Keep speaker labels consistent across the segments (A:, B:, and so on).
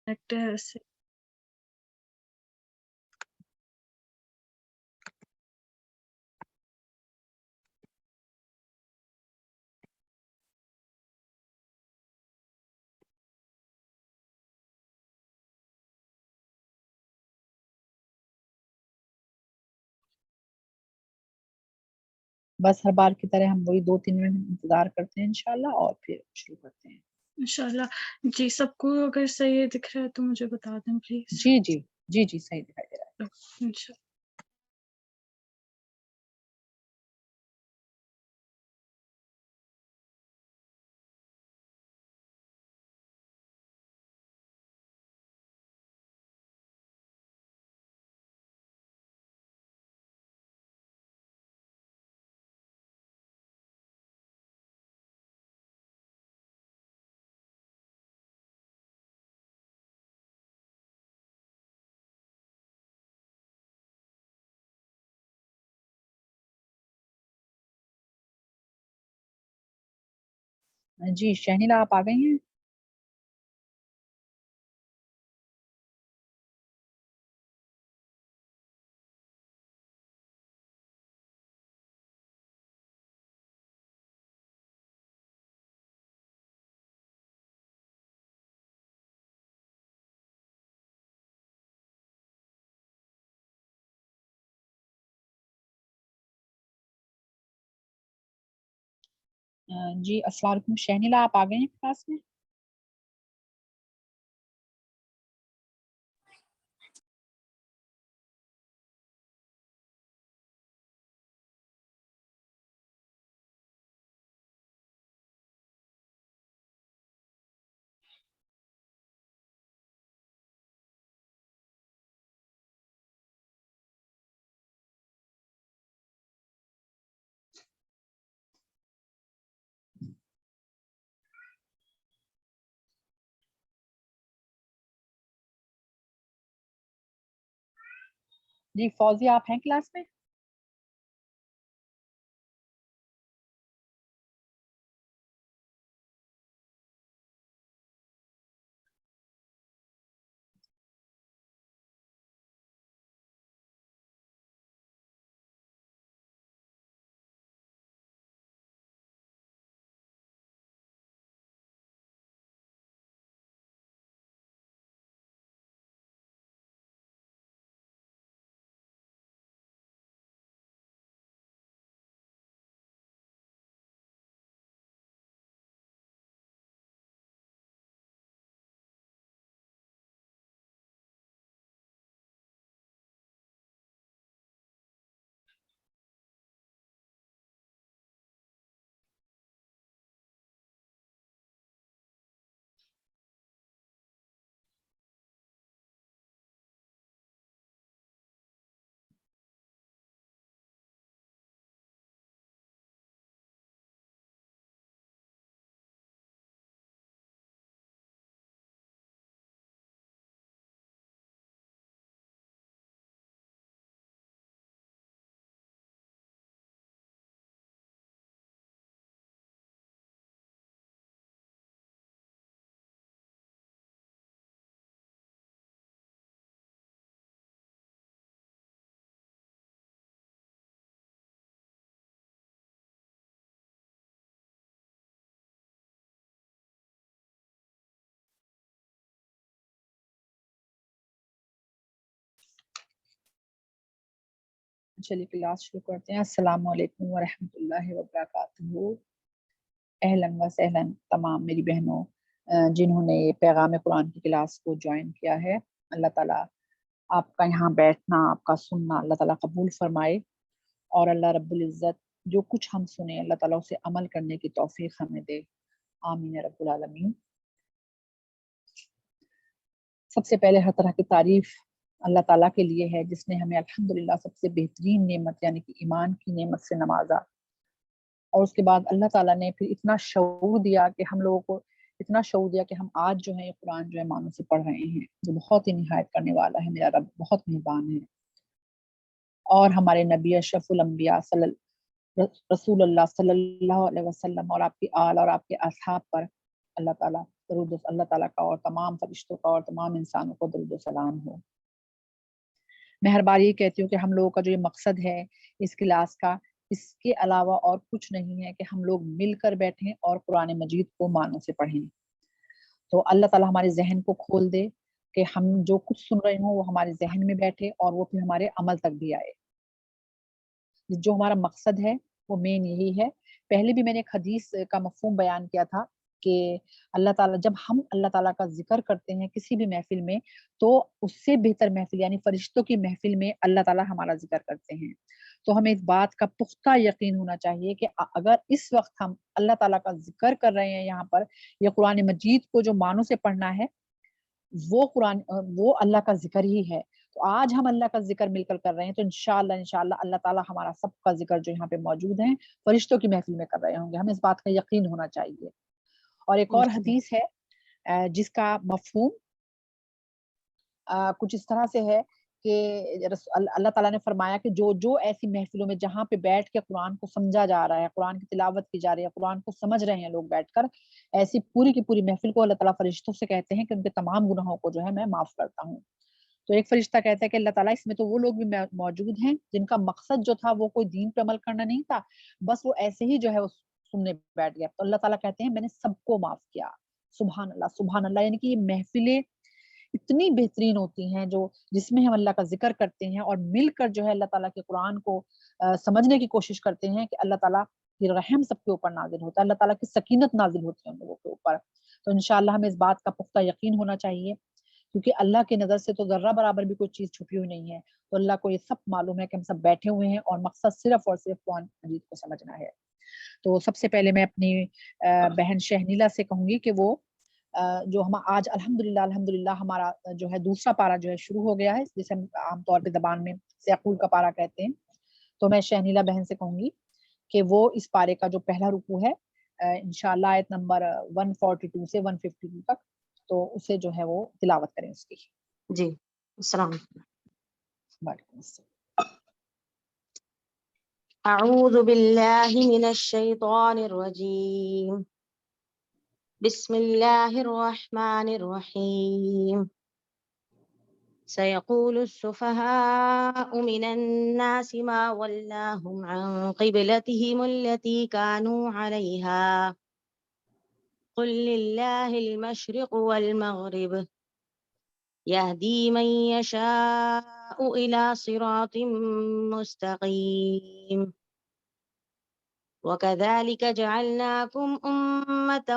A: Act ہے ایسے.
B: بس ہر بار کی طرح ہم وہی 2-3 منٹ انتظار کرتے ہیں انشاءاللہ اور پھر شروع کرتے ہیں
A: انشاءاللہ. جی سب کو اگر صحیح دکھ رہا ہے تو مجھے بتا دیں پلیز.
B: جی جی جی جی صحیح دکھائی دے رہا ہے.
A: انشاءاللہ.
B: جی شہنیلا آپ آ گئی ہیں؟ جی السلام علیکم شہنیلا آپ آ گئی ہیں کلاس میں؟ جی فوزیہ آپ ہیں کلاس میں؟ چلیے کلاس شروع کرتے ہیں. السلام علیکم ورحمۃ اللہ وبرکاتہ. اہلاً و سہلاً تمام میری بہنوں جنہوں نے یہ پیغام قرآن کی کلاس کو جوائن کیا ہے. اللہ تعالیٰ آپ کا یہاں بیٹھنا آپ کا سننا اللہ تعالیٰ قبول فرمائے اور اللہ رب العزت جو کچھ ہم سنیں اللہ تعالیٰ اسے عمل کرنے کی توفیق ہمیں دے. آمین یا رب العالمین. سب سے پہلے ہر طرح کی تعریف اللہ تعالیٰ کے لیے ہے جس نے ہمیں الحمدللہ سب سے بہترین نعمت یعنی کہ ایمان کی نعمت سے نوازا. اور اس کے بعد اللہ تعالیٰ نے پھر اتنا شعور دیا کہ ہم لوگوں کو اتنا شعور دیا کہ ہم آج جو ہے یہ قرآن جو ہے معنوں سے پڑھ رہے ہیں جو بہت ہی نہایت کرنے والا ہے. میرا رب بہت مہربان ہے. اور ہمارے نبی اشرف الانبیاء رسول اللہ صلی اللہ علیہ وسلم اور آپ کی آل اور آپ کے اصحاب پر اللہ تعالیٰ درود اللہ تعالیٰ کا اور تمام فرشتوں کا اور تمام انسانوں کو درود و سلام ہو۔ میں ہر بار یہ کہتی ہوں کہ ہم لوگوں کا جو یہ مقصد ہے اس کلاس کا، اس کے علاوہ اور کچھ نہیں ہے کہ ہم لوگ مل کر بیٹھیں اور قرآن مجید کو معنوں سے پڑھیں۔ تو اللہ تعالیٰ ہمارے ذہن کو کھول دے کہ ہم جو کچھ سن رہے ہوں وہ ہمارے ذہن میں بیٹھے اور وہ پھر ہمارے عمل تک بھی آئے۔ جو ہمارا مقصد ہے وہ مین یہی ہے۔ پہلے بھی میں نے ایک حدیث کا مفہوم بیان کیا تھا کہ اللہ تعالیٰ جب ہم اللہ تعالیٰ کا ذکر کرتے ہیں کسی بھی محفل میں، تو اس سے بہتر محفل یعنی فرشتوں کی محفل میں اللہ تعالیٰ ہمارا ذکر کرتے ہیں۔ تو ہمیں اس بات کا پختہ یقین ہونا چاہیے کہ اگر اس وقت ہم اللہ تعالیٰ کا ذکر کر رہے ہیں یہاں پر، یہ قرآن مجید کو جو معنوں سے پڑھنا ہے وہ اللہ کا ذکر ہی ہے۔ تو آج ہم اللہ کا ذکر مل کر رہے ہیں تو انشاءاللہ اللہ تعالیٰ ہمارا سب کا ذکر جو یہاں پہ موجود ہیں فرشتوں کی محفل میں کر رہے ہوں گے۔ ہمیں اس بات کا یقین ہونا چاہیے۔ اور ایک اور حدیث ہے جس کا مفہوم کچھ اس طرح سے ہے کہ اللہ تعالیٰ نے فرمایا کہ جو ایسی محفلوں میں جہاں پہ بیٹھ کے قرآن کو سمجھا جا رہا ہے، قرآن کی تلاوت کی جا رہی ہے، قرآن کو سمجھ رہے ہیں لوگ بیٹھ کر، ایسی پوری کی پوری محفل کو اللہ تعالیٰ فرشتوں سے کہتے ہیں کہ ان کے تمام گناہوں کو جو ہے میں معاف کرتا ہوں۔ تو ایک فرشتہ کہتا ہے کہ اللہ تعالیٰ اس میں تو وہ لوگ بھی موجود ہیں جن کا مقصد جو تھا وہ کوئی دین پہ عمل کرنا نہیں تھا، بس وہ ایسے ہی جو ہے وہ سننے بیٹھ گیا۔ تو اللہ تعالیٰ کہتے ہیں میں نے سب کو معاف کیا۔ سبحان اللہ سبحان اللہ، یعنی کہ یہ محفلیں اتنی بہترین ہوتی ہیں جس میں ہم اللہ کا ذکر کرتے ہیں اور مل کر جو ہے اللہ تعالیٰ کے قرآن کو سمجھنے کی کوشش کرتے ہیں کہ اللہ تعالیٰ کی رحم سب کے اوپر نازل ہوتا ہے، اللہ تعالیٰ کی سکینت نازل ہوتی ہے ان لوگوں کے اوپر۔ تو انشاءاللہ ہمیں اس بات کا پختہ یقین ہونا چاہیے، کیونکہ اللہ کی نظر سے تو ذرہ برابر بھی کوئی چیز چھپی ہوئی نہیں ہے۔ تو اللہ کو یہ سب معلوم ہے کہ ہم سب بیٹھے ہوئے ہیں اور مقصد صرف اور صرف قرآن مجید کو سمجھنا ہے۔ تو سب سے پہلے میں اپنی بہن شہنیلا سے کہوں گی کہ وہ جو ہم آج الحمدللہ ہمارا جو ہے دوسرا پارہ جو ہے شروع ہو گیا ہے، جسے ہم عام طور پہ زبان میں سیقول کا پارہ کہتے ہیں۔ تو میں شہنیلا بہن سے کہوں گی کہ وہ اس پارے کا جو پہلا رکوع ہے انشاءاللہ آیت نمبر 142 سے 152 تک، تو اسے جو ہے وہ تلاوت کریں اس کی۔
C: جی السلام علیکم۔
B: وعلیکم السلام۔
C: اعوذ باللہ من الشیطان الرجیم، بسم اللہ الرحمن الرحیم۔ سيقول السفهاء من الناس ما ولاهم عن قبلتهم التي كانوا عليها قل لله المشرق والمغرب يهدي من يشاء إلى صراط مستقيم وكذلك جعلناكم أمة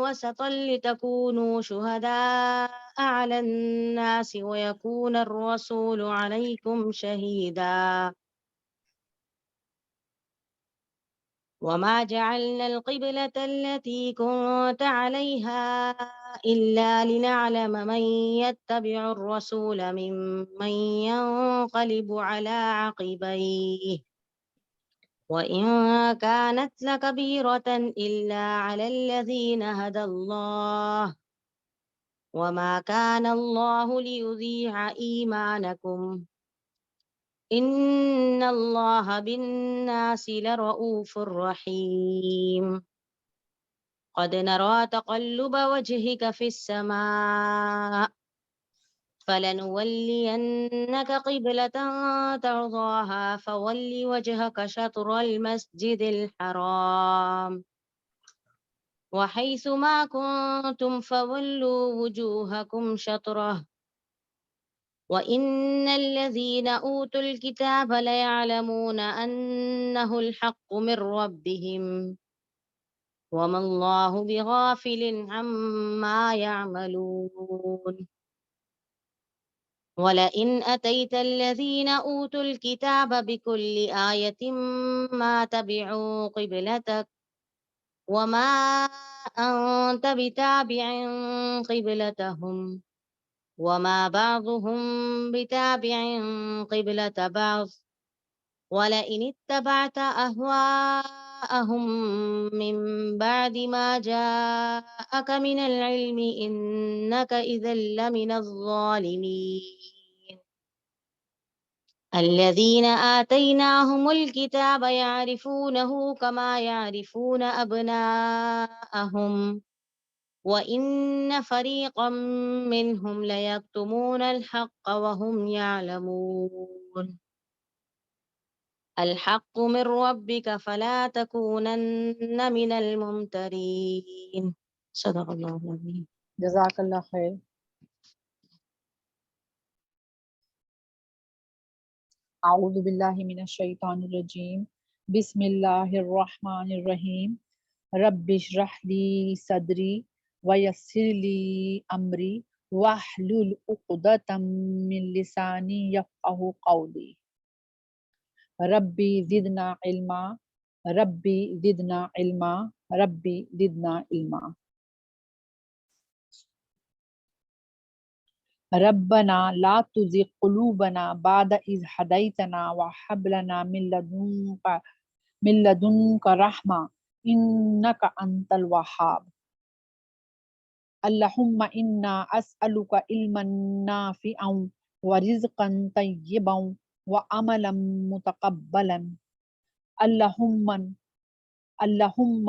C: وسطا لتكونوا شهداء على الناس ويكون الرسول عليكم شهيدا وما جعلنا القبلة التي كنت عليها إلا لنعلم من يتبع الرسول ممن ينقلب على عقبيه وإن كانت لكبيرة إلا على الذين هدى الله وما كان الله ليضيع إيمانكم إن الله بالناس لرؤوف رحيم قد نرى تقلب وجهك في السماء فلنولينك قبلة ترضاها فول وجهك شطر المسجد الحرام وحيث ما كنتم فولوا وجوهكم شطره وإن الذين أوتوا الكتاب ليعلمون أنه الحق من ربهم وما الله بغافل عما يعملون ولئن أتيت الذين أوتوا الكتاب بكل آية ما تبعوا قبلتك وما أنت بتابع قبلتهم وما بعضهم بتابع قبلة بعض ولئن اتبعت أهواءهم من بعد ما جاءك من العلم إنك إذا لمن الظالمين الذين آتيناهم الكتاب يعرفونه كما يعرفون أبناءهم وَإِنَّ فَرِيقًا مِّنْهُمْ لَيَكْتُمُونَ الْحَقَّ وَهُمْ يَعْلَمُونَ الْحَقُّ مِنْ رَبِّكَ فَلَا تَكُونَنَّ مِنَ الْمُمْتَرِينَ صدق اللہ العظیم.
B: جزاک اللہ خیر. اعوذ باللہ من الشیطان الرجیم. بسم اللہ الرحمن الرحیم. رب اشرح لی صدری ویسر لی امری واحلل عقدۃ من لسانی یفقہوا قولی. ربی زدنا علما ربی زدنا علما ربی زدنا علما. ربنا لا تزغ قلوبنا بعد إذ هديتنا وهب لنا من لدنك رحمة إنك أنت الوهاب. اللهم إنا أسألك علما نافعا ورزقا طيبا وعملا متقبلا. اللهم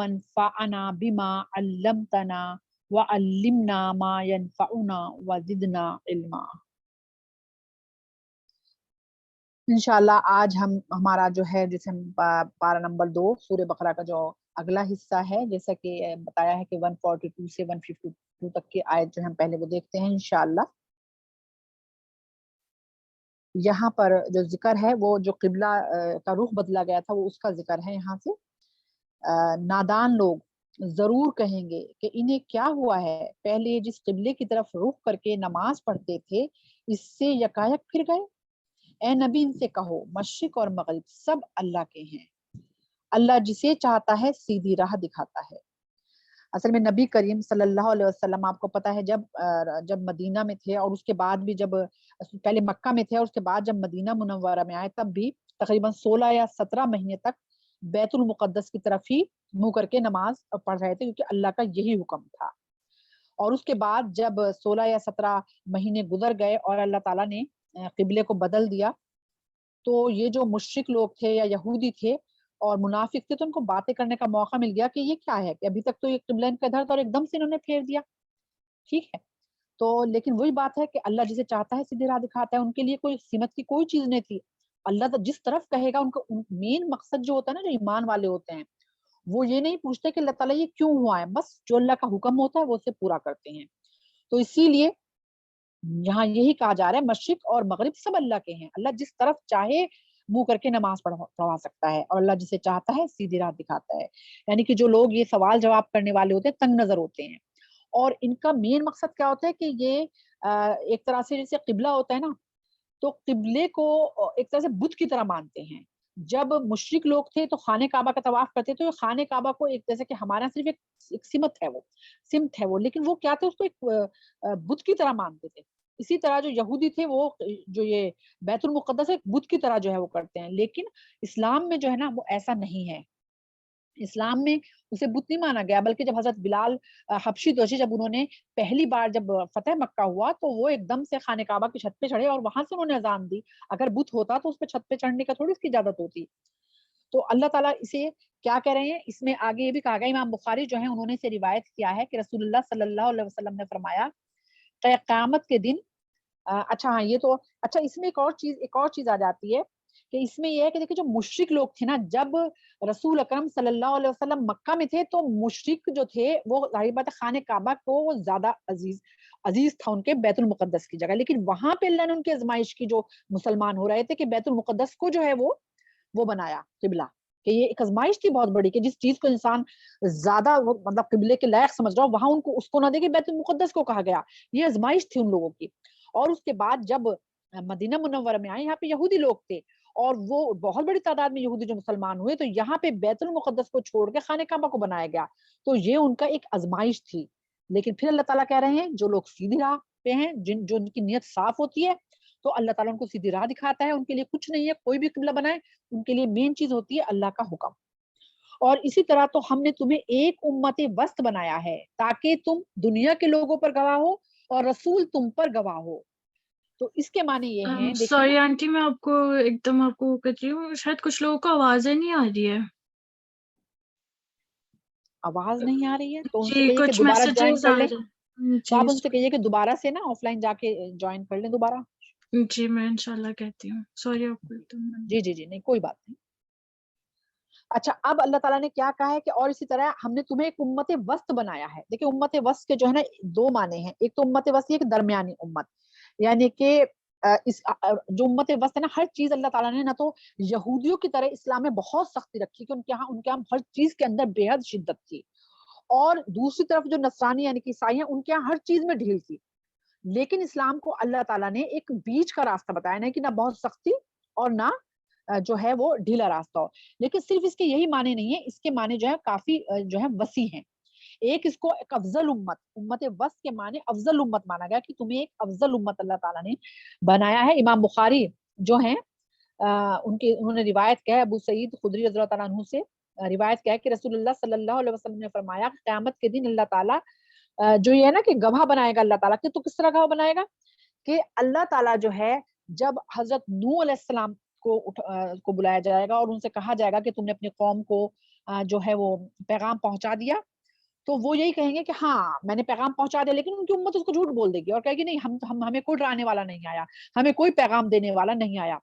B: انفعنا بما علمتنا وعلمنا ما ينفعنا وزدنا علما. انشاءاللہ آج ہمارا جو ہے جسے پارہ نمبر 2 سورہ بقرہ کا جو اگلا حصہ ہے، جیسا کہ بتایا ہے کہ 142 سے 152 تک کی آیت جو ہم پہلے وہ دیکھتے ہیں انشاءاللہ. یہاں پر جو ذکر ہے وہ جو قبلہ کا رخ بدلا گیا تھا وہ اس کا ذکر ہے. یہاں سے نادان لوگ ضرور کہیں گے کہ انہیں کیا ہوا ہے، پہلے جس قبلے کی طرف رخ کر کے نماز پڑھتے تھے اس سے یکایک پھر گئے. اے نبی ان سے کہو مشرق اور مغرب سب اللہ کے ہیں، اللہ جسے چاہتا ہے سیدھی راہ دکھاتا ہے. اصل میں نبی کریم صلی اللہ علیہ وسلم آپ کو پتا ہے جب مدینہ میں تھے اور اس کے بعد بھی جب پہلے مکہ میں تھے اور اس کے بعد جب مدینہ منورہ میں آئے تب بھی تقریباً 16 یا 17 مہینے تک بیت المقدس کی طرف ہی منہ کر کے نماز پڑھ رہے تھے کیونکہ اللہ کا یہی حکم تھا. اور اس کے بعد جب 16 یا 17 مہینے گزر گئے اور اللہ تعالیٰ نے قبلے کو بدل دیا تو یہ جو مشرک لوگ تھے یا یہودی تھے اور منافق تھے تو ان کو باتیں کرنے کا موقع مل گیا کہ یہ کیا ہے کہ ابھی تک تو یہ قبلہ ان کا ادھر تھا اور ایک دم سے انہوں نے پھیر دیا. ٹھیک ہے، تو لیکن وہی بات ہے کہ اللہ جسے چاہتا ہے سیدھی راہ دکھاتا ہے. ان کے لیے کوئی سمت کی کوئی چیز نہیں تھی. اللہ تو جس طرف کہے گا ان کا مین مقصد جو ہوتا ہے نا، جو ایمان والے ہوتے ہیں وہ یہ نہیں پوچھتے کہ اللہ تعالیٰ یہ کیوں ہوا ہے، بس جو اللہ کا حکم ہوتا ہے وہ اسے پورا کرتے ہیں. تو اسی لیے یہاں یہی کہا جا رہا ہے مشرق اور مغرب سب اللہ کے ہیں، اللہ جس طرف چاہے منہ کر کے نماز پڑھوا سکتا ہے اور اللہ جسے چاہتا ہے سیدھی راہ دکھاتا ہے. یعنی کہ جو لوگ یہ سوال جواب کرنے والے ہوتے ہیں تنگ نظر ہوتے ہیں اور ان کا مین مقصد کیا ہوتا ہے کہ یہ ایک طرح سے جیسے قبلہ ہوتا ہے نا تو قبلے کو ایک طرح سے بت کی طرح مانتے ہیں. جب مشرک لوگ تھے تو خانہ کعبہ کا طواف کرتے تو خانہ کعبہ کو ایک جیسے کہ ہمارا صرف ایک سمت ہے وہ لیکن وہ کیا تھے اس کو ایک بت کی طرح مانتے تھے. اسی طرح جو یہودی تھے وہ جو یہ بیت المقدس ایک بت کی طرح جو ہے وہ کرتے ہیں. لیکن اسلام میں جو ہے نا وہ ایسا نہیں ہے. اسلام میں اسے بت نہیں مانا گیا بلکہ جب حضرت بلال حبشی دوشی جب انہوں نے پہلی بار جب فتح مکہ ہوا تو وہ ایک دم سے خانہ کعبہ کی چھت پہ چڑھے اور وہاں سے انہوں نے اذان دی. اگر بت ہوتا تو اس پہ چھت پہ چڑھنے کا تھوڑی اس کی اجازت ہوتی. تو اللہ تعالیٰ اسے کیا کہہ رہے ہیں، اس میں آگے یہ بھی کہا گیا، امام بخاری جو ہے انہوں نے اسے روایت کیا ہے کہ رسول اللہ صلی اللہ علیہ وسلم نے فرمایا کہ قیامت کے دن اچھا ہاں یہ تو اچھا اس میں ایک اور چیز آ جاتی ہے کہ اس میں یہ ہے کہ دیکھیں جو مشرک لوگ تھے نا جب رسول اکرم صلی اللہ علیہ وسلم مکہ میں تھے تو مشرک جو تھے وہ ظاہر بات ہے خانہ کعبہ کو وہ زیادہ عزیز تھا ان کے بیت المقدس کی جگہ. لیکن وہاں پہ اللہ نے ان کی آزمائش کی جو مسلمان ہو رہے تھے کہ بیت المقدس کو جو ہے وہ بنایا قبلہ، کہ یہ ایک آزمائش تھی بہت بڑی کہ جس چیز کو انسان زیادہ مطلب قبلے کے لائق سمجھ رہا ہو وہاں ان کو اس کو نہ دے کے بیت المقدس کو کہا گیا. یہ آزمائش تھی ان لوگوں کی. اور اس کے بعد جب مدینہ منورہ میں آئے یہاں پہ یہودی لوگ تھے اور وہ بہت بڑی تعداد میں یہودی جو مسلمان ہوئے تو یہاں پہ بیت المقدس کو چھوڑ کے خانہ کعبہ کو بنایا گیا. تو یہ ان کا ایک آزمائش تھی. لیکن پھر اللہ تعالیٰ کہہ رہے ہیں جو لوگ سیدھی راہ پہ ہیں جو ان کی نیت صاف ہوتی ہے تو اللہ تعالیٰ ان کو سیدھی راہ دکھاتا ہے. ان کے لیے کچھ نہیں ہے کوئی بھی قبلہ بنائے، ان کے لیے مین چیز ہوتی ہے اللہ کا حکم. اور اسی طرح تو ہم نے تمہیں ایک امت وسط بنایا ہے تاکہ تم دنیا کے لوگوں پر گواہ ہو اور رسول تم پر گواہ ہو. تو اس کے معنی یہ ہیں
A: سوری آنٹی میں آپ کو ایک دم آپ کو کہتی ہوں شاید کچھ لوگوں کو آوازیں نہیں آ رہی ہے.
B: آواز نہیں آ رہی ہے تو ان سے
A: جی
B: کہیے کہ
A: کچھ
B: دوبارہ جوائن
A: میسجز
B: کر
A: آ
B: لیں.
A: رہے ہیں.
B: تو
A: جی
B: آپ ان سے کہیے کہ دوبارہ سے نا آف لائن جا کے جوائن کر لیں دوبارہ.
A: جی میں انشاءاللہ کہتی ہوں. سوری آپ کو
B: جی جی جی نہیں کوئی بات نہیں. اچھا اب اللہ تعالیٰ نے کیا کہا ہے کہ اور اسی طرح ہم نے تمہیں ایک امت وسط بنایا ہے. دیکھیں امت وسط کے جو ہے نا دو معنی ہیں. ایک تو امت وسط ایک درمیانی امت, یعنی کہ جو امت وسط ہے نا, ہر چیز اللہ تعالیٰ نے نہ تو یہودیوں کی طرح اسلام میں بہت سختی رکھی کہ ان کے یہاں ہر چیز کے اندر بے حد شدت تھی, اور دوسری طرف جو نصرانی یعنی کہ عیسائی ہیں ان کے یہاں ہر چیز میں ڈھیل تھی. لیکن اسلام کو اللہ تعالیٰ نے ایک بیچ کا راستہ بتایا, نہیں کہ نہ بہت سختی اور نہ جو ہے وہ ڈھیلا راستہ ہو. لیکن صرف اس کے یہی معنی نہیں ہے, اس کے معنی جو ہے کافی جو ہے وسیع ہیں. ایک اس کو ایک افضل امت وسط کے معنی افضل امت مانا گیا کہ تمہیں ایک افضل امت اللہ تعالیٰ نے بنایا ہے. امام بخاری جو ہیں انہوں نے روایت کیا ہے ابو سعید خدری رضی اللہ تعالیٰ عنہ سے روایت کیا ہے کہ رسول اللہ صلی اللہ علیہ وسلم نے فرمایا کہ قیامت کے دن اللہ تعالیٰ جو یہ ہے نا کہ گواہ بنائے گا اللہ تعالیٰ کہ تو کس طرح گواہ بنائے گا کہ اللہ تعالیٰ جو ہے جب حضرت نوح علیہ السلام کو بلایا جائے گا اور ان سے کہا جائے گا کہ تم نے اپنی قوم کو جو ہے وہ پیغام پہنچا دیا, تو وہ یہی کہیں گے کہ ہاں میں نے پیغام پہنچا دیا, لیکن ان کی امت اس کو جھوٹ بول دے گی اور کہے گی نہیں ہمیں کوئی ڈرانے والا نہیں آیا, ہمیں کوئی پیغام دینے والا نہیں آیا.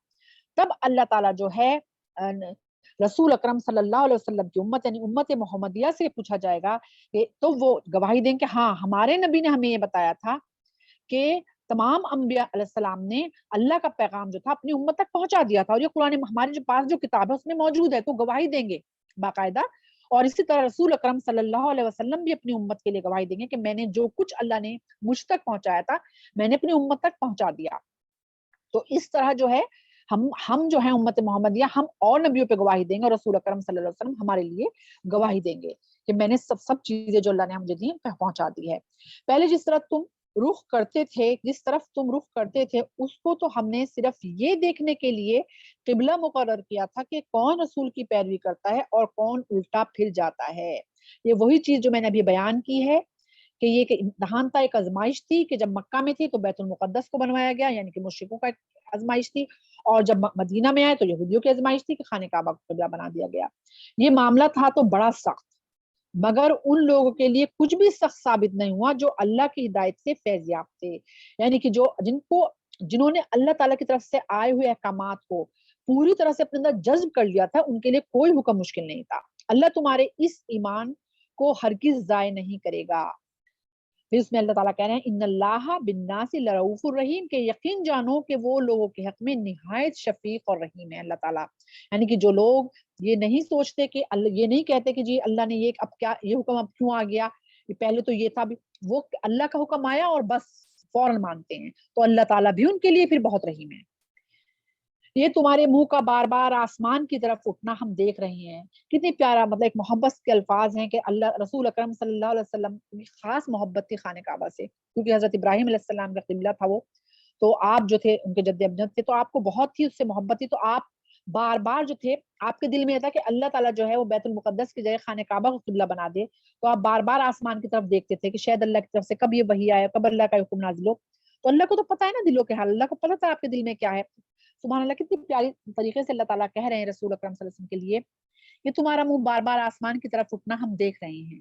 B: تب اللہ تعالیٰ جو ہے رسول اکرم صلی اللہ علیہ وسلم کی امت یعنی امت محمدیہ سے پوچھا جائے گا کہ تو وہ گواہی دیں کہ ہاں ہمارے نبی نے ہمیں یہ بتایا تھا کہ تمام انبیاء علیہ السلام نے اللہ کا پیغام جو تھا اپنی امت تک پہنچا دیا تھا, اور یہ قرآن ہمارے جو پاس جو کتاب ہے اس میں موجود ہے, تو گواہی دیں گے باقاعدہ. اور اسی طرح رسول اکرم صلی اللہ علیہ وسلم بھی اپنی امت کے لیے گواہی دیں گے کہ میں نے جو کچھ اللہ نے مجھ تک پہنچایا تھا میں نے اپنی امت تک پہنچا دیا. تو اس طرح جو ہے ہم جو ہیں امت محمدیہ ہم اور نبیوں پہ گواہی دیں گے, اور رسول اکرم صلی اللہ علیہ وسلم ہمارے لیے گواہی دیں گے کہ میں نے سب چیزیں جو اللہ نے مجھے دی پہنچا دی ہے. پہلے جس طرح تم رخ کرتے تھے, جس طرف تم رخ کرتے تھے اس کو تو ہم نے صرف یہ دیکھنے کے لیے قبلہ مقرر کیا تھا کہ کون رسول کی پیروی کرتا ہے اور کون الٹا پھر جاتا ہے. یہ وہی چیز جو میں نے ابھی بیان کی ہے کہ یہ ایک امتحان تھا, ایک آزمائش تھی کہ جب مکہ میں تھی تو بیت المقدس کو بنوایا گیا یعنی کہ مشرکوں کا ایک آزمائش تھی, اور جب مدینہ میں آئے تو یہودیوں کی آزمائش تھی کہ خانہ کعبہ کو قبلہ بنا دیا گیا. یہ معاملہ تھا تو بڑا سخت, مگر ان لوگوں کے لیے کچھ بھی سخت ثابت نہیں ہوا جو اللہ کی ہدایت سے فیض یاب تھے, یعنی کہ جنہوں نے اللہ تعالیٰ کی طرف سے آئے ہوئے احکامات کو پوری طرح سے اپنے اندر جذب کر لیا تھا, ان کے لیے کوئی حکم مشکل نہیں تھا. اللہ تمہارے اس ایمان کو ہرگز ضائع نہیں کرے گا. پھر اس میں اللہ تعالیٰ کہہ رہے ہیں ان اللہ بالناس لرؤوف الرحیم, کہ یقین جانو کہ وہ لوگوں کے حق میں نہایت شفیق اور رحیم ہے اللہ تعالیٰ. یعنی کہ جو لوگ یہ نہیں سوچتے کہ یہ نہیں کہتے کہ جی اللہ نے یہ اب کیا یہ حکم اب کیوں آ گیا, پہلے تو یہ تھا, وہ اللہ کا حکم آیا اور بس فوراً مانتے ہیں, تو اللہ تعالیٰ بھی ان کے لیے پھر بہت رحیم ہے. یہ تمہارے منہ کا بار بار آسمان کی طرف اٹھنا ہم دیکھ رہے ہیں, کتنی پیارا مطلب ایک محبت کے الفاظ ہیں کہ اللہ رسول اکرم صلی اللہ علیہ وسلم کی خاص محبت تھی خانہ کعبہ سے, کیونکہ حضرت ابراہیم علیہ السلام کا قبلہ تھا وہ, تو آپ جو تھے ان کے جد امجد تھے, تو آپ کو بہت تھی اس سے محبت تھی, تو آپ بار بار جو تھے آپ کے دل میں یہ تھا کہ اللہ تعالیٰ جو ہے وہ بیت المقدس کی جگہ خانہ کعبہ کو قبلہ بنا دے, تو آپ بار بار آسمان کی طرف دیکھتے تھے کہ شاید اللہ کی طرف سے کب یہ وحی آئے, کب اللہ کا حکم نازل ہو. تو اللہ کو تو پتا ہے نا دلوں کے حال, اللہ کو پتا تھا آپ کے دل میں کیا ہے. سبحان اللہ, کتنی پیاری طریقے سے اللہ تعالیٰ کہہ رہے ہیں رسول اکرم صلی اللہ علیہ وسلم کے لیے کہ تمہارا منہ بار بار آسمان کی طرف اٹھنا ہم دیکھ رہے ہیں,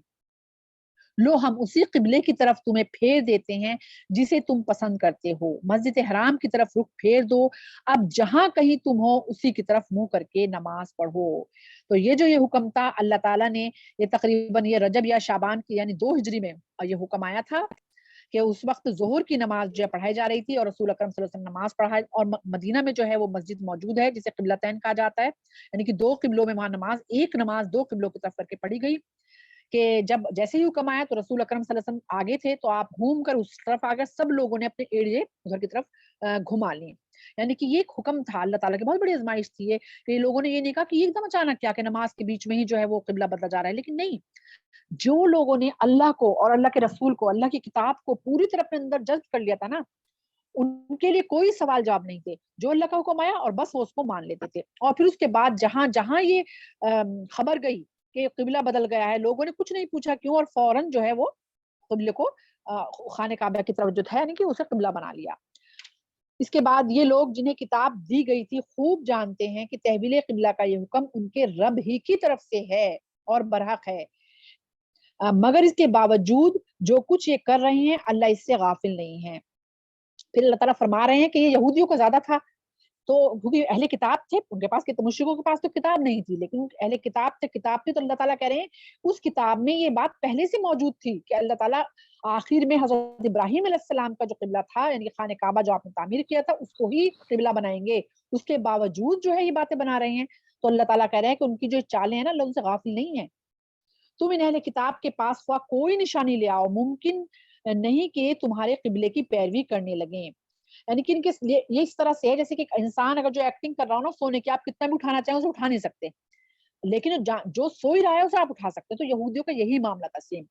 B: لو ہم اسی قبلے کی طرف تمہیں پھیر دیتے ہیں جسے تم پسند کرتے ہو, مسجد حرام کی طرف رخ پھیر دو, اب جہاں کہیں تم ہو اسی کی طرف منہ کر کے نماز پڑھو. تو یہ جو یہ حکم تھا اللہ تعالیٰ نے, یہ تقریباً یہ رجب یا شعبان کی یعنی 2 ہجری میں یہ حکم آیا تھا کہ اس وقت ظہر کی نماز جو ہے پڑھائی جا رہی تھی, اور رسول اکرم صلی اللہ علیہ وسلم نماز پڑھائے, اور مدینہ میں جو ہے وہ مسجد موجود ہے جسے قبلتین کہا جاتا ہے, یعنی کہ 2 قبلوں میں وہاں ایک نماز 2 قبلوں کی طرف کر کے پڑھی گئی. کہ جب جیسے ہی حکم آیا تو رسول اکرم صلی اللہ علیہ وسلم آگے تھے, تو آپ گھوم کر اس طرف آ گئے, سب لوگوں نے اپنے ایڑے ادھر کی طرف گھما لی. یعنی کہ یہ ایک حکم تھا اللہ تعالیٰ کی, بہت بڑی آزمائش تھی یہ, کہ لوگوں نے یہ نہیں کہا کہ یہ ایک دم اچانک کیا کہ نماز کے بیچ میں ہی جو ہے وہ قبلہ بدلا جا رہا ہے, لیکن نہیں, جو لوگوں نے اللہ کو اور اللہ کے رسول کو اللہ کی کتاب کو پوری طرح اپنے اندر جذب کر لیا تھا نا, ان کے لیے کوئی سوال جواب نہیں تھے, جو اللہ کا حکم آیا اور بس وہ اس کو مان لیتے تھے. اور پھر اس کے بعد جہاں جہاں یہ خبر گئی کہ قبلہ بدل گیا ہے, لوگوں نے کچھ نہیں پوچھا کیوں, اور فوراً جو ہے وہ قبلے کو خانہ کعبہ کی طرف جو تھا یعنی کہ اسے قبلہ بنا لیا. اس کے بعد یہ لوگ جنہیں کتاب دی گئی تھی خوب جانتے ہیں کہ تحویل قبلہ کا یہ حکم ان کے رب ہی کی طرف سے ہے اور برحق ہے, مگر اس کے باوجود جو کچھ یہ کر رہے ہیں اللہ اس سے غافل نہیں ہے. پھر اللہ تعالیٰ فرما رہے ہیں کہ یہ یہودیوں کا زیادہ تھا، تو کیونکہ اہل کتاب تھے ان کے پاس، مشرکوں کے پاس تو کتاب نہیں تھی، لیکن اہل کتاب تھے، کتاب تھی، تو اللہ تعالیٰ کہہ رہے ہیں اس کتاب میں یہ بات پہلے سے موجود تھی کہ اللہ تعالیٰ آخر میں حضرت ابراہیم علیہ السلام کا جو قبلہ تھا، یعنی خانہ کعبہ جو آپ نے تعمیر کیا تھا، اس کو ہی قبلہ بنائیں گے. اس کے باوجود جو ہے یہ باتیں بنا رہے ہیں. تو اللہ تعالیٰ کہہ رہے ہیں کہ ان کی جو چالیں ہیں نا، اللہ ان سے غافل نہیں ہے. تم ان اہل کتاب کے پاس خواہ کوئی نشانی لے آؤ، ممکن نہیں کہ تمہارے قبلے کی پیروی کرنے لگیں. یعنی کہ ان کے یہ اس طرح سے ہے جیسے کہ ایک انسان اگر جو ایکٹنگ کر رہا ہو نا سونے کی، آپ کتنا بھی اٹھانا چاہیں اسے اٹھا نہیں سکتے، لیکن جو سو ہی رہا ہے اسے آپ اٹھا سکتے. تو یہودیوں کا یہی معاملہ تھا سیم،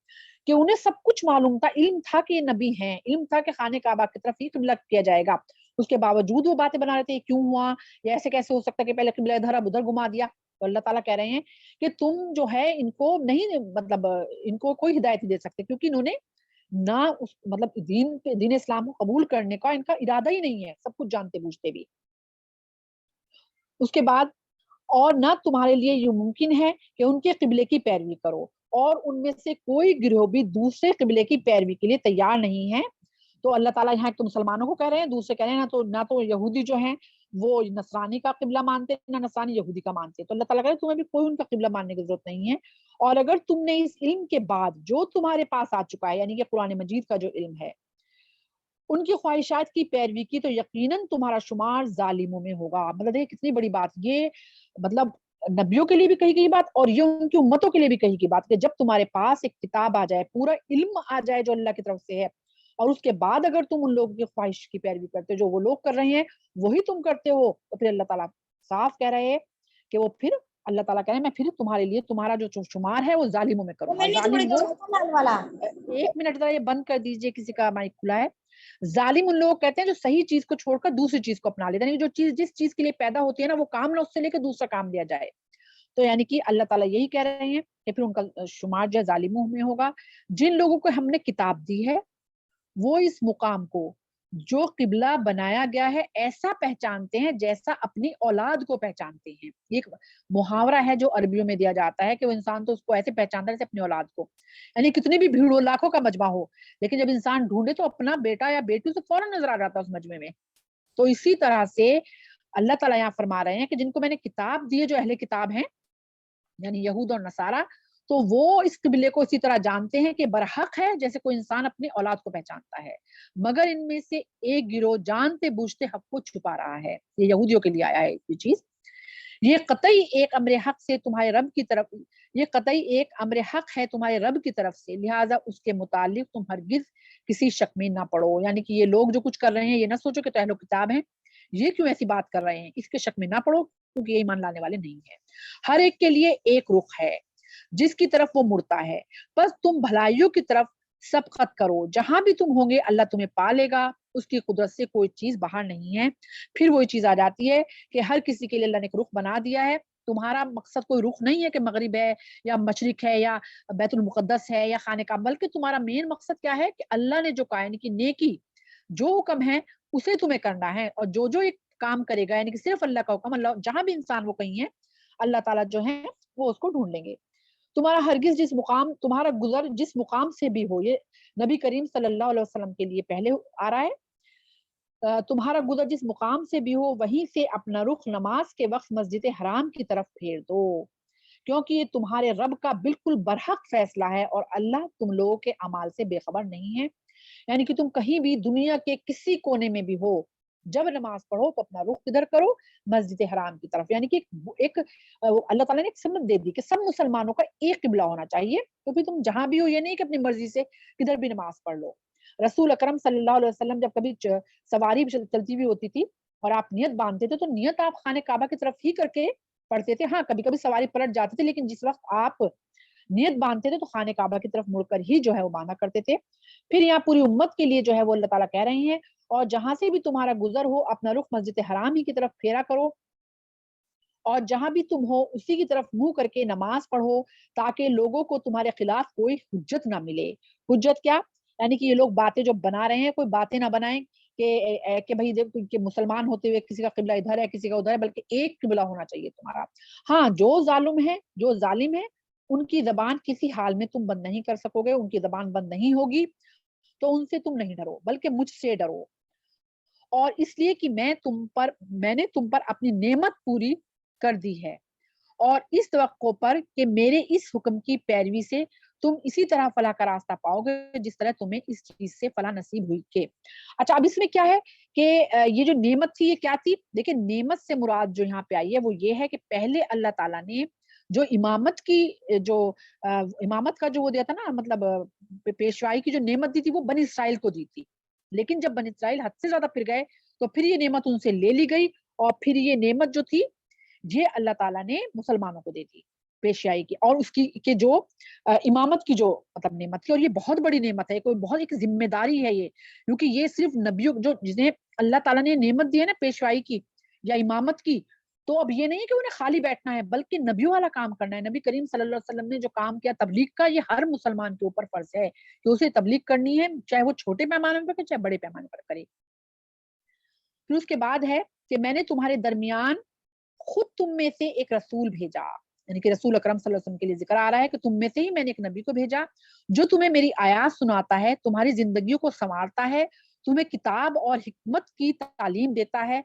B: کہ انہیں سب کچھ معلوم تھا، علم تھا کہ یہ نبی ہیں، علم تھا کہ خانہ کعبہ کی طرف ہی قبلہ کیا جائے گا. اس کے باوجود وہ باتیں بنا رہے تھے کیوں ہوا، یا ایسے کیسے ہو سکتا ہے کہ پہلے قبلہ ادھر اب ادھر گھما دیا. تو اللہ تعالیٰ کہہ رہے ہیں کہ تم جو ہے ان کو نہیں، مطلب ان کو کوئی ہدایت نہیں دے سکتے، کیونکہ انہوں نے نہ اس مطلب دین اسلام کو قبول کرنے کا ان کا ارادہ ہی نہیں ہے، سب کچھ جانتے بوجھتے بھی. اس کے بعد اور نہ تمہارے لیے یہ ممکن ہے کہ ان کے قبلے کی پیروی کرو، اور ان میں سے کوئی گروہ بھی دوسرے قبلے کی پیروی کے لیے تیار نہیں ہے. تو اللہ تعالیٰ یہاں تو مسلمانوں کو کہہ رہے ہیں، دوسرے کہہ رہے ہیں نہ تو یہودی جو ہیں وہ نصرانی کا قبلہ مانتے، نہ نصرانی یہودی کا مانتے. تو اللہ تعالیٰ کہہ رہے ہیں تمہیں بھی کوئی ان کا قبلہ ماننے کی ضرورت نہیں ہے. اور اگر تم نے اس علم کے بعد جو تمہارے پاس آ چکا ہے، یعنی کہ قرآن مجید کا جو علم ہے، ان کی خواہشات کی پیروی کی، تو یقیناً تمہارا شمار ظالموں میں ہوگا. مطلب یہ کتنی بڑی بات، یہ مطلب نبیوں کے لیے بھی کہی گئی بات اور یہ ان کی امتوں کے لیے بھی کہی گئی بات، کہ جب تمہارے پاس ایک کتاب آ جائے، پورا علم آ جائے جو اللہ کی طرف سے ہے، اور اس کے بعد اگر تم ان لوگوں کی خواہش کی پیروی کرتے ہو، جو وہ لوگ کر رہے ہیں وہی تم کرتے ہو، تو پھر اللہ تعالیٰ صاف کہہ رہے ہیں کہ وہ پھر اللہ تعالیٰ کہہ رہے ہیں میں پھر تمہارے لیے تمہارا جو شمار ہے وہ ظالموں میں کروں گا. ظالم وہ، ایک منٹ ذرا یہ بند کر دیجئے، کسی کا مائک کھلا ہے. ظالم ان لوگ کہتے ہیں جو صحیح چیز کو چھوڑ کر دوسری چیز کو اپنا لیتے ہیں، جو چیز جس چیز کے لیے پیدا ہوتی ہے نا وہ کام نہ اس سے لے کے دوسرا کام لیا جائے. تو یعنی کہ اللہ تعالیٰ یہی کہہ رہے ہیں کہ پھر ان کا شمار جو ہے ظالموں میں ہوگا. جن لوگوں کو ہم نے کتاب دی ہے وہ اس مقام کو جو قبلہ بنایا گیا ہے ایسا پہچانتے ہیں جیسا اپنی اولاد کو پہچانتے ہیں. یہ ایک محاورہ ہے جو عربیوں میں دیا جاتا ہے کہ وہ انسان تو اس کو ایسے پہچانتا ہے جیسے اپنی اولاد کو. یعنی کتنی بھی بھیڑ ہو، لاکھوں کا مجمع ہو، لیکن جب انسان ڈھونڈے تو اپنا بیٹا یا بیٹی سے فوراً نظر آ جاتا ہے اس مجمع میں. تو اسی طرح سے اللہ تعالیٰ یہاں فرما رہے ہیں کہ جن کو میں نے کتاب دی ہے، جو اہل کتاب ہیں یعنی یہود اور نصارہ، تو وہ اس قبلے کو اسی طرح جانتے ہیں کہ برحق ہے جیسے کوئی انسان اپنی اولاد کو پہچانتا ہے، مگر ان میں سے ایک گروہ جانتے بوجھتے حق کو چھپا رہا ہے. یہ یہودیوں کے لیے آیا ہے یہ چیز. یہ قطعی ایک امر حق سے تمہارے رب کی طرف، یہ قطعی ایک امر حق ہے تمہارے رب کی طرف سے، لہٰذا اس کے متعلق تم ہرگز کسی شک میں نہ پڑو. یعنی کہ یہ لوگ جو کچھ کر رہے ہیں یہ نہ سوچو کہ تو اہل کتاب ہیں، یہ کیوں ایسی بات کر رہے ہیں، اس کے شک میں نہ پڑو، کیونکہ یہ ایمان لانے والے نہیں ہیں. ہر ایک کے لیے ایک رخ ہے جس کی طرف وہ مڑتا ہے، بس تم بھلائیوں کی طرف سبقت کرو، جہاں بھی تم ہوں گے اللہ تمہیں پا لے گا، اس کی قدرت سے کوئی چیز باہر نہیں ہے. پھر وہی چیز آ جاتی ہے کہ ہر کسی کے لیے اللہ نے ایک رخ بنا دیا ہے. تمہارا مقصد کوئی رخ نہیں ہے کہ مغرب ہے یا مشرق ہے یا بیت المقدس ہے یا خانہ کعبہ، بلکہ تمہارا مین مقصد کیا ہے کہ اللہ نے جو کہا یعنی کہ نیکی جو حکم ہے اسے تمہیں کرنا ہے، اور جو ایک کام کرے گا یعنی کہ صرف اللہ کا حکم، اللہ جہاں بھی انسان وہ کہیں ہے اللہ تعالیٰ جو ہے وہ اس کو ڈھونڈ لیں گے. تمہارا ہرگز جس مقام، تمہارا گزر جس مقام سے بھی ہو، یہ نبی کریم صلی اللہ علیہ وسلم کے لیے پہلے آ رہا ہے، تمہارا گزر جس مقام سے بھی ہو وہیں سے اپنا رخ نماز کے وقت مسجد حرام کی طرف پھیر دو، کیونکہ یہ تمہارے رب کا بالکل برحق فیصلہ ہے اور اللہ تم لوگوں کے اعمال سے بے خبر نہیں ہے. یعنی کہ تم کہیں بھی دنیا کے کسی کونے میں بھی ہو، جب نماز پڑھو تو اپنا رخ کدھر کرو، مسجد حرام کی طرف. یعنی کہ ایک اللہ تعالیٰ نے ایک سنت دے دی کہ سب مسلمانوں کا ایک قبلہ ہونا چاہیے، تو پھر تم جہاں بھی ہو یہ نہیں کہ اپنی مرضی سے کدھر بھی نماز پڑھ لو. رسول اکرم صلی اللہ علیہ وسلم جب کبھی سواری چلتی ہوئی ہوتی تھی اور آپ نیت باندھتے تھے تو نیت آپ خانہ کعبہ کی طرف ہی کر کے پڑھتے تھے. ہاں کبھی کبھی سواری پلٹ جاتی تھی، لیکن جس وقت آپ نیت باندھتے تھے تو خانہ کعبہ کی طرف مڑ کر ہی جو ہے وہ باندھا کرتے تھے. پھر یہاں پوری امت کے لیے جو ہے وہ اللہ تعالیٰ کہہ رہے ہیں اور جہاں سے بھی تمہارا گزر ہو اپنا رخ مسجد حرام ہی کی طرف پھیرا کرو، اور جہاں بھی تم ہو اسی کی طرف منہ کر کے نماز پڑھو، تاکہ لوگوں کو تمہارے خلاف کوئی حجت نہ ملے. حجت کیا؟ یعنی کہ یہ لوگ باتیں جو بنا رہے ہیں کوئی باتیں نہ بنائیں کہ بھائی کہ مسلمان ہوتے ہوئے کسی کا قبلہ ادھر ہے کسی کا ادھر ہے، بلکہ ایک قبلہ ہونا چاہیے تمہارا. ہاں جو ظالم ہے جو ظالم ہے ان کی زبان کسی حال میں تم بند نہیں کر سکو گے، ان کی زبان بند نہیں ہوگی، تو ان سے تم نہیں ڈرو بلکہ مجھ سے ڈرو، اور اس لیے کہ میں نے تم پر اپنی نعمت پوری کر دی ہے، اور اس توقع پر کہ میرے اس حکم کی پیروی سے تم اسی طرح فلاح کا راستہ پاؤ گے جس طرح تمہیں اس چیز سے فلاح نصیب ہوئی کہ اچھا اب اس میں کیا ہے کہ یہ جو نعمت تھی یہ کیا تھی؟ دیکھیں نعمت سے مراد جو یہاں پہ آئی ہے وہ یہ ہے کہ پہلے اللہ تعالیٰ نے جو امامت کی جو امامت کا جو وہ دیا تھا نا، مطلب پیشوائی کی جو نعمت دی تھی وہ بنی اسرائیل کو دی تھی، لیکن جب بنی اسرائیل حد سے زیادہ پھر گئے تو پھر یہ نعمت ان سے لے لی گئی، اور پھر یہ نعمت جو تھی یہ اللہ تعالیٰ نے مسلمانوں کو دے دی پیشیائی کی، اور اس کی کہ جو امامت کی جو مطلب نعمت تھی، اور یہ بہت بڑی نعمت ہے، کوئی بہت ایک ذمہ داری ہے یہ، کیونکہ یہ صرف نبیوں جو جنہیں اللہ تعالیٰ نے نعمت دی ہے نا پیشوائی کی یا امامت کی، تو اب یہ نہیں ہے کہ انہیں خالی بیٹھنا ہے بلکہ نبیوں والا کام کرنا ہے۔ نبی کریم صلی اللہ علیہ وسلم نے جو کام کیا تبلیغ کا، یہ ہر مسلمان کے اوپر فرض ہے کہ اسے تبلیغ کرنی ہے، چاہے وہ چھوٹے پیمانے پر کرے چاہے بڑے پیمانے پر کرے۔ پھر اس کے بعد ہے کہ میں نے تمہارے درمیان خود تم میں سے ایک رسول بھیجا، یعنی کہ رسول اکرم صلی اللہ علیہ وسلم کے لیے ذکر آ رہا ہے کہ تم میں سے ہی میں نے ایک نبی کو بھیجا جو تمہیں میری آیات سناتا ہے، تمہاری زندگیوں کو سنوارتا ہے، تمہیں کتاب اور حکمت کی تعلیم دیتا ہے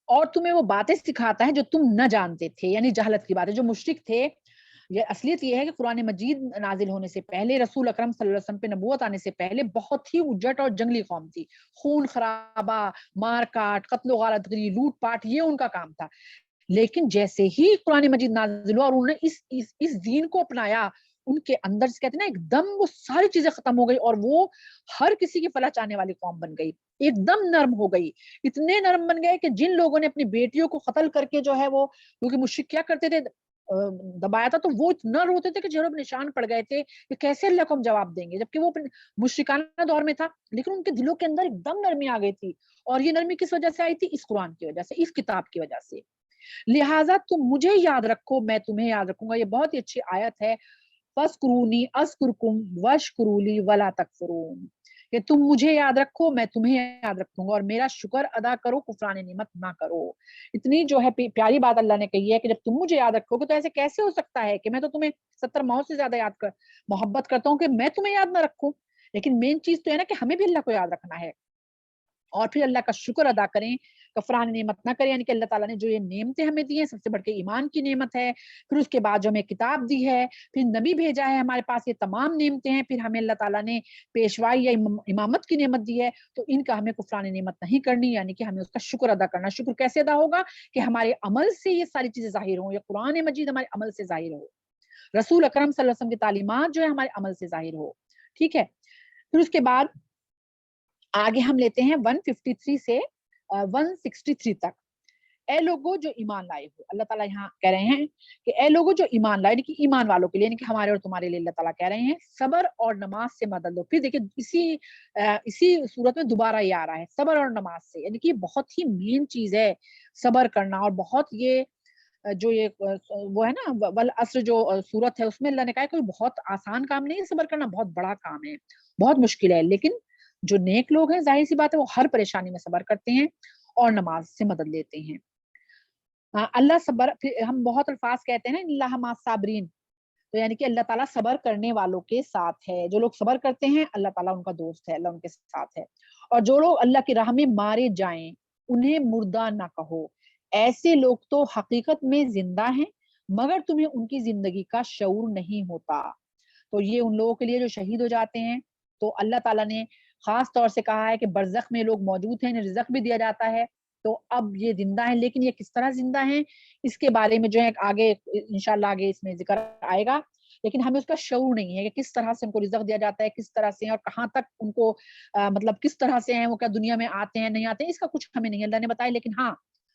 B: اور تمہیں وہ باتیں سکھاتا ہے جو تم نہ جانتے تھے، یعنی جہالت کی باتیں۔ جو مشرک تھے، یہ اصلیت یہ ہے کہ قرآن مجید نازل ہونے سے پہلے، رسول اکرم صلی اللہ علیہ وسلم پہ نبوت آنے سے پہلے بہت ہی اجٹ اور جنگلی قوم تھی، خون خرابہ، مار کاٹ، قتل و غارت گری، لوٹ پاٹ، یہ ان کا کام تھا۔ لیکن جیسے ہی قرآن مجید نازل ہوا اور انہوں نے اس دین کو اپنایا، ان کے اندر سے کہتے ہیں نا ایک دم وہ ساری چیزیں ختم ہو گئی، اور وہ ہر کسی کی فلاح چاہنے والی قوم بن گئی، ایک دم نرم ہو گئی، اتنے نرم بن گئے کہ جن لوگوں نے اپنی بیٹیوں کو قتل کر کے جو ہے وہ، کیونکہ مشرک کیا کرتے تھے دبایا تھا، تو وہ اتنا روتے تھے کہ جنہوں نشان پڑ گئے تھے کہ کیسے اللہ کو ہم جواب دیں گے، جبکہ وہ مشرکانہ دور میں تھا، لیکن ان کے دلوں کے اندر ایک دم نرمی آ گئی تھی، اور یہ نرمی کس وجہ سے آئی تھی؟ اس قرآن کی وجہ سے، اس کتاب کی وجہ سے۔ لہٰذا تم مجھے یاد رکھو، میں تمہیں یاد رکھوں گا۔ یہ بہت ہی اچھی آیت ہے، فَاذْكُرُونِي أَذْكُرْكُمْ وَاشْكُرُوا لِي وَلَا تَكْفُرُونَ، کہ تم مجھے یاد رکھو میں تمہیں یاد رکھوں گا، اور میرا شکر ادا کرو، کفران نعمت نہ کرو۔ اتنی جو ہے پیاری بات اللہ نے کہی ہے کہ جب تم مجھے یاد رکھو گے تو ایسے کیسے ہو سکتا ہے کہ میں تو تمہیں 70 ماؤں سے زیادہ محبت کرتا ہوں کہ میں تمہیں یاد نہ رکھوں۔ لیکن مین چیز تو ہے نا کہ ہمیں بھی اللہ کو یاد رکھنا ہے، اور پھر اللہ کا شکر ادا کریں، کفران نعمت نہ کریں، یعنی کہ اللہ تعالیٰ نے جو یہ نعمتیں ہمیں دی ہیں، سب سے بڑھ کے ایمان کی نعمت ہے، پھر اس کے بعد جو ہمیں کتاب دی ہے، پھر نبی بھیجا ہے ہمارے پاس، یہ تمام نعمتیں ہیں، پھر ہمیں اللہ تعالیٰ نے پیشوائی یا امامت کی نعمت دی ہے، تو ان کا ہمیں کفران نعمت نہیں کرنی، یعنی کہ ہمیں اس کا شکر ادا کرنا۔ شکر کیسے ادا ہوگا؟ کہ ہمارے عمل سے یہ ساری چیزیں ظاہر ہوں، یا قرآن مجید ہمارے عمل سے ظاہر ہو، رسول اکرم صلی اللہ علیہ وسلم کی تعلیمات جو ہے ہمارے عمل سے ظاہر ہو، ٹھیک ہے۔ پھر اس کے بعد آگے ہم لیتے ہیں 153 سے 163 تک۔ اے لوگوں جو ایمان لائے ہو، اللہ تعالیٰ یہاں کہہ رہے ہیں کہ اے لوگوں جو ایمان لائے، یعنی کہ ایمان والوں کے لیے، یعنی کہ ہمارے اور تمہارے لیے اللہ تعالیٰ کہہ رہے ہیں صبر اور نماز سے مدد لو۔ پھر دیکھیں اسی صورت میں دوبارہ یہ آ رہا ہے صبر اور نماز سے، یعنی کہ یہ بہت ہی مین چیز ہے صبر کرنا، اور بہت یہ جو یہ وہ ہے نا والعصر جو صورت ہے، اس میں اللہ نے کہا ہے کوئی بہت آسان کام نہیں ہے، صبر کرنا بہت بڑا کام ہے، بہت مشکل ہے، لیکن جو نیک لوگ ہیں ظاہر سی بات ہے وہ ہر پریشانی میں صبر کرتے ہیں اور نماز سے مدد لیتے ہیں۔ اللہ صبر، ہم بہت الفاظ کہتے ہیں نا اللہ مع الصابرین، تو یعنی کہ اللہ تعالیٰ صبر کرنے والوں کے ساتھ ہے، جو لوگ صبر کرتے ہیں اللہ تعالیٰ ان کا دوست ہے، اللہ ان کے ساتھ ہے۔ اور جو لوگ اللہ کی راہ میں مارے جائیں انہیں مردہ نہ کہو، ایسے لوگ تو حقیقت میں زندہ ہیں مگر تمہیں ان کی زندگی کا شعور نہیں ہوتا۔ تو یہ ان لوگوں کے لیے جو شہید ہو جاتے ہیں، تو اللہ تعالیٰ نے خاص طور سے کہا ہے کہ برزخ میں لوگ موجود ہیں، انہیں رزق بھی دیا جاتا ہے، تو اب یہ زندہ ہیں، لیکن یہ کس طرح زندہ ہیں اس کے بارے میں جو ہے آگے انشاءاللہ آگے اس میں ذکر آئے گا، لیکن ہمیں اس کا شعور نہیں ہے کہ کس طرح سے ان کو رزق دیا جاتا ہے، کس طرح سے اور کہاں تک ان کو مطلب کس طرح سے ہیں وہ، کیا دنیا میں آتے ہیں نہیں آتے ہیں، اس کا کچھ ہمیں نہیں اللہ نے بتایا، لیکن ہاں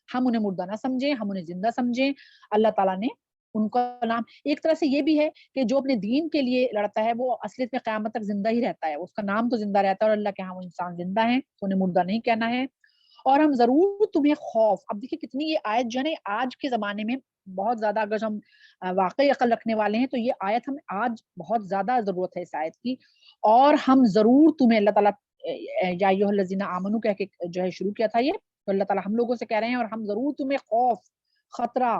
B: ہم انہیں مردہ نہ سمجھیں، ہم انہیں زندہ سمجھیں۔ اللہ تعالیٰ نے ان کا نام ایک طرح سے یہ بھی ہے کہ جو اپنے دین کے لیے لڑتا ہے وہ اصلیت میں قیامت تک زندہ ہی رہتا ہے، اس کا نام تو زندہ رہتا ہے، اور اللہ کے ہاں وہ انسان زندہ ہیں، تو انہیں مردہ نہیں کہنا ہے۔ اور ہم ضرور تمہیں خوف، اب دیکھیں کتنی یہ آیت جو ہے آج کے زمانے میں بہت زیادہ، اگر ہم واقعی عقل رکھنے والے ہیں تو یہ آیت ہمیں آج بہت زیادہ ضرورت ہے اس آیت کی، اور ہم ضرور تمہیں اللہ تعالیٰ یا ایھا الذین آمنوا کہہ کے جو ہے شروع کیا تھا یہ، تو اللہ تعالیٰ ہم لوگوں سے کہہ رہے ہیں اور ہم ضرور تمہیں خوف، خطرہ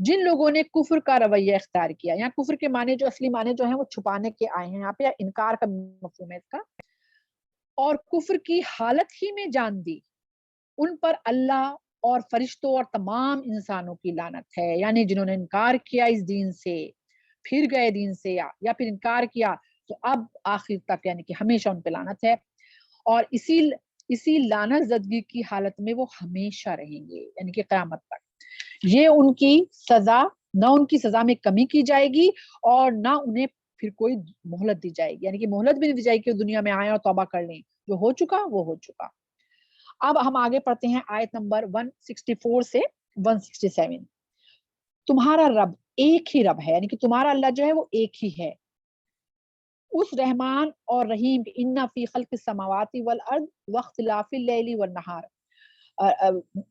B: جن لوگوں نے کفر کا رویہ اختیار کیا. یہاں کفر کے معنی جو اصلی معنی جو ہیں وہ چھپانے کے آئے ہیں یہاں پہ, انکار کا مفہوم ہے اس کا. اور کفر کی حالت ہی میں جان دی, ان پر اللہ اور فرشتوں اور تمام انسانوں کی لعنت ہے. یعنی جنہوں نے انکار کیا اس دین سے, پھر گئے دین سے, یا پھر انکار کیا تو اب آخر تک یعنی کہ ہمیشہ ان پہ لعنت ہے. اور اسی لعنت زدگی کی حالت میں وہ ہمیشہ رہیں گے یعنی کہ قیامت تک. یہ ان کی سزا, نہ ان کی سزا میں کمی کی جائے گی اور نہ انہیں پھر کوئی مہلت دی جائے گی, یعنی کہ مہلت بھی نہیں دی جائے گی کہ دنیا میں آئیں اور توبہ کر لیں, جو ہو چکا وہ ہو چکا. اب ہم آگے پڑھتے ہیں آیت نمبر 164 سے 167. تمہارا رب ایک ہی رب ہے, یعنی کہ تمہارا اللہ جو ہے وہ ایک ہی ہے. اس رحمان اور رحیم ان فی خلق السماوات والارض واختلاف اللیل والنہار,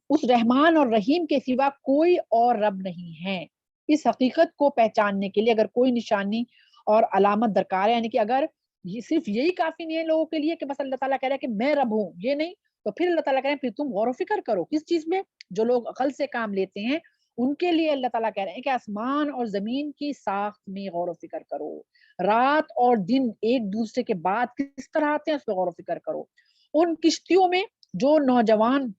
B: اس رحمان اور رحیم کے سوا کوئی اور رب نہیں ہے. اس حقیقت کو پہچاننے کے لیے اگر کوئی نشانی اور علامت درکار ہے, یعنی کہ اگر یہ صرف یہی کافی نہیں ہے لوگوں کے لیے کہ بس اللہ تعالیٰ کہہ رہا ہے کہ میں رب ہوں, یہ نہیں, تو پھر اللہ تعالیٰ کہہ رہے ہیں پھر تم غور و فکر کرو کس چیز میں. جو لوگ عقل سے کام لیتے ہیں ان کے لیے اللہ تعالیٰ کہہ رہے ہیں کہ آسمان اور زمین کی ساخت میں غور و فکر کرو, رات اور دن ایک دوسرے کے بعد کس طرح آتے ہیں اس پہ غور و فکر کرو. ان کشتیوں میں جو نوجوان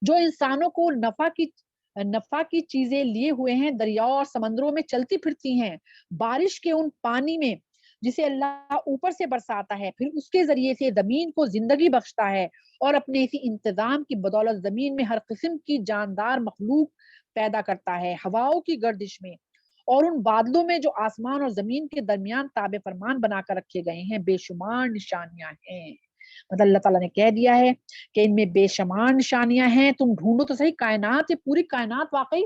B: جو انسانوں کو نفع کی چیزیں لیے ہوئے ہیں دریاؤں اور سمندروں میں چلتی پھرتی ہیں, بارش کے ان پانی میں جسے اللہ اوپر سے برساتا ہے, پھر اس کے ذریعے سے زمین کو زندگی بخشتا ہے اور اپنے اسی انتظام کی بدولت زمین میں ہر قسم کی جاندار مخلوق پیدا کرتا ہے ہواؤں کی گردش میں, اور ان بادلوں میں جو آسمان اور زمین کے درمیان تابع فرمان بنا کر رکھے گئے ہیں بے شمار نشانیاں ہیں. مطلب اللہ تعالیٰ نے کہہ دیا ہے کہ ان میں بے شمار نشانیاں ہیں, تم ڈھونڈو تو صحیح. کائنات, یہ پوری کائنات واقعی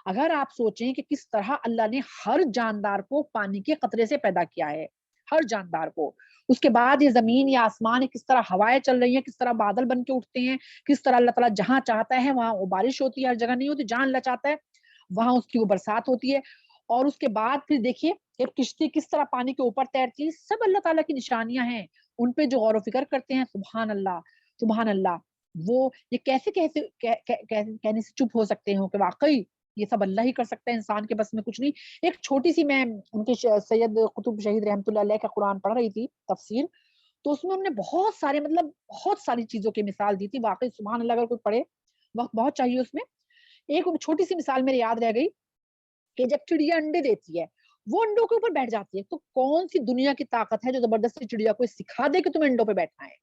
B: اگر آپ سوچیں کہ کس طرح اللہ نے ہر جاندار کو پانی کے قطرے سے پیدا کیا ہے, ہر جاندار کو, اس کے بعد یہ زمین یا آسمان کس طرح ہوائیں چل رہی ہیں, کس طرح بادل بن کے اٹھتے ہیں, کس طرح اللہ تعالیٰ جہاں چاہتا ہے وہاں وہ بارش ہوتی ہے, ہر جگہ نہیں ہوتی, جہاں اللہ چاہتا ہے وہاں اس کی وہ برسات ہوتی ہے. اور اس کے بعد پھر دیکھیے ایک کشتی کس طرح پانی کے اوپر تیرتی ہے, سب اللہ تعالیٰ کی نشانیاں ہیں. ان پہ جو غور و فکر کرتے ہیں سبحان اللہ سبحان اللہ, وہ یہ کیسے کہنے سے چپ ہو سکتے ہیں کہ واقعی یہ سب اللہ ہی کر سکتا ہے, انسان کے بس میں کچھ نہیں. ایک چھوٹی سی, میں ان کے سید قطب شہید رحمۃ اللہ علیہ کا قرآن پڑھ رہی تھی تفسیر, تو اس میں انہوں نے بہت سارے بہت ساری چیزوں کی مثال دی تھی. واقعی سبحان اللہ, اگر کوئی پڑھے وقت بہت چاہیے اس میں. ایک چھوٹی سی مثال میرے یاد رہ گئی کہ جب چڑیا انڈے دیتی ہے وہ انڈوں کے اوپر بیٹھ جاتی ہے, تو کون سی دنیا کی طاقت ہے جو زبردستی چڑیا کو سکھا دے کہ تمہیں انڈوں پہ بیٹھنا ہے.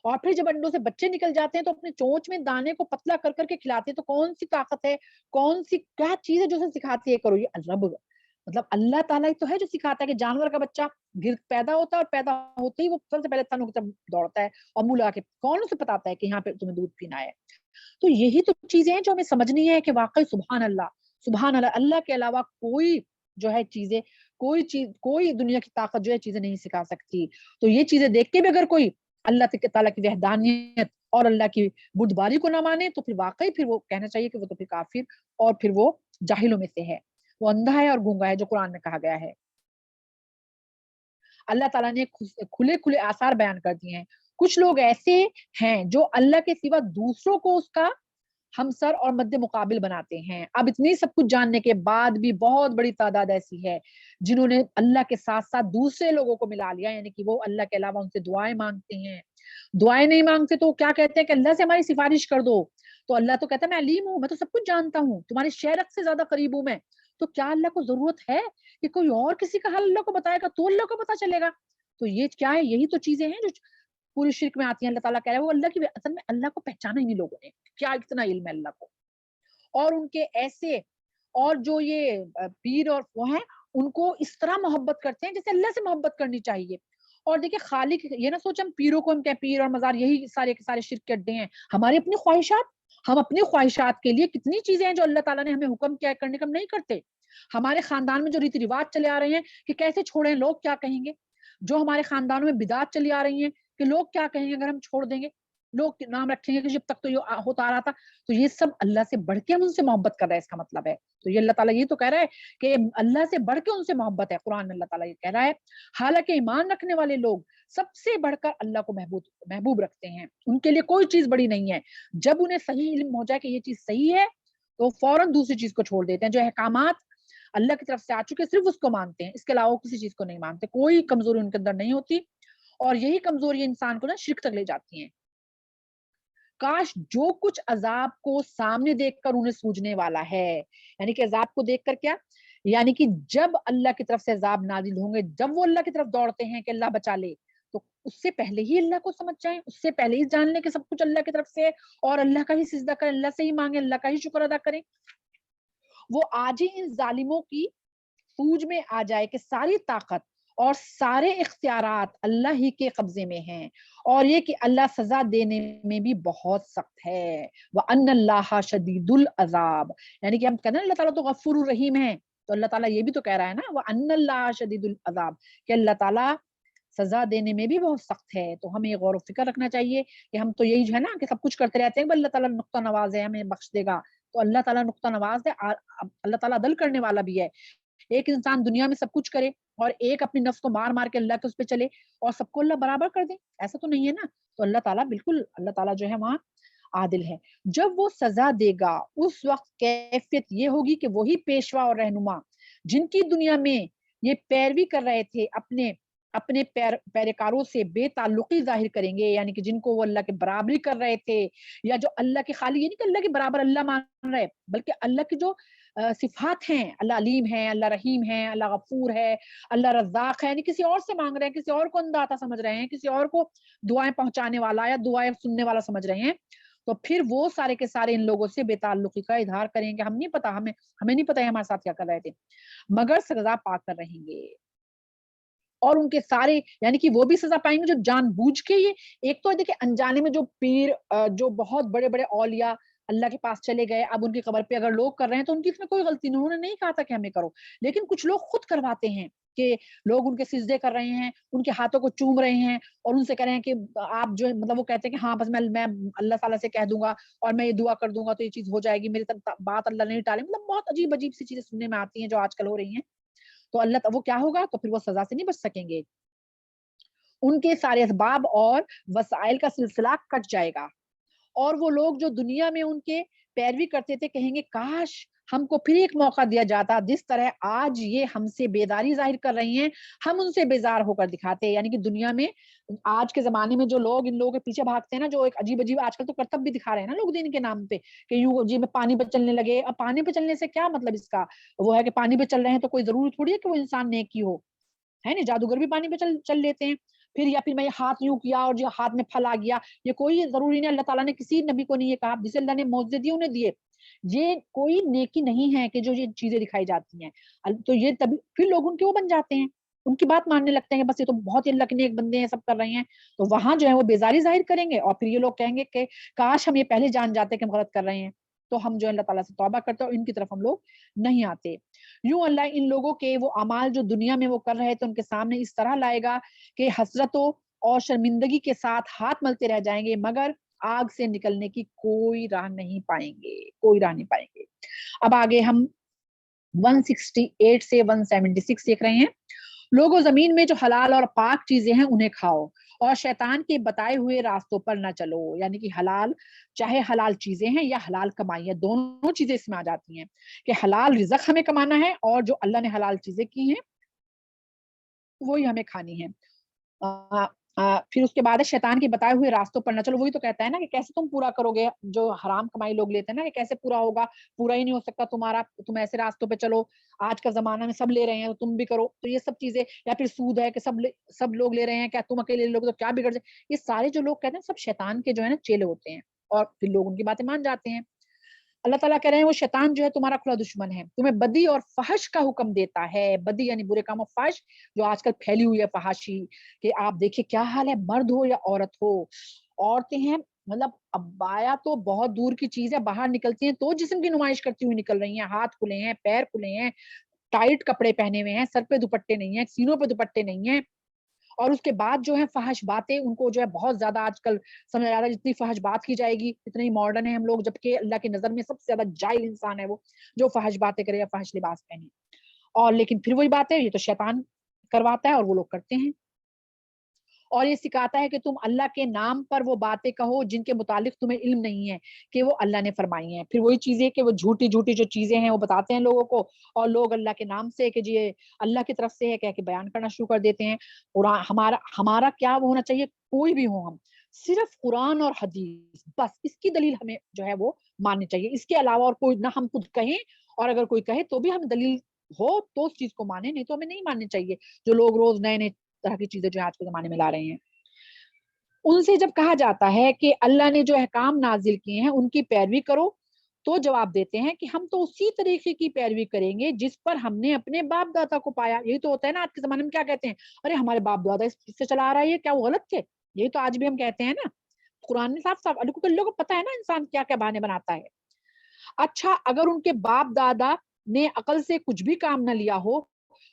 B: اور پھر جب انڈوں سے بچے نکل جاتے ہیں تو اپنے چونچ میں دانے کو پتلا کر کر کے کھلاتے ہیں, تو کون سی طاقت ہے, کون سی کیا چیز ہے جو اسے سکھاتی ہے کرو یہ رب. مطلب اللہ تعالیٰ ہی تو ہے جو سکھاتا ہے کہ جانور کا بچہ پیدا ہوتا ہے اور پیدا ہوتے ہی وہ سب سے پہلے تنوں کی طرف دوڑتا ہے اور منہ لگا کے, کون اسے بتاتا ہے کہ یہاں پہ تمہیں دودھ پینا ہے. تو یہی تو چیزیں ہیں جو ہمیں سمجھنی ہے کہ واقعی سبحان اللہ سبحان اللہ, اللہ کے علاوہ کوئی جو ہے چیزیں, کوئی چیز, کوئی دنیا کی طاقت جو ہے چیزیں نہیں سکھا سکتی. تو یہ چیزیں دیکھ کے بھی اگر کوئی اللہ تعالیٰ کی وحدانیت اور اللہ کی بردباری کو نہ مانے تو پھر واقعی پھر وہ کہنا چاہیے کہ وہ تو پھر کافر اور پھر وہ جاہلوں میں سے ہے, وہ اندھا ہے اور گونگا ہے جو قرآن میں کہا گیا ہے. اللہ تعالیٰ نے کھلے کھلے آثار بیان کر دیے ہیں. کچھ لوگ ایسے ہیں جو اللہ کے سوا دوسروں کو اس کا ہمسر اور مد مقابل بناتے ہیں. اب اتنی سب کچھ جاننے کے بعد بھی بہت بڑی تعداد ایسی ہے جنہوں نے اللہ کے ساتھ ساتھ دوسرے لوگوں کو ملا لیا, یعنی کہ وہ اللہ کے علاوہ ان سے دعائیں مانگتے ہیں. دعائیں نہیں مانگتے تو کیا کہتے ہیں کہ اللہ سے ہماری سفارش کر دو, تو اللہ تو کہتا ہے میں علیم ہوں, میں تو سب کچھ جانتا ہوں, تمہارے شرک سے زیادہ قریب ہوں میں. تو کیا اللہ کو ضرورت ہے کہ کوئی اور کسی کا حال اللہ کو بتائے گا تو اللہ کو پتا چلے گا؟ تو یہ کیا ہے, یہی تو چیزیں ہیں جو پوری شرک میں آتی ہیں. اللہ تعالیٰ کہہ رہا ہے وہ اللہ کی, اصل میں اللہ کو پہچانا ہی نہیں لوگوں نے, کیا اتنا علم ہے اللہ کو. اور ان کے ایسے اور جو یہ پیر اور وہ ہیں ان کو اس طرح محبت کرتے ہیں جیسے اللہ سے محبت کرنی چاہیے. اور دیکھیں خالق, یہ نہ سوچیں ہم پیروں کو ہم کیا پیر اور مزار یہی سارے کے سارے شرک کے اڈے ہیں. ہماری اپنی خواہشات, ہم اپنی خواہشات کے لیے کتنی چیزیں ہیں جو اللہ تعالیٰ نے ہمیں حکم کیا کرنے کا, ہم نہیں کرتے. ہمارے خاندان میں جو ریتی رواج چلے آ رہے ہیں کہ کیسے چھوڑیں, لوگ کیا کہیں گے. جو ہمارے خاندانوں میں بدعات چلی آ رہی ہیں کہ لوگ کیا کہیں گے اگر ہم چھوڑ دیں گے, لوگ نام رکھیں گے کہ جب تک تو یہ ہوتا آ رہا تھا. تو یہ سب اللہ سے بڑھ کے ہم ان سے محبت کر رہے ہیں, اس کا مطلب ہے. تو یہ اللہ تعالیٰ یہ تو کہہ رہا ہے کہ اللہ سے بڑھ کے ان سے محبت ہے. قرآن میں اللہ تعالیٰ یہ کہہ رہا ہے. حالانکہ ایمان رکھنے والے لوگ سب سے بڑھ کر اللہ کو محبوب رکھتے ہیں, ان کے لیے کوئی چیز بڑی نہیں ہے. جب انہیں صحیح علم ہو جائے کہ یہ چیز صحیح ہے تو فوراً دوسری چیز کو چھوڑ دیتے ہیں. جو احکامات اللہ کی طرف سے آ چکے صرف اس کو مانتے ہیں, اس کے علاوہ کسی چیز کو نہیں مانتے. کوئی کمزوری ان کے اندر نہیں ہوتی, اور یہی کمزوری انسان کو نا شرک تک لے جاتی ہیں. کاش جو کچھ عذاب کو سامنے دیکھ کر انہیں سوجنے والا ہے, یعنی کہ عذاب کو دیکھ کر کیا, یعنی کہ جب اللہ کی طرف سے عذاب نازل ہوں گے, جب وہ اللہ کی طرف دوڑتے ہیں کہ اللہ بچا لے, تو اس سے پہلے ہی اللہ کو سمجھ جائیں, اس سے پہلے ہی جان لیں کہ سب کچھ اللہ کی طرف سے, اور اللہ کا ہی سجدہ کریں, اللہ سے ہی مانگیں, اللہ کا ہی شکر ادا کریں. وہ آج ہی ان ظالموں کی سوج میں آ جائے کہ ساری طاقت اور سارے اختیارات اللہ ہی کے قبضے میں ہیں, اور یہ کہ اللہ سزا دینے میں بھی بہت سخت ہے. وَأَنَّ اللَّهَ شَدِيدُ الْعَذَابِ, یعنی کہ ہم کہتے ہیں اللہ تعالیٰ تو غفور الرحیم ہے, تو اللہ تعالیٰ یہ بھی تو کہہ رہا ہے نا وَأَنَّ اللَّهَ شَدِيدُ الْعَذَابِ, کہ اللہ تعالیٰ سزا دینے میں بھی بہت سخت ہے. تو ہمیں غور و فکر رکھنا چاہیے کہ ہم تو یہی جو ہے نا کہ سب کچھ کرتے رہتے ہیں کہ اللہ تعالیٰ نقطہ نواز ہے, ہمیں بخش دے گا. تو اللہ تعالیٰ نقطہ نواز ہے, اللہ تعالیٰ عدل کرنے والا بھی ہے. ایک انسان دنیا میں سب کچھ کرے اور ایک اپنی نفس کو مار مار کے اللہ کے اس پہ چلے اور سب کو اللہ برابر کر دے, ایسا تو نہیں ہے نا. تو اللہ تعالیٰ بالکل, اللہ تعالیٰ جو ہے وہاں عادل ہے. جب وہ سزا دے گا اس وقت کیفیت یہ ہوگی کہ وہی پیشوا اور رہنما جن کی دنیا میں یہ پیروی کر رہے تھے اپنے پیروکاروں سے بے تعلقی ظاہر کریں گے, یعنی کہ جن کو وہ اللہ کے برابری کر رہے تھے, یا جو اللہ کے خالی, یہ نہیں کہ اللہ کے برابر اللہ مان رہے, بلکہ اللہ کی جو صفات ہیں, اللہ علیم ہے, اللہ رحیم ہے, اللہ غفور ہے, اللہ رزاق ہے, یعنی کسی اور سے مانگ رہے ہیں, کسی اور کو انداتا سمجھ رہے ہیں, کسی اور کو دعائیں پہنچانے والا یا دعائیں سننے والا سمجھ رہے ہیں, تو پھر وہ سارے کے سارے ان لوگوں سے بے تعلقی کا اظہار کریں گے. ہم نہیں پتا, ہمیں نہیں پتا ہے ہمارے ساتھ کیا کر رہے تھے, مگر سزا پا کر رہیں گے. اور ان کے سارے, یعنی کہ وہ بھی سزا پائیں گے جو جان بوجھ کے, یہ ایک تو دیکھیں انجانے میں جو پیر جو بہت بڑے بڑے اولیاء اللہ کے پاس چلے گئے, اب ان کی قبر پہ اگر لوگ کر رہے ہیں تو ان کی اس میں کوئی غلطی نہیں, انہوں نے نہیں کہا تھا کہ ہمیں کرو, لیکن کچھ لوگ خود کرواتے ہیں کہ لوگ ان کے سجدے کر رہے ہیں, ان کے ہاتھوں کو چوم رہے ہیں, اور ان سے کہہ رہے ہیں کہ آپ جو مطلب وہ کہتے ہیں کہ ہاں بس میں اللہ تعالیٰ سے کہہ دوں گا اور میں یہ دعا کر دوں گا تو یہ چیز ہو جائے گی, میری تک بات اللہ نہیں ٹالے, مطلب بہت عجیب عجیب سی چیزیں سننے میں آتی ہیں جو آج کل ہو رہی ہیں. تو اللہ وہ کیا ہوگا, تو پھر وہ سزا سے نہیں بچ سکیں گے, ان کے سارے اسباب اور وسائل کا سلسلہ کٹ جائے گا. اور وہ لوگ جو دنیا میں ان کے پیروی کرتے تھے کہیں گے کاش ہم کو پھر ایک موقع دیا جاتا, جس طرح آج یہ ہم سے بیداری ظاہر کر رہی ہیں ہم ان سے بیزار ہو کر دکھاتے ہیں. یعنی کہ دنیا میں آج کے زمانے میں جو لوگ ان لوگوں کے پیچھے بھاگتے ہیں نا, جو ایک عجیب عجیب آج کل تو کرتب بھی دکھا رہے ہیں نا لوگ دین کے نام پہ, کہ یوں جی میں پانی پہ چلنے لگے. اب پانی پہ چلنے سے کیا مطلب, اس کا وہ ہے کہ پانی پہ چل رہے ہیں تو کوئی ضروری تھوڑی ہے کہ وہ انسان نیکی ہو, ہے نا. جادوگر بھی پانی پہ چل لیتے ہیں. پھر یا پھر میں ہاتھ یوں کیا اور جو ہاتھ میں پھل آ گیا, یہ کوئی ضروری نہیں. اللہ تعالیٰ نے کسی نبی کو نہیں یہ کہا, جسے اللہ نے معجزے دیے انہیں دیے. یہ کوئی نیکی نہیں ہے کہ جو یہ چیزیں دکھائی جاتی ہیں, تو یہ تبھی پھر لوگ ان کے وہ بن جاتے ہیں, ان کی بات ماننے لگتے ہیں, بس یہ تو بہت ہی اللہ کے نیک بندے ہیں, سب کر رہے ہیں. تو وہاں جو ہے وہ بیزاری ظاہر کریں گے, اور پھر یہ لوگ کہیں گے کہ کاش ہم یہ پہلے جان جاتے کہ ہم غلط کر رہے ہیں, تو ہم جو اللہ تعالیٰ سے توبہ کرتے اور ان کی طرف ہم لوگ نہیں آتے. یوں اللہ ان لوگوں کے وہ اعمال جو دنیا میں وہ کر رہے تھے ان کے سامنے اس طرح لائے گا کہ حسرتوں اور شرمندگی کے ساتھ ہاتھ ملتے رہ جائیں گے, مگر آگ سے نکلنے کی کوئی راہ نہیں پائیں گے. اب آگے ہم 168 سے 176 دیکھ رہے ہیں. لوگوں زمین میں جو حلال اور پاک چیزیں ہیں انہیں کھاؤ, اور شیطان کے بتائے ہوئے راستوں پر نہ چلو. یعنی کہ حلال, چاہے حلال چیزیں ہیں یا حلال کمائی ہے, دونوں چیزیں اس میں آ جاتی ہیں کہ حلال رزق ہمیں کمانا ہے, اور جو اللہ نے حلال چیزیں کی ہیں وہی ہمیں کھانی ہے. پھر اس کے بعد شیطان کے بتائے ہوئے راستوں پر نہ چلو. وہی تو کہتا ہے نا کہ کیسے تم پورا کرو گے, جو حرام کمائی لوگ لیتے ہیں نا, کہ کیسے پورا ہوگا, پورا ہی نہیں ہو سکتا تمہارا, تم ایسے راستوں پہ چلو, آج کا زمانہ میں سب لے رہے ہیں تو تم بھی کرو. تو یہ سب چیزیں, یا پھر سود ہے کہ سب لوگ لے رہے ہیں, کیا تم اکیلے لوگ تو کیا بگڑ جائے. یہ سارے جو لوگ کہتے ہیں سب شیطان کے جو ہے نا چیلے ہوتے ہیں, اور پھر لوگ ان کی باتیں مان جاتے ہیں. اللہ تعالیٰ کہہ رہے ہیں وہ شیطان جو ہے تمہارا کھلا دشمن ہے, تمہیں بدی اور فحش کا حکم دیتا ہے. بدی یعنی برے کام, اور فحش جو آج کل پھیلی ہوئی ہے فحاشی, کہ آپ دیکھیں کیا حال ہے, مرد ہو یا عورت ہو, عورتیں ہیں مطلب ابایا تو بہت دور کی چیز ہے, باہر نکلتی ہیں تو جسم کی نمائش کرتی ہوئی نکل رہی ہیں, ہاتھ کھلے ہیں, پیر کھلے ہیں, ٹائٹ کپڑے پہنے ہوئے ہیں, سر پہ دوپٹے نہیں ہیں, سینوں پہ دوپٹے نہیں ہیں, اور اس کے بعد جو ہے فحش باتیں ان کو جو ہے بہت زیادہ آج کل سمجھ آ رہا ہے, جتنی فحش بات کی جائے گی اتنے ہی ماڈرن ہیں ہم لوگ, جبکہ اللہ کی نظر میں سب سے زیادہ جاہل انسان ہے وہ جو فحش باتیں کرے یا فحش لباس پہنے. اور لیکن پھر وہی بات ہے, یہ تو شیطان کرواتا ہے اور وہ لوگ کرتے ہیں. اور یہ سکھاتا ہے کہ تم اللہ کے نام پر وہ باتیں کہو جن کے متعلق تمہیں علم نہیں ہے کہ وہ اللہ نے فرمائی ہیں. پھر وہی چیزیں کہ وہ جھوٹی جھوٹی جو چیزیں ہیں وہ بتاتے ہیں لوگوں کو، اور لوگ اللہ کے نام سے کہ جی یہ اللہ کی طرف سے ہے کہہ کے بیان کرنا شروع کر دیتے ہیں. قرآن ہمارا کیا وہ ہونا چاہیے، کوئی بھی ہو ہم صرف قرآن اور حدیث، بس اس کی دلیل ہمیں جو ہے وہ ماننی چاہیے. اس کے علاوہ اور کوئی نہ ہم خود کہیں، اور اگر کوئی کہے تو بھی ہم دلیل ہو تو اس چیز کو مانیں، نہیں تو ہمیں نہیں ماننی چاہیے جو لوگ روز نئے نئے طرح کی چیزیں جو آج کے زمانے میں لا رہے ہیں. ان سے جب کہا جاتا ہے کہ اللہ نے جو احکام نازل کیے ہیں ان کی پیروی کرو، تو جواب دیتے ہیں کہ ہم تو اسی طریقے کی پیروی کریں گے جس پر ہم نے اپنے باپ دادا کو پایا. یہی تو ہوتا ہے نا، آج کے زمانے میں کیا کہتے ہیں، ارے ہمارے باپ دادا اس سے چلا آ رہا ہے، کیا وہ غلط تھے؟ یہی تو آج بھی ہم کہتے ہیں نا. قرآن نے صاف صاف اللہ کو پتا ہے نا انسان کیا کیا بہانے بناتا ہے. اچھا اگر ان کے باپ دادا نے عقل سے کچھ بھی کام نہ لیا ہو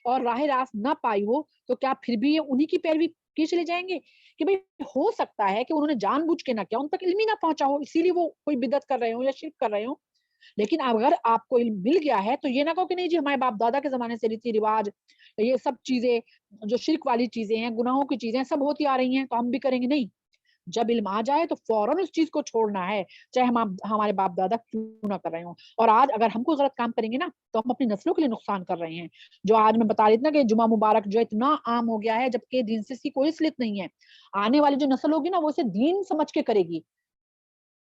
B: اور راہ راست نہ پائی ہو، تو کیا پھر بھی یہ انہی کی پیروی کیے چلے جائیں گے؟ کہ بھئی ہو سکتا ہے کہ انہوں نے جان بوجھ کے نہ کیا، ان تک علم ہی نہ پہنچا ہو، اسی لیے وہ کوئی بدعت کر رہے ہوں یا شرک کر رہے ہوں. لیکن اگر آپ کو علم مل گیا ہے تو یہ نہ کہو کہ نہیں جی ہمارے باپ دادا کے زمانے سے ریتی رواج یہ سب چیزیں جو شرک والی چیزیں ہیں، گناہوں کی چیزیں سب ہوتی آ رہی ہیں تو ہم بھی کریں گے. نہیں، جب علم آ جائے تو فوراً اس چیز کو چھوڑنا ہے، چاہے ہمارے باپ دادا کیوں نہ کر رہے ہوں. اور آج اگر ہم کوئی غلط کام کریں گے نا تو ہم اپنی نسلوں کے لیے نقصان کر رہے ہیں. جو آج میں بتا رہی تھی نا کہ جمعہ مبارک جو اتنا عام ہو گیا ہے جبکہ دین سے اس کی کوئی صلت نہیں ہے. آنے والی جو نسل ہوگی نا وہ اسے دین سمجھ کے کرے گی،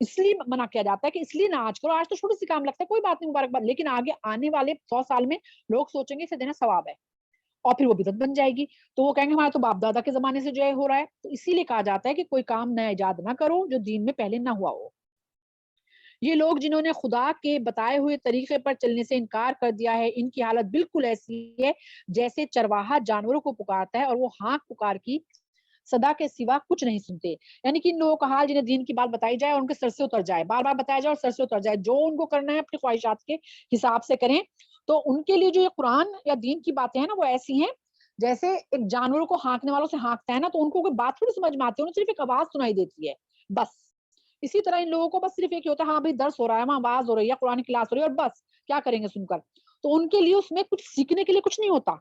B: اس لیے منع کیا جاتا ہے کہ اس لیے نہ آج کرو. آج تو چھوٹی سی کام لگتا ہے، کوئی بات نہیں مبارکباد، لیکن آگے آنے والے 100 سال میں لوگ سوچیں گے اسے دینا ثواب ہے اور پھر وہ بدعت بن جائے گی، تو وہ کہیں گے ہمارا تو باپ دادا کے زمانے سے جو ہے ہو رہا ہے. تو اسی لیے کہا جاتا ہے کہ کوئی کام نیا ایجاد نہ کرو جو دین میں پہلے نہ ہوا ہو. یہ لوگ جنہوں نے خدا کے بتائے ہوئے طریقے پر چلنے سے انکار کر دیا ہے، ان کی حالت بالکل ایسی ہے جیسے چرواہا جانوروں کو پکارتا ہے اور وہ ہانک پکار کی صدا کے سوا کچھ نہیں سنتے. یعنی کہ ان لوگوں کا حال جنہیں دین کی بات بتائی جائے اور ان کے سر سے اتر جائے، بار بار بتایا جائے اور سر سے اتر جائے، جو ان کو کرنا ہے اپنی خواہشات کے حساب سے کریں. تو ان کے لیے جو یہ قرآن یا دین کی باتیں ہیں نا وہ ایسی ہیں جیسے ایک جانوروں کو ہانکنے والوں سے ہانکتا ہے نا، تو ان کو کوئی بات تھوڑی سمجھ میں آتی ہے، انہیں صرف ایک آواز سنائی دیتی ہے بس. اسی طرح ان لوگوں کو بس صرف ایک ہوتا ہے، ہاں بھائی درس ہو رہا ہے، وہاں آواز ہو رہی ہے، قرآن کلاس ہو رہی ہے، اور بس کیا کریں گے سن کر. تو ان کے لیے اس میں کچھ سیکھنے کے لیے کچھ نہیں ہوتا،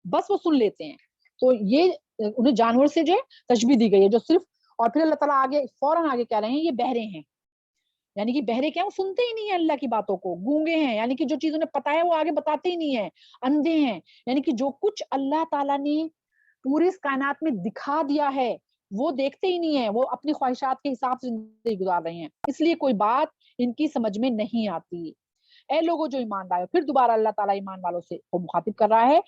B: بس وہ سن لیتے ہیں. تو یہ انہیں جانور سے جو ہے تشبیہ دی گئی ہے جو صرف. اور پھر اللہ تعالیٰ آگے فوراً آگے کہہ رہے ہیں یہ بہرے ہیں. یعنی کہ بہرے کیا، وہ سنتے ہی نہیں ہیں اللہ کی باتوں کو، گونگے ہیں، یعنی کہ جو چیز انہیں پتا ہے وہ آگے بتاتے ہی نہیں ہیں، اندھے ہیں. یعنی کہ جو کچھ اللہ تعالیٰ نے پوری اس کائنات میں دکھا دیا ہے وہ دیکھتے ہی نہیں ہیں، وہ اپنی خواہشات کے حساب سے زندگی گزار رہے ہیں، اس لیے کوئی بات ان کی سمجھ میں نہیں آتی. اے لوگوں جو ایمان لائے. پھر دوبارہ اللہ تعالیٰ ایمان والوں سے کو مخاطب کر رہا ہے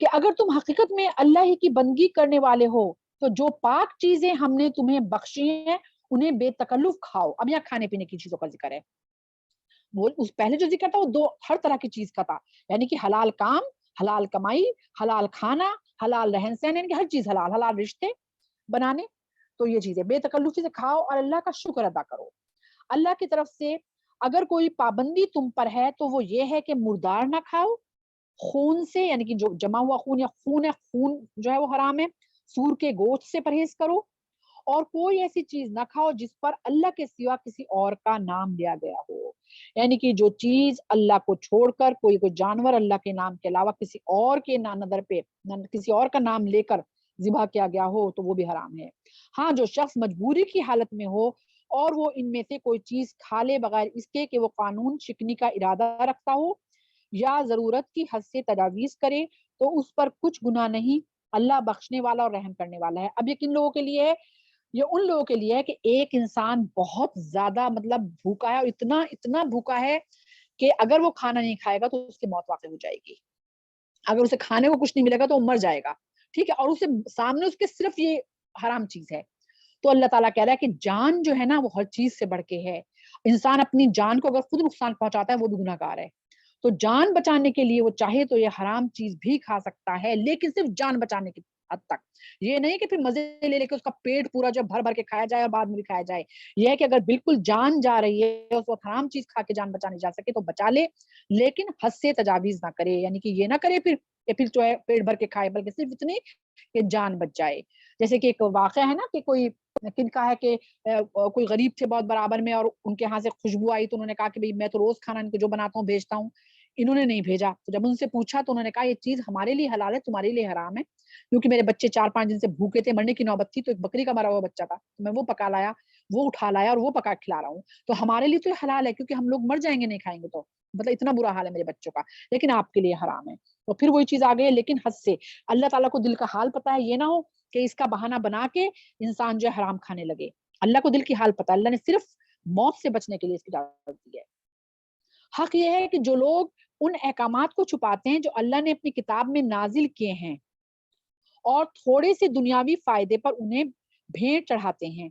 B: کہ اگر تم حقیقت میں اللہ ہی کی بندگی کرنے والے ہو تو جو پاک چیزیں ہم نے تمہیں بخشی ہیں انہیں بے تکلف کھاؤ. اب یہاں کھانے پینے کی چیزوں کا ذکر ہے. وہ اس پہلے جو ذکر تھا وہ ہر طرح کی چیز کا تھا، یعنی کہ حلال کام، حلال کمائی، حلال کھانا، حلال رہن سہن، یعنی کہ ہر چیز حلال، حلال رشتے بنانے. تو یہ چیزیں بے تکلفی سے کھاؤ اور اللہ کا شکر ادا کرو. اللہ کی طرف سے اگر کوئی پابندی تم پر ہے تو وہ یہ ہے کہ مردار نہ کھاؤ، خون سے یعنی کہ جو جمع ہوا خون یا خون ہے، خون جو ہے وہ حرام ہے، سور کے گوشت سے پرہیز کرو، اور کوئی ایسی چیز نہ کھاؤ جس پر اللہ کے سوا کسی اور کا نام لیا گیا ہو. یعنی کہ جو چیز اللہ کو چھوڑ کر کوئی جانور اللہ کے نام کے علاوہ کسی اور کے نظر پہ کسی اور کا نام لے کر ذبح کیا گیا ہو تو وہ بھی حرام ہے. ہاں جو شخص مجبوری کی حالت میں ہو اور وہ ان میں سے کوئی چیز کھا لے بغیر اس کے کہ وہ قانون شکنی کا ارادہ رکھتا ہو یا ضرورت کی حد سے تجاویز کرے تو اس پر کچھ گناہ نہیں، اللہ بخشنے والا اور رحم کرنے والا ہے. اب یہ کن لوگوں کے لیے ہے؟ یہ ان لوگوں کے لیے ہے کہ ایک انسان بہت زیادہ مطلب بھوکا ہے اور اتنا بھوکا ہے کہ اگر وہ کھانا نہیں کھائے گا تو اس کی موت واقع ہو جائے گی. اگر اسے کھانے کو کچھ نہیں ملے گا تو وہ مر جائے گا، ٹھیک ہے، اور اسے سامنے اس کے صرف یہ حرام چیز ہے. تو اللہ تعالیٰ کہہ رہا ہے کہ جان جو ہے نا وہ ہر چیز سے بڑھ کے ہے. انسان اپنی جان کو اگر خود نقصان پہنچاتا ہے وہ بھی گناہگار ہے. تو جان بچانے کے لیے وہ چاہے تو یہ حرام چیز بھی کھا سکتا ہے، لیکن صرف جان بچانے کی حد تک. یہ نہیں کہ پھر مزے لے لے کے اس کا پیٹ پورا جو بھر بھر کے کھایا جائے اور بعد میں بھی کھایا جائے. یہ ہے کہ اگر بالکل جان جا رہی ہے اس وقت حرام چیز کھا کے جان بچانی جا سکے تو بچا لے، لیکن حد سے تجاویز نہ کرے. یعنی کہ یہ نہ کرے پھر جو ہے پیٹ بھر کے کھائے، بلکہ صرف اتنی کہ جان بچ جائے. جیسے کہ ایک واقعہ ہے نا کہ کوئی کن کا ہے کہ کوئی غریب تھے بہت برابر میں اور ان کے ہاں سے خوشبو آئی تو انہوں نے کہا کہ بھئی میں تو روز کھانا ان کو جو بناتا ہوں بھیجتا ہوں. انہوں نے نہیں بھیجا. تو جب ان سے پوچھا تو انہوں نے کہا یہ چیز ہمارے لیے حلال ہے، تمہارے لیے حرام ہے. کیونکہ میرے بچے 4-5 دن سے بھوکے تھے, مرنے کی نوبت تھی, تو ایک بکری کا مرا ہوا بچہ تھا, تو میں وہ پکا لایا, وہ اٹھا لایا اور وہ پکا کھلا رہا ہوں. تو ہمارے لیے تو یہ حلال ہے, کیونکہ ہم لوگ مر جائیں گے نہیں کھائیں گے تو, مطلب اتنا برا حال ہے میرے بچوں کا, لیکن آپ کے لیے حرام ہے. تو پھر وہی چیز آ گئی, لیکن حد سے. اللہ تعالیٰ کو دل کا حال پتا ہے, یہ نہ ہو کہ اس کا بہانہ بنا کے انسان جو ہے حرام کھانے لگے. اللہ کو دل کی حال پتا ہے, اللہ نے صرف موت سے بچنے کے لیے اس کی اجازت دی ہے. حق یہ ہے کہ جو لوگ ان احکامات کو چھپاتے ہیں جو اللہ نے اپنی کتاب میں نازل کیے ہیں اور تھوڑے سے دنیاوی فائدے پر انہیں بھیٹ چڑھاتے ہیں,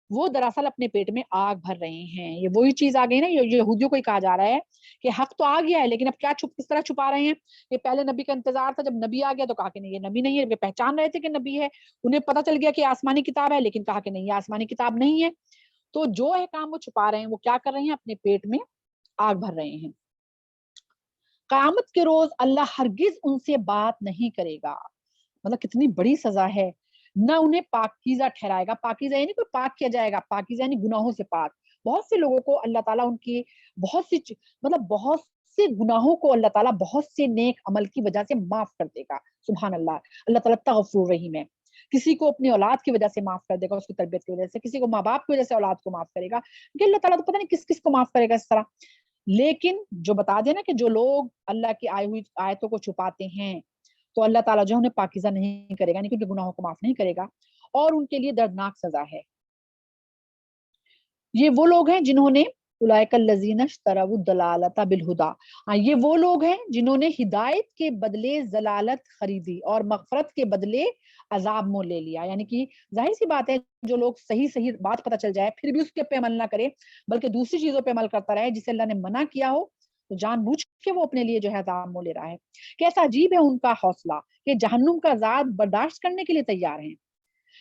B: وہ دراصل اپنے پیٹ میں آگ بھر رہے ہیں. یہ وہی چیز آ گئی نا, یہودیوں کو ہی کہا جا رہا ہے کہ حق تو آ گیا ہے, لیکن اب کیا کس طرح چھپا رہے ہیں. یہ پہلے نبی کا انتظار تھا, جب نبی آ گیا تو کہا کہ نہیں یہ نبی نہیں ہے, یہ پہچان رہے تھے کہ نبی ہے, انہیں پتہ چل گیا کہ آسمانی کتاب ہے, لیکن کہا کہ نہیں یہ آسمانی کتاب نہیں ہے. تو جو احکام وہ چھپا رہے ہیں وہ کیا کر رہے ہیں, اپنے پیٹ میں آگ بھر رہے ہیں. قیامت کے روز اللہ ہرگز ان سے بات نہیں کرے گا. مطلب کتنی بڑی سزا ہے. نہ انہیں پاکیزہ ٹھہرائے گا, پاکیزہ یعنی کوئی پاک کیا جائے گا, پاکیزہ یعنی گناہوں سے پاک. بہت سے لوگوں کو اللہ تعالیٰ ان کی بہت سے گناہوں کو اللہ تعالیٰ بہت سے نیک عمل کی وجہ سے معاف کر دے گا. سبحان اللہ, اللہ تعالیٰ غفور رحیم ہے. کسی کو اپنی اولاد کی وجہ سے معاف کر دے گا, اس کی تربیت کی وجہ سے, کسی کو ماں باپ کی وجہ سے اولاد کو معاف کرے گا, کہ اللہ تعالیٰ تو پتہ نہیں کس کس کو معاف کرے گا اس طرح. لیکن جو بتا دینا کہ جو لوگ اللہ کی آئی ہوئی آیتوں کو چھپاتے ہیں تو اللہ تعالیٰ جو انہیں پاکیزہ نہیں کرے گا, یعنی کہ ان کے گناہوں کو معاف نہیں کرے گا, اور ان کے لیے دردناک سزا ہے. یہ وہ لوگ ہیں جنہوں نے اولئک الذین اشتروا الضلالۃ بالہدی, یہ وہ لوگ ہیں جنہوں نے ہدایت کے بدلے ضلالت خریدی اور مغفرت کے بدلے عذاب مول لے لیا. یعنی کہ ظاہر سی بات ہے, جو لوگ صحیح بات پتہ چل جائے پھر بھی اس کے عمل نہ کرے بلکہ دوسری چیزوں پہ عمل کرتا رہے جسے اللہ نے منع کیا ہو, تو جان بوجھ کے وہ اپنے لیے جو ہے عذاب مول لے رہا ہے. کیسا عجیب ہے ان کا حوصلہ کہ جہنم کا عذاب برداشت کرنے کے لیے تیار ہیں.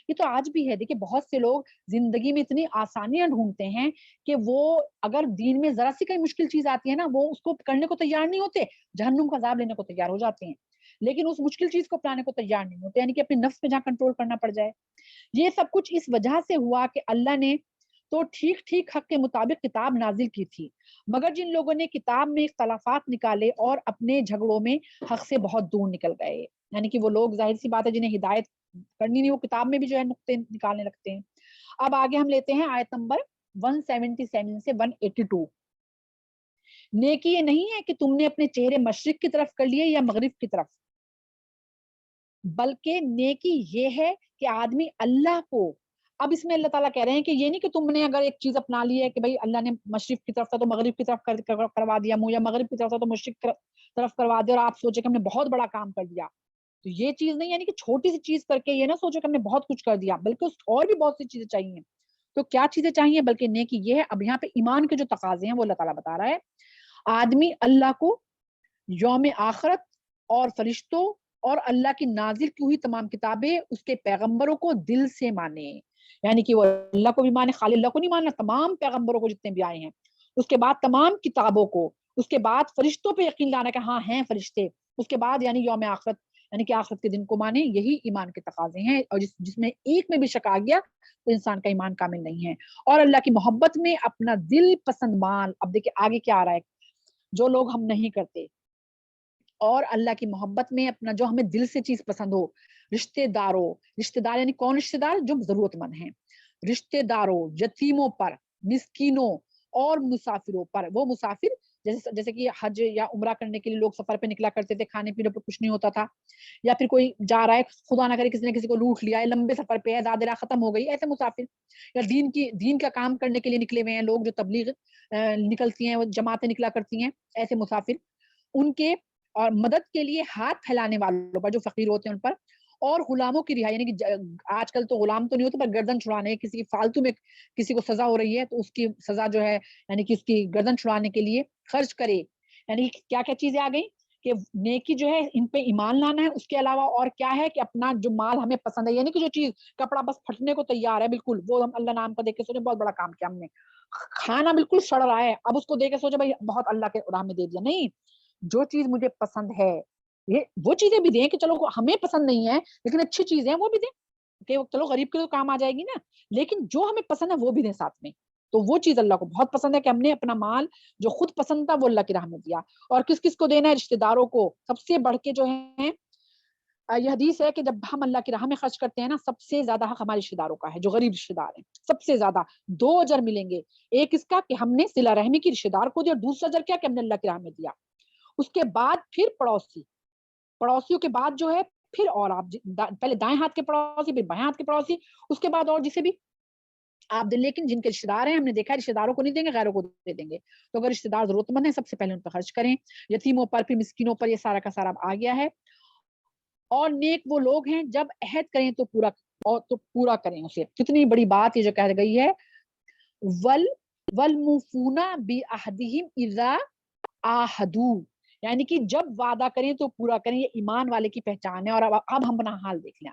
B: یہ تو آج بھی ہے. دیکھیں بہت سے لوگ زندگی میں اتنی آسانیاں ڈھونڈتے ہیں کہ وہ اگر دین میں ذرا سی کوئی مشکل چیز آتی ہے نا, وہ اس کو کرنے کو تیار نہیں ہوتے, جہنم کا عذاب لینے کو تیار ہو جاتے ہیں, لیکن اس مشکل چیز کو اپنانے کو تیار نہیں ہوتے, یعنی کہ اپنے نفس پہ جہاں کنٹرول کرنا پڑ جائے. یہ سب کچھ اس وجہ سے ہوا کہ اللہ نے تو ٹھیک حق کے مطابق کتاب نازل کی تھی, مگر جن لوگوں نے کتاب میں اختلافات نکالے اور اپنے جھگڑوں میں حق سے بہت دور نکل گئے, یعنی کہ وہ لوگ ظاہر سی بات ہے جنہیں ہدایت کرنی نہیں, وہ کتاب میں بھی جو ہے نقطے نکالنے لگتے ہیں. اب آگے ہم لیتے ہیں آیت نمبر 177 سے 182. نیکی یہ نہیں ہے کہ تم نے اپنے چہرے مشرق کی طرف کر لیے یا مغرب کی طرف, بلکہ نیکی یہ ہے کہ آدمی اللہ کو, اب اس میں اللہ تعالیٰ کہہ رہے ہیں کہ یہ نہیں کہ تم نے اگر ایک چیز اپنا لی ہے کہ بھائی اللہ نے مشرق کی طرف تھا تو مغرب کی طرف کروا دیا منہ, یا مغرب کی طرف تھا تو مشرق کی طرف کروا دیا اور آپ سوچے کہ ہم نے بہت بڑا کام کر دیا. تو یہ چیز نہیں, یعنی کہ چھوٹی سی چیز کر کے یہ نہ سوچو کہ ہم نے بہت کچھ کر دیا, بلکہ اور بھی بہت سی چیزیں چاہیے. تو کیا چیزیں چاہیے, بلکہ نیکی یہ ہے. اب یہاں پہ ایمان کے جو تقاضے ہیں وہ اللہ تعالیٰ بتا رہا ہے. آدمی اللہ کو, یوم آخرت اور فرشتوں اور اللہ کی نازل کی ہوئی تمام کتابیں, اس کے پیغمبروں کو دل سے مانے, یعنی کہ وہ اللہ کو بھی مانے, خالی اللہ کو نہیں ماننا, تمام پیغمبروں کو جتنے بھی آئے ہیں, اس کے بعد تمام کتابوں کو, اس کے بعد فرشتوں پہ یقین لانا کہ ہاں ہیں فرشتے, اس کے بعد یعنی یوم آخرت یعنی کہ آخرت کے دن کو مانے. یہی ایمان کے تقاضے ہیں, اور جس میں ایک میں بھی شک آ گیا تو انسان کا ایمان کامل نہیں ہے. اور اللہ کی محبت میں اپنا دل پسند مال, اب دیکھیں آگے کیا آ رہا ہے, جو لوگ ہم نہیں کرتے, اور اللہ کی محبت میں اپنا جو ہمیں دل سے چیز پسند ہو, رشتے دار یعنی کون رشتے دار, جو ضرورت مند ہیں, رشتے داروں, یتیموں پر, مسکینوں اور مسافروں پر. وہ مسافر جیسے کہ حج یا عمرہ کرنے کے لیے لوگ سفر پہ نکلا کرتے تھے, کھانے پینے پہ کچھ نہیں ہوتا تھا, یا پھر کوئی جا رہا ہے خدا نہ کرے کسی نے کسی کو لوٹ لیا ہے, لمبے سفر پہ ہے, زیادہ راہ ختم ہو گئی, ایسے مسافر. یا دین کا کام کرنے کے لیے نکلے ہوئے ہیں لوگ, جو تبلیغ نکلتی ہیں, وہ جماعتیں نکلا کرتی ہیں, ایسے مسافر. ان کے اور مدد کے لیے ہاتھ پھیلانے والوں پر, جو فقیر ہوتے ہیں ان پر, اور غلاموں کی رہائی, یعنی کہ آج کل تو غلام تو نہیں ہوتے پر گردن چھڑانے, کسی کی فالتو میں کسی کو سزا ہو رہی ہے تو اس کی سزا جو ہے یعنی کہ اس کی گردن چھڑانے کے لیے خرچ کرے. یعنی کیا کیا چیزیں آ گئی کہ نیکی جو ہے ان پہ ایمان لانا ہے, اس کے علاوہ اور کیا ہے کہ اپنا جو مال ہمیں پسند ہے, یعنی کہ جو چیز کپڑا بس پھٹنے کو تیار ہے بالکل, وہ ہم اللہ نام کا دیکھ کے سوچے بہت بڑا کام کیا ہم نے, کھانا بالکل سڑ رہا ہے, اب اس کو دیکھ کے سوچے بھائی بہت اللہ کے راہ میں دے دیا. نہیں, جو چیز مجھے پسند ہے, یہ وہ چیزیں بھی دیں کہ چلو ہمیں پسند نہیں ہے لیکن اچھی چیزیں وہ بھی دیں کہ چلو غریب کے تو کام آ جائے گی نا, لیکن جو ہمیں پسند ہے وہ بھی دیں ساتھ میں. تو وہ چیز اللہ کو بہت پسند ہے کہ ہم نے اپنا مال جو خود پسند تھا وہ اللہ کی راہ میں دیا. اور کس کس کو دینا ہے, رشتہ داروں کو, سب سے بڑھ کے جو ہیں یہ حدیث ہے کہ جب ہم اللہ کی راہ میں خرچ کرتے ہیں نا، سب سے زیادہ حق ہمارے رشتے داروں کا ہے، جو غریب رشتے دار ہیں، سب سے زیادہ 2 اجر ملیں گے. ایک اس کا کہ ہم نے صلہ رحمی کی رشتے دار کو دیا، اور دوسرا اجر کیا کہ ہم نے اللہ کی راہ میں دیا. اس کے بعد پھر پڑوسیوں کے بعد جو ہے پھر اور آپ پہلے دائیں ہاتھ کے پڑوسی، پھر بائیں ہاتھ کے پڑوسی، اس کے بعد اور جسے بھی آپ دیں. لیکن جن کے رشتے دار ہیں، ہم نے دیکھا ہے رشتے داروں کو نہیں دیں گے، غیروں کو دے دیں گے. تو اگر رشتے دار ضرورت مند ہیں، سب سے پہلے ان پر خرچ کریں. یتیموں پر، پھر مسکینوں پر، یہ سارا کا سارا آ گیا ہے. اور نیک وہ لوگ ہیں جب عہد کریں تو پورا کریں اسے. کتنی بڑی بات یہ جو کہہ گئی ہے، والموفون بعہدہم اذا عاہدوا، یعنی کہ جب وعدہ کریں تو پورا کریں. یہ ایمان والے کی پہچان ہے. اور اب ہم اپنا حال دیکھ لیں.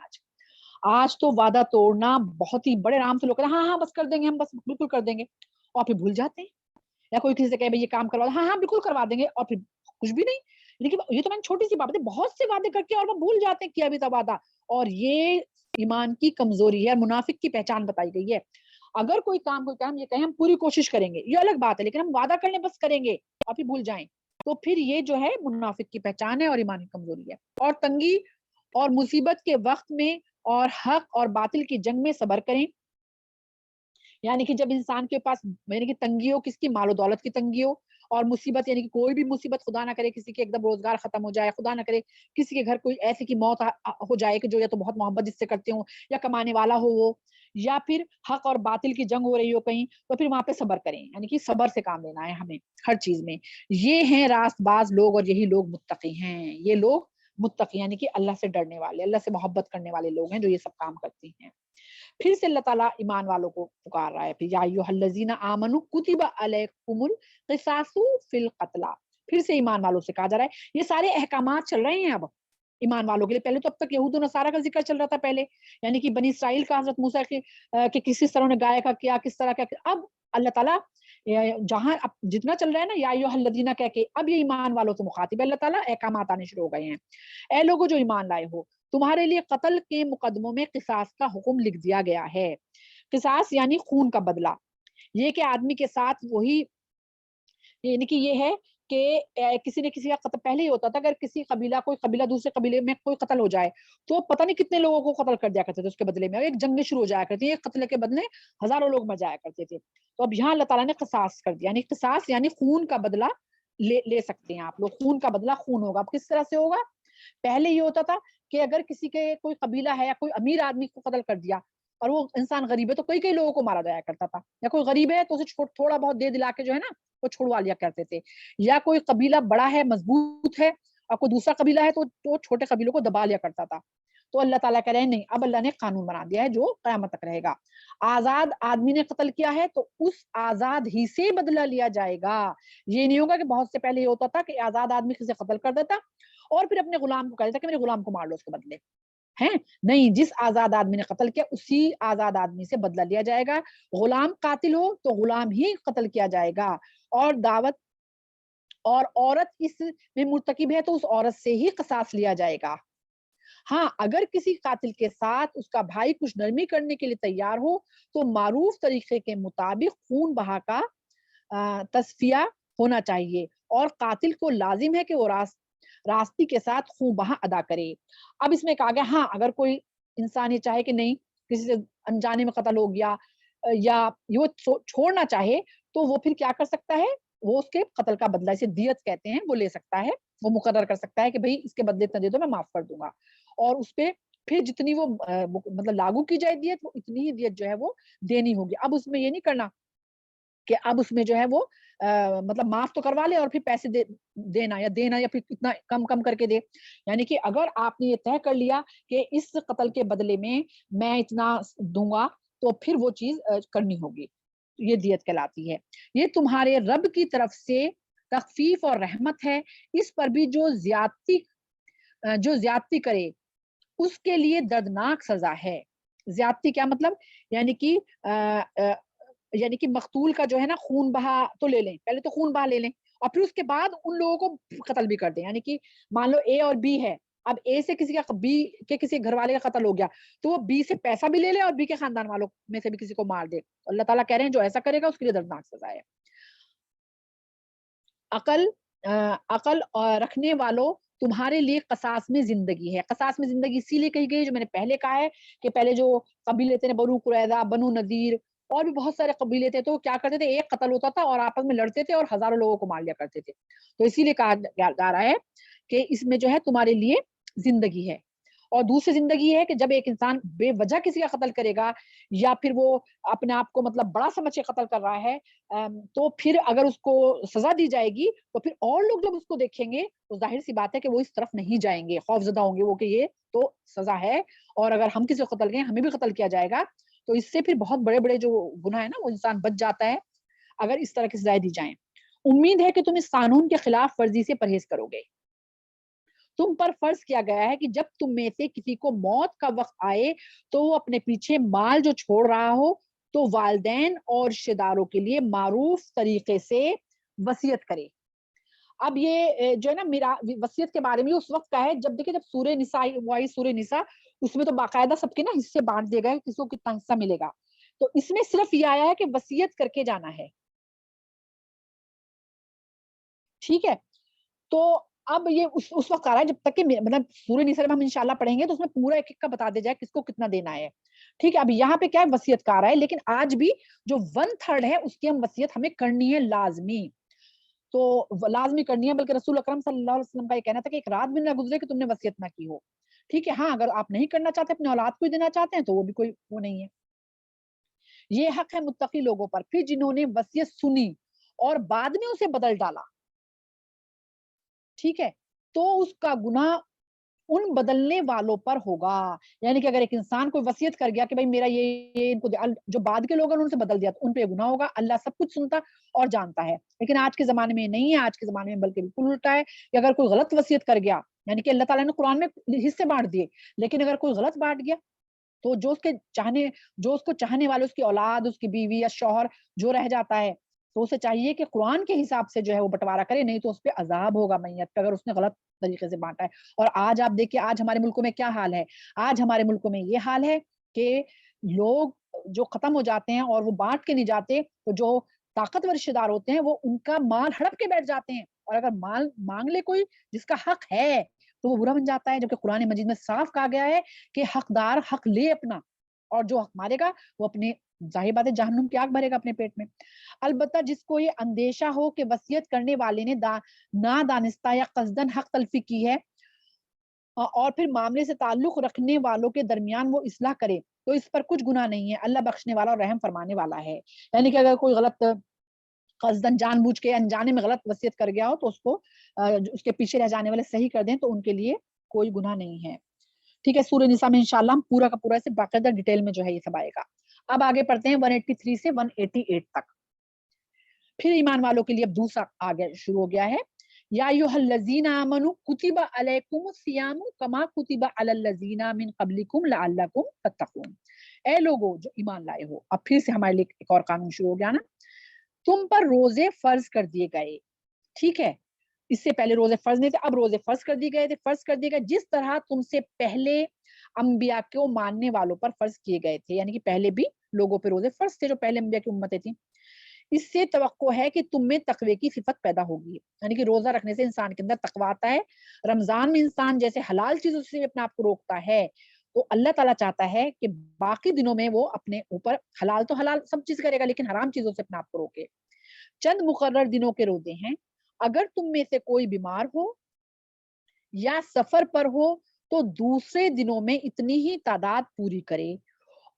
B: آج تو وعدہ توڑنا بہت ہی بڑے آرام سے لوگ کہتے ہیں ہاں بس کر دیں گے، ہم بس بالکل کر دیں گے، اور پھر بھول جاتے ہیں. یا کوئی کسی سے کہے بھائی یہ کام کروا دیں، ہاں بالکل کروا دیں گے، اور پھر کچھ بھی نہیں. لیکن یہ تو میں نے چھوٹی سی بات ہے، بہت سے وعدے کر کے اور وہ بھول جاتے ہیں کیا بھی تھا وعدہ. اور یہ ایمان کی کمزوری ہے، منافق کی پہچان بتائی گئی ہے. اگر کوئی کام یہ کہیں ہم پوری کوشش کریں گے، یہ الگ بات ہے، لیکن ہم وعدہ کرنے بس کریں گے اور پھر بھول جائیں، تو پھر یہ جو ہے منافق کی پہچان ہے اور ایمان کی کمزوری ہے. اور تنگی اور مصیبت کے وقت میں اور حق اور باطل کی جنگ میں صبر کریں. یعنی کہ جب انسان کے پاس یعنی کہ تنگی ہو، کس کی مال و دولت کی تنگی ہو، اور مصیبت یعنی کہ کوئی بھی مصیبت، خدا نہ کرے کسی کے ایک دم روزگار ختم ہو جائے، خدا نہ کرے کسی کے گھر کوئی ایسی کی موت ہو جائے کہ جو یا تو بہت محبت جس سے کرتے ہوں یا کمانے والا ہو وہ، یا پھر حق اور باطل کی جنگ ہو رہی ہو کہیں، تو پھر وہاں پہ صبر کریں. یعنی کہ صبر سے کام لینا ہے ہمیں ہر چیز میں. یہ ہیں راست باز لوگ، اور یہی لوگ متقی ہیں. یہ لوگ متقی یعنی کہ اللہ سے ڈرنے والے، اللہ سے محبت کرنے والے لوگ ہیں جو یہ سب کام کرتے ہیں. پھر سے اللہ تعالیٰ ایمان والوں کو پکار رہا ہے. پھر یا ایھا الذین آمنوا کتب علیکم القصاص فی القتلی، پھر سے ایمان والوں سے کہا جا رہا ہے. یہ سارے احکامات چل رہے ہیں اب ایمان والوں کے لیے. پہلے تو اب تک یہود و نصارہ کا ذکر چل رہا تھا پہلے، یعنی کہ بنی اسرائیل کا، حضرت موسیٰ کہ کس طرح نے گائے کا کیا، کس طرح کا. اب اللہ تعالیٰ جہاں اب جتنا چل رہا ہے نا یا ایھا الذین کہہ کے، اب یہ ایمان والوں سے مخاطب ہے اللہ تعالیٰ. احکامات آنے شروع ہو گئے ہیں. اے لوگوں جو ایمان لائے ہو، تمہارے لیے قتل کے مقدموں میں قصاص کا حکم لکھ دیا گیا ہے. قصاص یعنی خون کا بدلہ. یہ کہ آدمی کے ساتھ وہی، یعنی کہ یہ ہے کہ کسی نے کسی کا قتل پہلے ہی ہوتا تھا. اگر کسی قبیلہ کوئی قبیلہ دوسرے قبیلے میں کوئی قتل ہو جائے تو پتہ نہیں کتنے لوگوں کو قتل کر دیا کرتے تھے اس کے بدلے میں، ایک جنگیں شروع ہو جایا کرتی ہیں، ایک قتل کے بدلے ہزاروں لوگ مر جایا کرتے تھے. تو اب یہاں اللہ تعالیٰ نے قصاص کر دیا. یعنی قصاص یعنی خون کا بدلہ لے سکتے ہیں آپ لوگ. خون کا بدلہ خون ہوگا. اب کس طرح سے ہوگا؟ پہلے یہ ہوتا تھا کہ اگر کسی کے کوئی قبیلہ ہے یا کوئی امیر آدمی کو قتل کر دیا اور وہ انسان غریب ہے تو کئی لوگوں کو مارا جایا کرتا تھا. یا کوئی غریب ہے تو اسے تھوڑا بہت دے دلا کے جو ہے نا وہ چھڑوا لیا کرتے تھے. یا کوئی قبیلہ بڑا ہے، مضبوط ہے، اور کوئی دوسرا قبیلہ ہے تو چھوٹے قبیلوں کو دبا لیا کرتا تھا. تو اللہ تعالیٰ کہہ رہے ہیں نہیں، اب اللہ نے قانون بنا دیا ہے جو قیامت تک رہے گا. آزاد آدمی نے قتل کیا ہے تو اس آزاد ہی سے بدلہ لیا جائے گا. یہ نہیں ہوگا کہ بہت سے پہلے یہ ہوتا تھا کہ آزاد آدمی کسی قتل کر دیتا اور پھر اپنے غلام کو کہہ دیتا کہ میرے غلام کو مار لو اس کے بدلے. ہیں نہیں، جس آزاد آدمی نے قتل کیا اسی آزاد آدمی سے بدلہ لیا جائے گا. غلام قاتل ہو تو غلام ہی قتل کیا جائے گا. اور دعوت اور عورت اس میں مرتکب ہے تو اس عورت سے ہی قصاص لیا جائے گا. ہاں اگر کسی قاتل کے ساتھ اس کا بھائی کچھ نرمی کرنے کے لیے تیار ہو تو معروف طریقے کے مطابق خون بہا کا تصفیہ ہونا چاہیے، اور قاتل کو لازم ہے کہ وہ راستی کے ساتھ خون بہا ادا کرے. اب اس میں کہا گیا ہاں اگر کوئی انسان یہ چاہے کہ نہیں کسی سے انجانے میں قتل ہو گیا یا یہ چھوڑنا چاہے تو وہ پھر کیا کر سکتا ہے؟ وہ اس کے قتل کا بدلہ، اسے دیت کہتے ہیں، وہ لے سکتا ہے. وہ مقرر کر سکتا ہے کہ بھئی اس کے بدلے اتنا دے دو، میں معاف کر دوں گا. اور اس پہ پھر جتنی وہ مطلب لاگو کی جائے دیت، وہ اتنی ہی دیت جو ہے وہ دینی ہوگی. اب اس میں یہ نہیں کرنا کہ اب اس میں جو ہے وہ مطلب معاف تو کروا لے اور پھر پیسے دینا یا پھر اتنا کم کر کے دے. یعنی کہ اگر آپ نے یہ طے کر لیا کہ اس قتل کے بدلے میں اتنا دوں گا تو پھر وہ چیز کرنی ہوگی. یہ دیت کہلاتی ہے. یہ تمہارے رب کی طرف سے تخفیف اور رحمت ہے. اس پر بھی جو زیادتی کرے اس کے لیے دردناک سزا ہے. زیادتی کیا مطلب؟ یعنی کہ مقتول کا جو ہے نا خون بہا تو لے لیں، پہلے تو خون بہا لے لیں اور پھر اس کے بعد ان لوگوں کو قتل بھی کر دیں. یعنی کہ مان لو اے اور بی ہے، اب اے سے کسی کا بی کے کسی گھر والے کا قتل ہو گیا تو وہ بی سے پیسہ بھی لے لے اور بی کے خاندان والوں میں سے بھی کسی کو مار دے. اللہ تعالیٰ کہہ رہے ہیں جو ایسا کرے گا اس کے لیے دردناک سزا ہے. عقل رکھنے والوں تمہارے لیے قصاص میں زندگی ہے. قصاص میں زندگی اسی لیے کہی گئی جو میں نے پہلے کہا ہے کہ پہلے جو قبیلے تھے بنو قریظہ، بنو نذیر اور بھی بہت سارے قبیلے تھے، تو کیا کرتے تھے، ایک قتل ہوتا تھا اور آپس میں لڑتے تھے اور ہزاروں لوگوں کو مار لیا کرتے تھے. تو اسی لیے کہا جا رہا ہے کہ اس میں جو ہے تمہارے لیے زندگی ہے. اور دوسری زندگی ہے کہ جب ایک انسان بے وجہ کسی کا قتل کرے گا یا پھر وہ اپنے آپ کو مطلب بڑا سمجھ کے قتل کر رہا ہے، تو پھر اگر اس کو سزا دی جائے گی تو پھر اور لوگ جب اس کو دیکھیں گے تو ظاہر سی بات ہے کہ وہ اس طرف نہیں جائیں گے، خوف زدہ ہوں گے وہ کہ یہ تو سزا ہے، اور اگر ہم کسی کو قتل کریں ہمیں بھی قتل کیا جائے گا. تو اس سے پھر بہت بڑے بڑے جو گناہ ہے نا وہ انسان بچ جاتا ہے اگر اس طرح کی سزائیں دی جائیں. امید ہے کہ تم اس قانون کے خلاف ورزی سے پرہیز کرو گے. تم پر فرض کیا گیا ہے کہ جب تم میں سے کسی کو موت کا وقت آئے تو وہ اپنے پیچھے مال جو چھوڑ رہا ہو تو والدین اور رشتہ داروں کے لیے معروف طریقے سے وصیت کرے. اب یہ جو ہے نا میرا وصیت کے بارے میں اس وقت کا ہے جب دیکھیں جب سورہ نساء سورہ نساء اس میں تو باقاعدہ سب کے نا حصے بانٹ دیے گئے کسی کو کتنا حصہ ملے گا. تو اس میں صرف یہ آیا ہے کہ وصیت کر کے جانا ہے. ٹھیک ہے، تو اب یہ اس وقت آ رہا ہے جب تک کہ مطلب سورہ نساء میں ہم انشاءاللہ پڑھیں گے تو اس میں پورا ایک ایک کا بتا دیا جائے کس کو کتنا دینا ہے. ٹھیک ہے، اب یہاں پہ کیا ہے وصیت کا آ رہا ہے، لیکن آج بھی جو 1/3 ہے اس کی ہم وصیت ہمیں کرنی ہے لازمی. تو لازمی کرنی ہے، بلکہ رسول اکرم صلی اللہ علیہ وسلم کا یہ کہنا تھا کہ ایک رات بھی نہ گزرے کہ تم نے وصیت نہ کی ہو. ٹھیک ہے، ہاں اگر آپ نہیں کرنا چاہتے اپنے اولاد کو دینا چاہتے ہیں تو وہ بھی کوئی وہ نہیں ہے. یہ حق ہے متقی لوگوں پر پھر جنہوں نے وصیت سنی اور بعد میں اسے بدل ڈالا. ٹھیک ہے، تو اس کا گناہ ان بدلنے والوں پر ہوگا. یعنی کہ اگر ایک انسان کوئی وصیت کر گیا کہ بھائی میرا یہ ان کو جو بعد کے لوگ ہیں ان سے بدل دیا تو ان پہ گناہ ہوگا. اللہ سب کچھ سنتا اور جانتا ہے، لیکن آج کے زمانے میں نہیں ہے. آج کے زمانے میں بلکہ بالکل الٹا ہے کہ اگر کوئی غلط وصیت کر گیا، یعنی کہ اللہ تعالیٰ نے قرآن میں حصے بانٹ دیے، لیکن اگر کوئی غلط بانٹ گیا تو جو اس کو چاہنے والے، اس کی اولاد، اس کی بیوی یا شوہر جو رہ جاتا ہے تو اسے چاہیے کہ قرآن کے حساب سے جو ہے وہ بٹوارا کرے، نہیں تو اس پہ عذاب ہوگا میت پہ اگر اس نے غلط طریقے سے بانٹا ہے. اور آج آپ دیکھیں آج ہمارے ملکوں میں کیا حال ہے. آج ہمارے ملکوں میں یہ حال ہے کہ لوگ جو ختم ہو جاتے ہیں اور وہ بانٹ کے نہیں جاتے تو جو طاقتور رشتہ دار ہوتے ہیں وہ ان کا مال ہڑپ کے بیٹھ جاتے ہیں، اور اگر مال مانگ لے کوئی جس کا حق ہے تو وہ برا بن جاتا ہے. جبکہ قرآن مجید میں صاف کہا گیا ہے کہ حقدار حق لے اپنا، اور جو حق مارے گا وہ اپنے ظاہر بات ہے جہنم کی آگ بھرے گا اپنے پیٹ میں. البتہ جس کو یہ اندیشہ ہو کہ وصیت کرنے والے نے نادانستہ یا قصدن حق تلفی کی ہے اور پھر معاملے سے تعلق رکھنے والوں کے درمیان وہ اصلاح کرے تو اس پر کچھ گناہ نہیں ہے. اللہ بخشنے والا اور رحم فرمانے والا ہے. یعنی کہ اگر کوئی غلط قصدن جان بوجھ کے انجانے میں غلط وصیت کر گیا ہو تو اس کو اس کے پیچھے رہ جانے والے صحیح کر دیں تو ان کے لیے کوئی گناہ نہیں ہے. ٹھیک ہے، سورہ نساء میں انشاءاللہ ہم پورا کا پورا اسے باقاعدہ ڈیٹیل میں جو ہے یہ سب آئے گا. اب آگے پڑھتے ہیں 183 سے 188 تک. پھر ایمان والوں کے لیے اب دوسرا آگے شروع ہو گیا ہے. یا ایھا الذین آمنوا کتب علیکم الصیام کما کتب علی الذین من قبلکم لعلکم تتقون. اے لوگوں جو ایمان لائے ہو، اب پھر سے ہمارے لیے ایک اور قانون شروع ہو گیا نا. تم پر روزے فرض کر دیے گئے. ٹھیک ہے، اس سے پہلے روزے فرض نہیں تھے، اب روزے فرض کر دیے گئے تھے. فرض کر دیے گئے جس طرح تم سے پہلے انبیاء کو ماننے والوں پر فرض کیے گئے تھے. یعنی کہ پہلے بھی لوگوں پہ روزے فرض تھے جو پہلے انبیاء کی امتیں تھیں. اس سے توقع ہے کہ تم میں تقوی کی صفت پیدا ہوگی. یعنی کہ روزہ رکھنے سے انسان کے اندر تقوی آتا ہے. رمضان میں انسان جیسے حلال چیزوں سے اپنے آپ کو روکتا ہے تو اللہ تعالیٰ چاہتا ہے کہ باقی دنوں میں وہ اپنے اوپر حلال تو حلال سب چیز کرے گا لیکن حرام چیزوں سے اپنے آپ کو روکے. چند مقرر دنوں کے روزے ہیں. اگر تم میں سے کوئی بیمار ہو یا سفر پر ہو تو دوسرے دنوں میں اتنی ہی تعداد پوری کرے،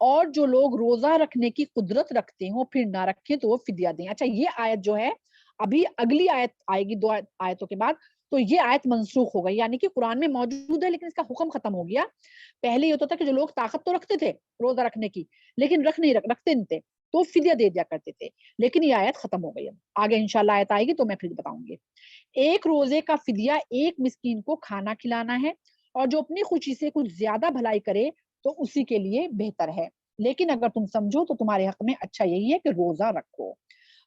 B: اور جو لوگ روزہ رکھنے کی قدرت رکھتے ہوں پھر نہ رکھیں تو وہ فدیہ دیں. اچھا، یہ آیت جو ہے ابھی اگلی آیت آئے گی 2 آیتوں کے بعد تو یہ آیت منسوخ ہو گئی. یعنی کہ قرآن میں موجود ہے لیکن اس کا حکم ختم ہو گیا. پہلے یہ ہوتا تھا کہ جو لوگ طاقت تو رکھتے تھے روزہ رکھنے کی لیکن رکھتے نہیں تھے تو فدیہ دے دیا کرتے تھے، لیکن یہ آیت ختم ہو گئی. آگے انشاءاللہ آیت آئے گی تو میں پھر بتاؤں گی. ایک روزے کا فدیہ ایک مسکین کو کھانا کھلانا ہے، اور جو اپنی خوشی سے کچھ زیادہ بھلائی کرے تو اسی کے لیے بہتر ہے. لیکن اگر تم سمجھو تو تمہارے حق میں اچھا یہی ہے کہ روزہ رکھو.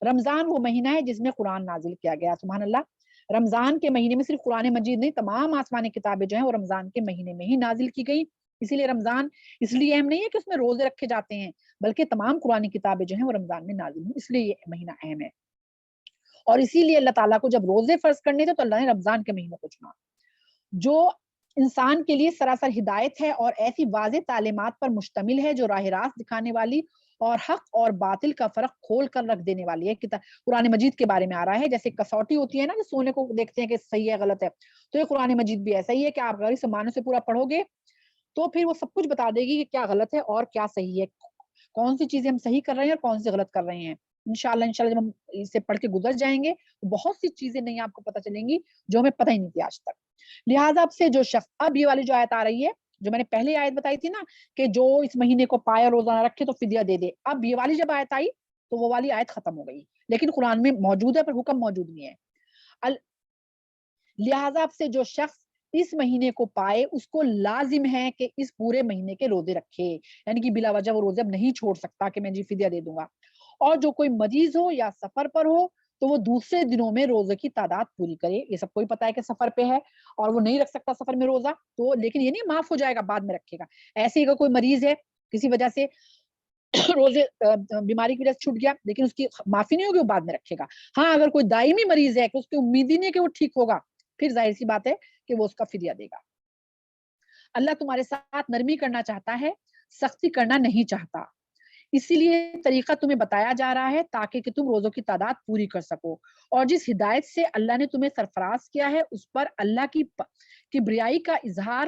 B: رمضان وہ مہینہ ہے جس میں قرآن نازل کیا گیا. سبحان اللہ، رمضان کے مہینے میں صرف قرآن مجید نہیں تمام آسمانی کتابیں جو ہیں وہ رمضان کے مہینے میں ہی نازل کی گئی. اسی لیے رمضان اس لیے اہم نہیں ہے کہ اس میں روزے رکھے جاتے ہیں، بلکہ تمام قرآن کتابیں جو ہیں وہ رمضان میں نازل ہوئی، اس لیے یہ مہینہ اہم ہے. اور اسی لیے اللہ تعالیٰ کو جب روزے فرض کرنے تھے تو اللہ نے رمضان کے مہینے کو چنا. جو انسان کے لیے سراسر ہدایت ہے اور ایسی واضح تعلیمات پر مشتمل ہے جو راہ راست دکھانے والی اور حق اور باطل کا فرق کھول کر رکھ دینے والی ہے. قرآن مجید کے بارے میں آ رہا ہے جیسے کسوٹی ہوتی ہے نا کہ سونے کو دیکھتے ہیں کہ صحیح ہے غلط ہے, تو یہ قرآن مجید بھی ایسا ہی ہے کہ آپ غیر سے معنی سے پورا پڑھو گے تو پھر وہ سب کچھ بتا دے گی کہ کیا غلط ہے اور کیا صحیح ہے, کون سی چیزیں ہم صحیح کر رہے ہیں اور کون سی غلط کر رہے ہیں. انشاءاللہ جب ہم اسے پڑھ کے گزر جائیں گے تو بہت سی چیزیں نہیں آپ کو پتہ چلیں گی جو ہمیں پتہ ہی نہیں تھی آج تک. لہٰذا اب سے جو شخص, اب یہ والی جو آیت آ رہی ہے جو میں نے پہلے آیت بتائی تھی نا کہ جو اس مہینے کو پائے اور روزانہ رکھے تو فدیہ دے دے, اب یہ والی جب آیت آئی تو وہ والی آیت ختم ہو گئی, لیکن قرآن میں موجود ہے پر حکم موجود نہیں ہے. لہٰذا اب سے جو شخص اس مہینے کو پائے اس کو لازم ہے کہ اس پورے مہینے کے روزے رکھے, یعنی کہ بلا وجہ وہ روزے اب نہیں چھوڑ سکتا کہ میں جی فدیہ دے دوں گا. اور جو کوئی مریض ہو یا سفر پر ہو تو وہ دوسرے دنوں میں روزے کی تعداد پوری کرے. یہ سب کو ہی پتا ہے کہ سفر پہ ہے اور وہ نہیں رکھ سکتا سفر میں روزہ, تو لیکن یہ نہیں معاف ہو جائے گا بعد میں رکھے گا. ایسے ہی اگر کوئی مریض ہے کسی وجہ سے روزے بیماری کی وجہ سے چھوٹ گیا لیکن اس کی معافی نہیں ہوگی, وہ بعد میں رکھے گا. ہاں اگر کوئی دائمی مریض ہے کہ اس کی امید ہی نہیں ہے کہ وہ ٹھیک ہوگا, پھر ظاہر سی بات ہے کہ وہ اس کا فدیہ دے گا. اللہ تمہارے ساتھ نرمی کرنا چاہتا ہے, سختی کرنا نہیں چاہتا. اسی لیے طریقہ تمہیں بتایا جا رہا ہے تاکہ کہ تم روزوں کی تعداد پوری کر سکو. اور جس ہدایت سے اللہ نے تمہیں سرفراز کیا ہے اس پر اللہ کی کبریائی کا اظہار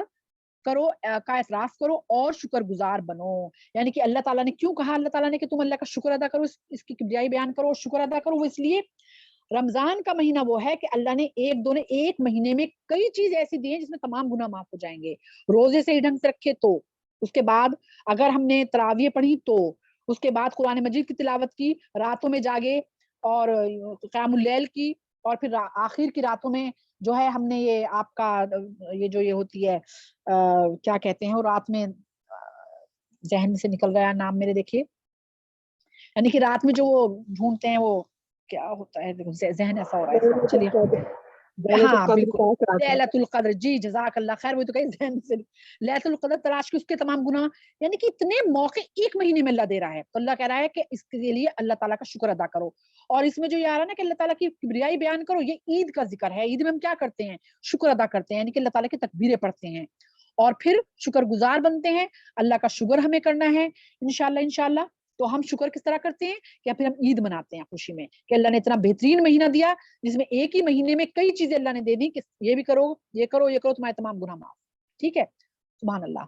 B: کرو, کا اعتراف کرو اور شکر گزار بنو. یعنی کہ اللہ تعالیٰ نے کیوں کہا اللہ تعالیٰ نے کہ تم اللہ کا شکر ادا کرو, اس کی کبریائی بیان کرو اور شکر ادا کرو, وہ اس لیے رمضان کا مہینہ وہ ہے کہ اللہ نے ایک مہینے میں کئی چیز ایسی دی ہیں جس میں تمام گناہ معاف ہو جائیں گے. روزے سے ڈھنگ سے رکھے تو, اس کے بعد اگر ہم نے تراویح پڑھی تو, اس کے بعد قرآن مجید کی تلاوت کی, راتوں میں جاگے اور قیام اللیل کی, اور پھر آخر کی راتوں میں جو ہے ہم نے یہ آپ کا یہ ہوتی ہے کیا کہتے ہیں, وہ رات میں ذہن سے نکل گیا نام میرے, دیکھیے یعنی کہ رات میں جو وہ ڈھونڈتے ہیں وہ کیا ہوتا ہے, ذہن ایسا ہو رہا ہے. چلیے ہاں بالکل لیلۃ القدر, جی جزاک اللہ خیر, وہ تو کہیں ذہن سے لیلۃ القدر تلاش کی, اس کے تمام گناہ, یعنی کہ اتنے موقع ایک مہینے میں اللہ دے رہا ہے. تو اللہ کہہ رہا ہے کہ اس کے لیے اللہ تعالیٰ کا شکر ادا کرو. اور اس میں جو یہ آ رہا ہے نا کہ اللہ تعالیٰ کی کبریائی بیان کرو, یہ عید کا ذکر ہے. عید میں ہم کیا کرتے ہیں, شکر ادا کرتے ہیں, یعنی کہ اللہ تعالیٰ کی تکبیریں پڑھتے ہیں اور پھر شکر گزار بنتے ہیں. اللہ کا شکر ہمیں کرنا ہے انشاءاللہ. تو ہم شکر کس طرح کرتے ہیں کہ پھر ہم عید مناتے ہیں خوشی میں کہ اللہ نے اتنا بہترین مہینہ دیا جس میں ایک ہی مہینے میں کئی چیزیں اللہ نے دے دی کہ یہ بھی کرو, یہ کرو, یہ کرو, تمہارے تمام گناہ معاف. ٹھیک ہے, سبحان اللہ.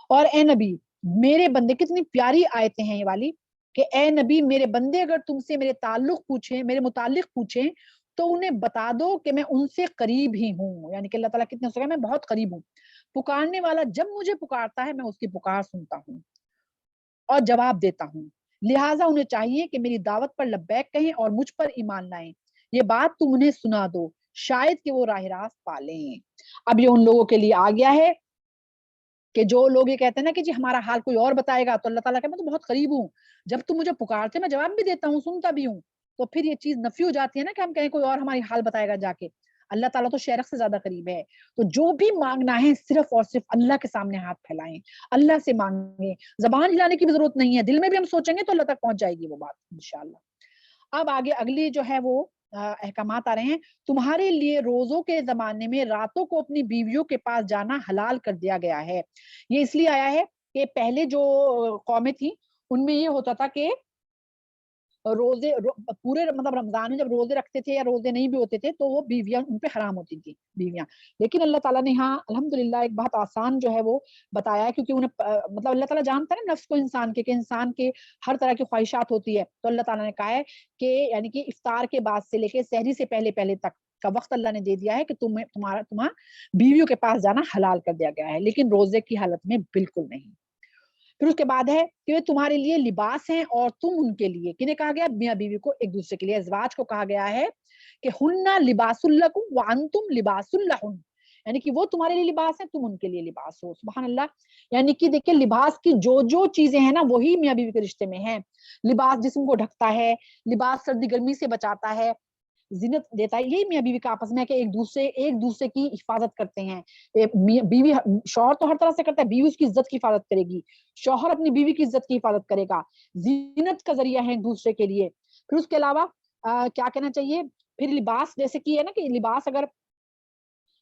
B: اور اے نبی میرے بندے, کتنی پیاری آیتیں ہیں یہ والی, کہ اے نبی میرے بندے اگر تم سے میرے متعلق پوچھیں تو انہیں بتا دو کہ میں ان سے قریب ہی ہوں. یعنی کہ اللہ تعالیٰ کتنے سکھا, میں بہت قریب ہوں. پکارنے والا جب مجھے پکارتا ہے میں اس کی پکار سنتا ہوں اور جواب دیتا ہوں. لہٰذا انہیں چاہیے کہ میری دعوت پر لبیک کہیں اور مجھ پر ایمان لائیں. یہ بات تم انہیں سنا دو شاید کہ وہ راہ راست پالیں. اب یہ ان لوگوں کے لیے آ گیا ہے کہ جو لوگ یہ کہتے ہیں نا کہ جی ہمارا حال کوئی اور بتائے گا, تو اللہ تعالیٰ کہ میں تو بہت قریب ہوں, جب تم مجھے پکارتے میں جواب بھی دیتا ہوں, سنتا بھی ہوں. تو پھر یہ چیز نفی ہو جاتی ہے نا کہ ہم کہیں کوئی اور ہماری حال بتائے گا جا کے. اللہ تعالیٰ تو شیرخ سے زیادہ قریب ہے. تو جو بھی مانگنا ہے صرف اور صرف اللہ کے سامنے ہاتھ پھیلائیں, اللہ سے مانگیں, زبان ہلانے کی بھی ضرورت نہیں ہے, دل میں بھی ہم سوچیں گے تو اللہ تک پہنچ جائے گی وہ بات انشاءاللہ. اب آگے اگلی جو ہے وہ احکامات آ رہے ہیں. تمہارے لیے روزوں کے زمانے میں راتوں کو اپنی بیویوں کے پاس جانا حلال کر دیا گیا ہے. یہ اس لیے آیا ہے کہ پہلے جو قومیں تھیں ان میں یہ ہوتا تھا کہ روزے پورے مطلب رمضان میں جب روزے رکھتے تھے یا روزے نہیں بھی ہوتے تھے تو وہ بیویاں ان پہ حرام ہوتی تھی بیویاں. لیکن اللہ تعالیٰ نے ہاں الحمدللہ ایک بہت آسان جو ہے وہ بتایا ہے, کیونکہ انہیں مطلب اللہ تعالیٰ جانتا ہے نا نفس کو انسان کے, کہ انسان کے ہر طرح کی خواہشات ہوتی ہے. تو اللہ تعالیٰ نے کہا ہے کہ یعنی کہ افطار کے بعد سے لے کے سحری سے پہلے تک کا وقت اللہ نے دے دیا ہے کہ تمہارا بیویوں کے پاس جانا حلال کر دیا گیا ہے, لیکن روزے کی حالت میں بالکل نہیں. پھر اس کے بعد ہے کہ وہ تمہارے لیے لباس ہیں اور تم ان کے لیے. کنہیں کہا گیا, میاں بیوی کو ایک دوسرے کے لیے. ازواج کو کہا گیا ہے کہ ہننا لباس لکم وانتم لباس لہن, یعنی کہ وہ تمہارے لیے لباس ہیں, تم ان کے لیے لباس ہو. سبحان اللہ. یعنی کہ دیکھیں لباس کی جو چیزیں ہیں نا وہی میاں بیوی کے رشتے میں ہیں. لباس جسم کو ڈھکتا ہے, لباس سردی گرمی سے بچاتا ہے, زینت دیتا ہے. یہی میاں بیوی کا آپس میں ہے کہ ایک دوسرے کی حفاظت کرتے ہیں. بیوی شوہر تو ہر طرح سے کرتا ہے, بیوی اس کی عزت کی حفاظت کرے گی, شوہر اپنی بیوی کی عزت کی حفاظت کرے گا. زینت کا ذریعہ ہے ایک دوسرے کے لیے. پھر اس کے علاوہ کیا کہنا چاہیے, پھر لباس جیسے کہ ہے نا کہ لباس اگر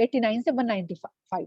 B: 195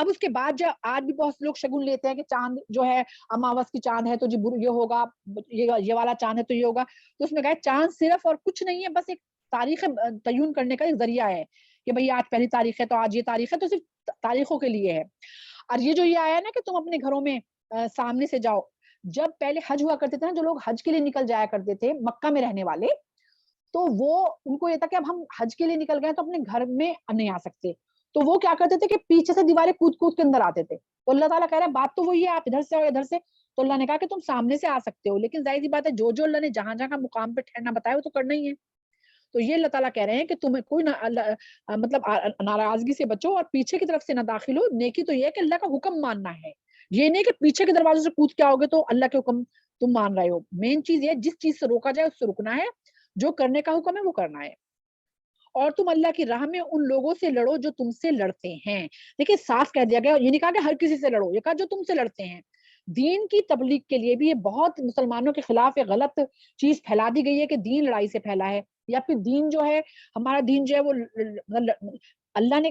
B: اب اس کے بعد جو آج بھی بہت سے لوگ شگن لیتے ہیں کہ چاند جو ہے اماوس کی چاند ہے تو جی یہ ہوگا، یہ والا چاند ہے تو یہ ہوگا. تو اس میں کہا چاند صرف اور کچھ نہیں ہے، بس ایک تاریخ تعین کرنے کا ایک ذریعہ ہے کہ بھئی آج پہلی تاریخ ہے تو آج یہ تاریخ ہے، تو صرف تاریخوں کے لیے ہے. اور یہ جو یہ آیا نا کہ تم اپنے گھروں میں سامنے سے جاؤ، جب پہلے حج ہوا کرتے تھے نا، جو لوگ حج کے لیے نکل جایا کرتے تھے مکہ میں رہنے والے، تو وہ ان کو یہ تھا کہ اب ہم حج کے لیے نکل گئے تو اپنے گھر میں نہیں آ سکتے، تو وہ کیا کرتے تھے کہ پیچھے سے دیواریں کود کود کے اندر آتے تھے. تو اللہ تعالیٰ کہہ رہا ہے بات تو وہی ہے، آپ ادھر سے اور ادھر سے. تو اللہ نے کہا کہ تم سامنے سے آ سکتے ہو، لیکن ظاہر سی بات ہے جو اللہ نے جہاں جہاں کا مقام پہ ٹھہرنا بتایا وہ تو کرنا ہی ہے. تو یہ اللہ تعالیٰ کہہ رہے ہیں کہ تمہیں کوئی مطلب ناراضگی سے بچو اور پیچھے کی طرف سے نہ داخل ہو. نیکی تو یہ ہے کہ اللہ کا حکم ماننا ہے، یہ نہیں کہ پیچھے کے دروازے سے کود کے آؤ گے تو اللہ کے حکم تم مان رہے ہو. مین چیز یہ جس چیز سے روکا جائے اس سے رکنا ہے، جو کرنے کا حکم ہے وہ کرنا ہے. اور تم اللہ کی راہ میں ان لوگوں سے لڑو جو تم سے لڑتے ہیں. دیکھیں صاف کہہ دیا گیا، یہ نہیں کہا کہ ہر کسی سے لڑو، یہ کہا جو تم سے لڑتے ہیں. دین کی تبلیغ کے لیے بھی یہ بہت مسلمانوں کے خلاف ایک غلط چیز پھیلا دی گئی ہے کہ دین لڑائی سے پھیلا ہے، یا پھر دین جو ہے ہمارا دین جو ہے وہ اللہ نے